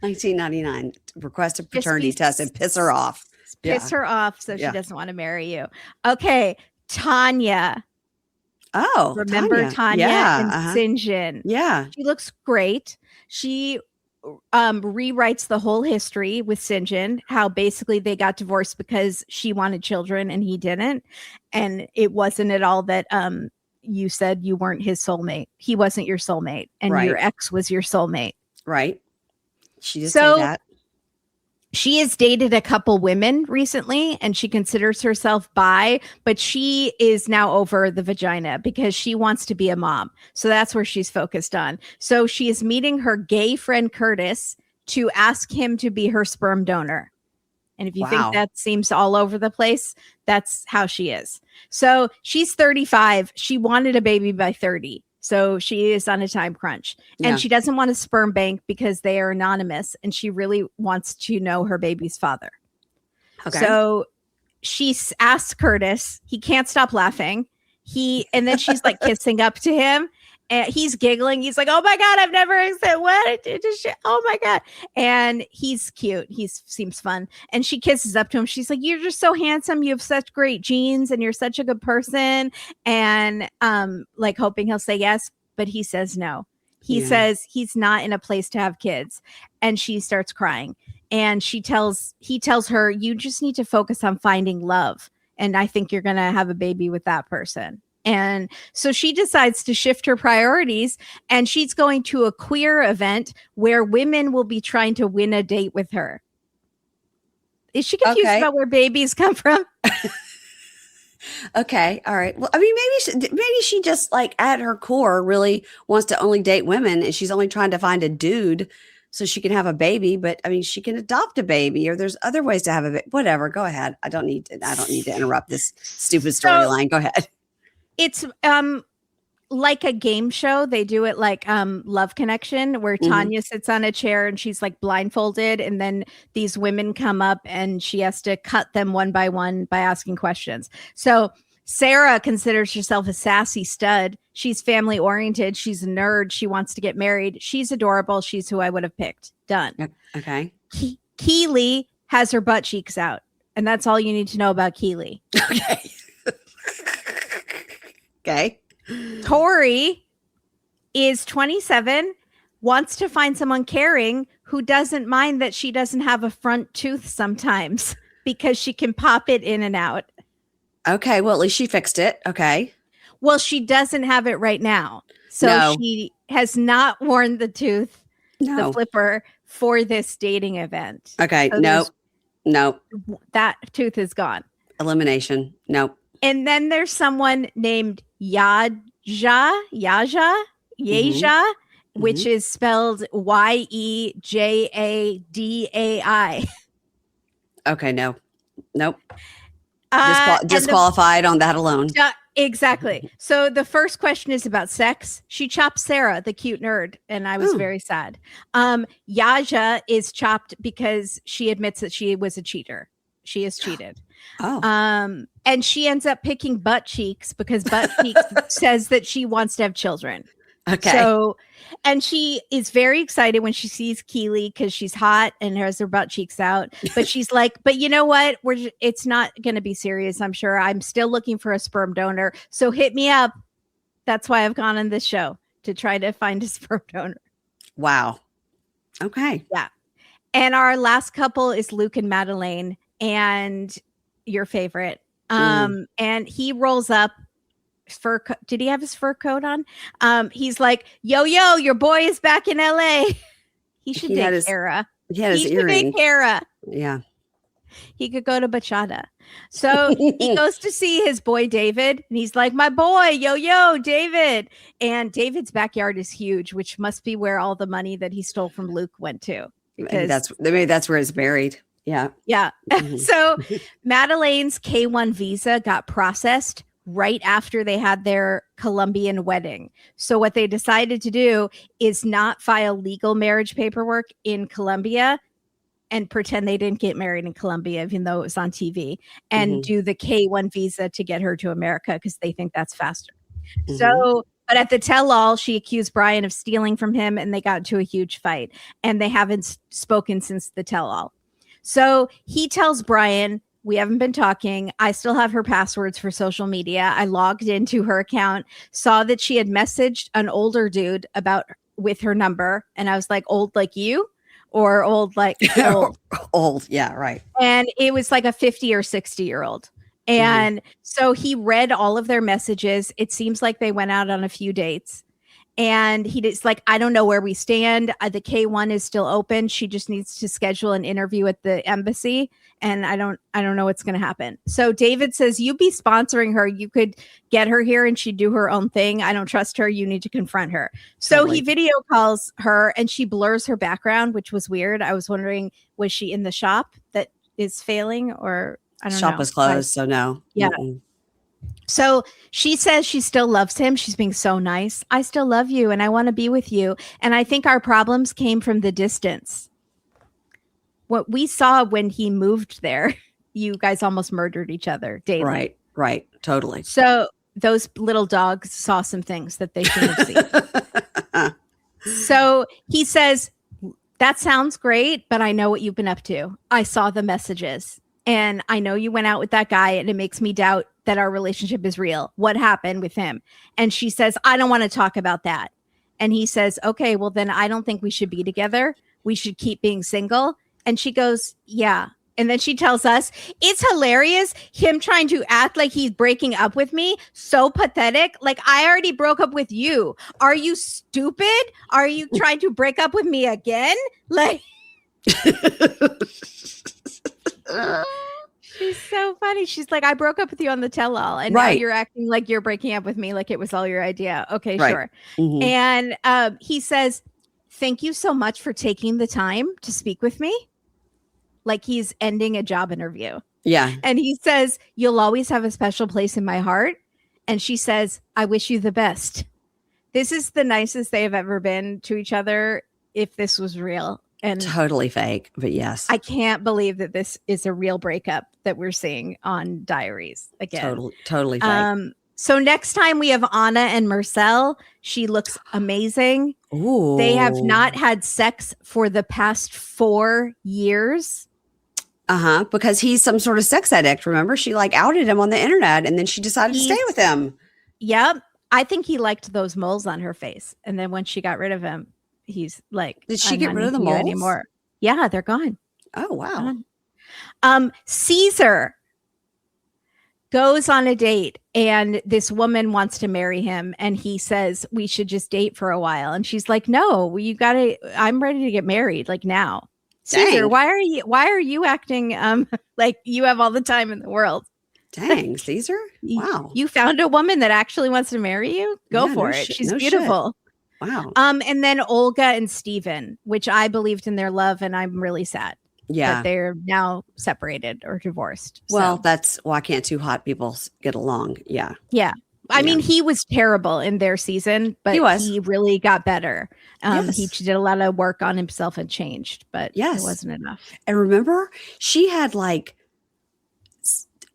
Speaker 1: $19.99. Request a paternity test and piss her off.
Speaker 2: Piss her off so she doesn't want to marry you. Okay, Tanya.
Speaker 1: Oh,
Speaker 2: remember Tanya and Sinjin?
Speaker 1: Yeah,
Speaker 2: she looks great. She rewrites the whole history with Sinjin, how basically they got divorced because she wanted children and he didn't, and it wasn't at all that you said you weren't his soulmate. He wasn't your soulmate, and your ex was your soulmate. Right.
Speaker 1: She did say that.
Speaker 2: She has dated a couple women recently, and she considers herself bi, but she is now over the vagina because she wants to be a mom. So that's where she's focused on. So she is meeting her gay friend Curtis to ask him to be her sperm donor. And if you think that seems all over the place, that's how she is. So she's 35. She wanted a baby by 30. So she is on a time crunch, and she doesn't want a sperm bank because they are anonymous, and she really wants to know her baby's father. Okay. So she asks Curtis, he can't stop laughing. And then she's like kissing up to him, and he's giggling. He's like, oh my God, I've never said what? Oh my God. And he's cute. He seems fun. And she kisses up to him. She's like, you're just so handsome. You have such great genes, and you're such a good person. And like hoping he'll say yes, but he says no. He says he's not in a place to have kids. And she starts crying. And he tells her, you just need to focus on finding love. And I think you're going to have a baby with that person. And so she decides to shift her priorities, and she's going to a queer event where women will be trying to win a date with her. Is she confused about where babies come from?
Speaker 1: Okay. All right. Well, I mean, maybe she just like at her core really wants to only date women, and she's only trying to find a dude so she can have a baby. But I mean, she can adopt a baby, or there's other ways to have a baby. Whatever. Go ahead. I don't need to interrupt this stupid storyline. Go ahead.
Speaker 2: It's like a game show. They do it like Love Connection, where Tanya sits on a chair and she's like blindfolded, and then these women come up and she has to cut them one by one by asking questions. So Sarah considers herself a sassy stud. She's family oriented. She's a nerd. She wants to get married. She's adorable. She's who I would have picked. Done.
Speaker 1: Okay.
Speaker 2: Keely has her butt cheeks out, and that's all you need to know about Keely.
Speaker 1: Okay. Okay.
Speaker 2: Tori is 27, wants to find someone caring who doesn't mind that she doesn't have a front tooth sometimes because she can pop it in and out.
Speaker 1: Okay. Well, at least she fixed it. Okay.
Speaker 2: Well, she doesn't have it right now. So she has not worn the tooth, the flipper, for this dating event.
Speaker 1: Okay. So nope.
Speaker 2: That tooth is gone.
Speaker 1: Elimination. Nope.
Speaker 2: And then there's someone named Yaja, which is spelled Yejadai.
Speaker 1: Okay, no. Nope.
Speaker 2: Uh,
Speaker 1: Disqualified on that alone.
Speaker 2: Exactly. So the first question is about sex. She chopped Sarah, the cute nerd, and I was very sad. Yaja is chopped because she admits that she was a cheater. She is cheated. And she ends up picking butt cheeks because butt cheeks says that she wants to have children.
Speaker 1: Okay.
Speaker 2: So, and she is very excited when she sees Keely because she's hot and has her butt cheeks out. But she's like, but you know what? It's not going to be serious. I'm sure. I'm still looking for a sperm donor. So hit me up. That's why I've gone on this show, to try to find a sperm donor.
Speaker 1: Wow. Okay.
Speaker 2: Yeah. And our last couple is Luke and Madeleine, and your favorite. And he rolls up. Did he have his fur coat on? He's like, yo, your boy is back in LA. He should date Kara.
Speaker 1: He had his earring.
Speaker 2: Kara.
Speaker 1: Yeah.
Speaker 2: He could go to bachata. So he goes to see his boy David, and he's like, my boy, yo, David. And David's backyard is huge, which must be where all the money that he stole from Luke went to.
Speaker 1: Maybe that's where it's buried. Yeah.
Speaker 2: Yeah. So Madeleine's K1 visa got processed right after they had their Colombian wedding. So what they decided to do is not file legal marriage paperwork in Colombia and pretend they didn't get married in Colombia, even though it was on TV, and do the K1 visa to get her to America because they think that's faster. So, but at the tell-all, she accused Brian of stealing from him, and they got into a huge fight, and they haven't spoken since the tell-all. So he tells Brian, we haven't been talking. I still have her passwords for social media. I logged into her account, saw that she had messaged an older dude with her number. And I was like, old like you, or old like old?
Speaker 1: Old. Yeah, right.
Speaker 2: And it was like a 50 or 60-year-old. And so he read all of their messages. It seems like they went out on a few dates. And he's like, I don't know where we stand. The K1 is still open. She just needs to schedule an interview at the embassy. And I don't know what's going to happen. So David says, you be sponsoring her. You could get her here and she'd do her own thing. I don't trust her. You need to confront her. So he video calls her and she blurs her background, which was weird. I was wondering, was she in the shop that is failing, or I don't know.
Speaker 1: Shop was closed. So no.
Speaker 2: Yeah. So she says she still loves him. She's being so nice. I still love you and I want to be with you. And I think our problems came from the distance. What we saw when he moved there, you guys almost murdered each other daily.
Speaker 1: Right. Totally.
Speaker 2: So those little dogs saw some things that they shouldn't have seen. So he says, that sounds great, but I know what you've been up to. I saw the messages and I know you went out with that guy and it makes me doubt that our relationship is real. What happened with him? And she says, I don't want to talk about that. And he says, okay, well then I don't think we should be together. We should keep being single. And she goes, yeah. And then she tells us, it's hilarious, him trying to act like he's breaking up with me. So pathetic. Like, I already broke up with you. Are you stupid? Are you trying to break up with me again? Like, she's so funny. She's like, I broke up with you on the tell-all, and now you're acting like you're breaking up with me like it was all your idea. Okay, sure. And he says, thank you so much for taking the time to speak with me. Like he's ending a job interview.
Speaker 1: Yeah.
Speaker 2: And he says, you'll always have a special place in my heart. And she says, I wish you the best. This is the nicest they have ever been to each other, if this was real. And
Speaker 1: totally fake, but yes.
Speaker 2: I can't believe that this is a real breakup that we're seeing on Diaries again.
Speaker 1: Totally fake.
Speaker 2: So next time we have Anna and Marcel. She looks amazing.
Speaker 1: Ooh.
Speaker 2: They have not had sex for the past 4 years.
Speaker 1: Because he's some sort of sex addict. Remember, she like outed him on the internet and then she decided to stay with him.
Speaker 2: Yep. I think he liked those moles on her face. And then when she got rid of him, he's like,
Speaker 1: did she get rid of the moles
Speaker 2: anymore? Yeah, they're gone.
Speaker 1: Oh, wow.
Speaker 2: Caesar goes on a date and this woman wants to marry him. And he says, we should just date for a while. And she's like, no, I'm ready to get married like now. Caesar, why are you acting like you have all the time in the world?
Speaker 1: Dang, Caesar. Wow.
Speaker 2: You found a woman that actually wants to marry you? Go for it. She's beautiful.
Speaker 1: Shit. Wow.
Speaker 2: And then Olga and Steven, which I believed in their love, and I'm really sad.
Speaker 1: Yeah.
Speaker 2: That they're now separated or divorced.
Speaker 1: Well, that's why can't two hot people get along? Yeah.
Speaker 2: Yeah. I mean, he was terrible in their season, but he really got better. He did a lot of work on himself and changed, but it wasn't enough.
Speaker 1: And remember, she had like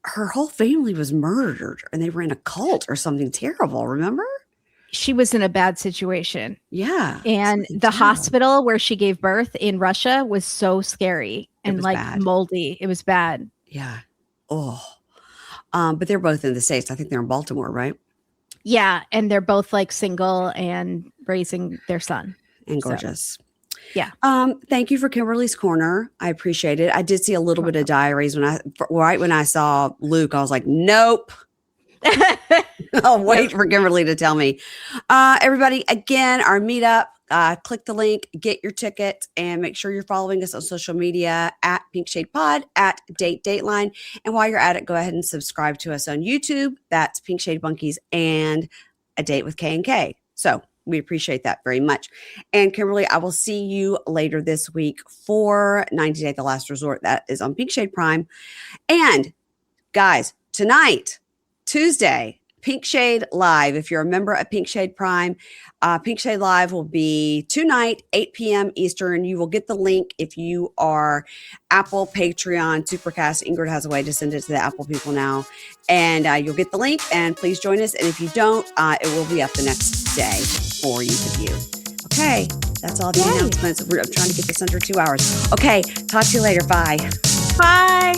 Speaker 1: her whole family was murdered and they were in a cult or something terrible. Remember?
Speaker 2: She was in a bad situation.
Speaker 1: Yeah.
Speaker 2: And the hospital where she gave birth in Russia was so scary and like bad. Moldy. It was bad.
Speaker 1: Yeah. Oh. But they're both in the States. I think they're in Baltimore, right?
Speaker 2: Yeah. And they're both like single and raising their son.
Speaker 1: And gorgeous.
Speaker 2: So, yeah.
Speaker 1: Thank you for Kimberly's Corner. I appreciate it. I did see a little bit of diaries when I saw Luke. I was like, nope. I'll wait for Kimberly to tell me. Everybody, again, our meetup. Click the link, get your ticket, and make sure you're following us on social media at Pink Shade Pod, at Dateline. And while you're at it, go ahead and subscribe to us on YouTube. That's Pink Shade Bunkies and A Date with K and K. So we appreciate that very much. And Kimberly, I will see you later this week for 90 Day The Last Resort. That is on Pink Shade Prime. And guys, tonight, Tuesday, Pink Shade Live. If you're a member of Pink Shade Prime, Pink Shade Live will be tonight, 8 p.m. Eastern. You will get the link if you are Apple, Patreon, Supercast. Ingrid has a way to send it to the Apple people now. And you'll get the link, and please join us. And if you don't, it will be up the next day for you to view. Okay, that's all the announcements. I'm trying to get this under 2 hours. Okay, talk to you later. Bye.
Speaker 2: Bye.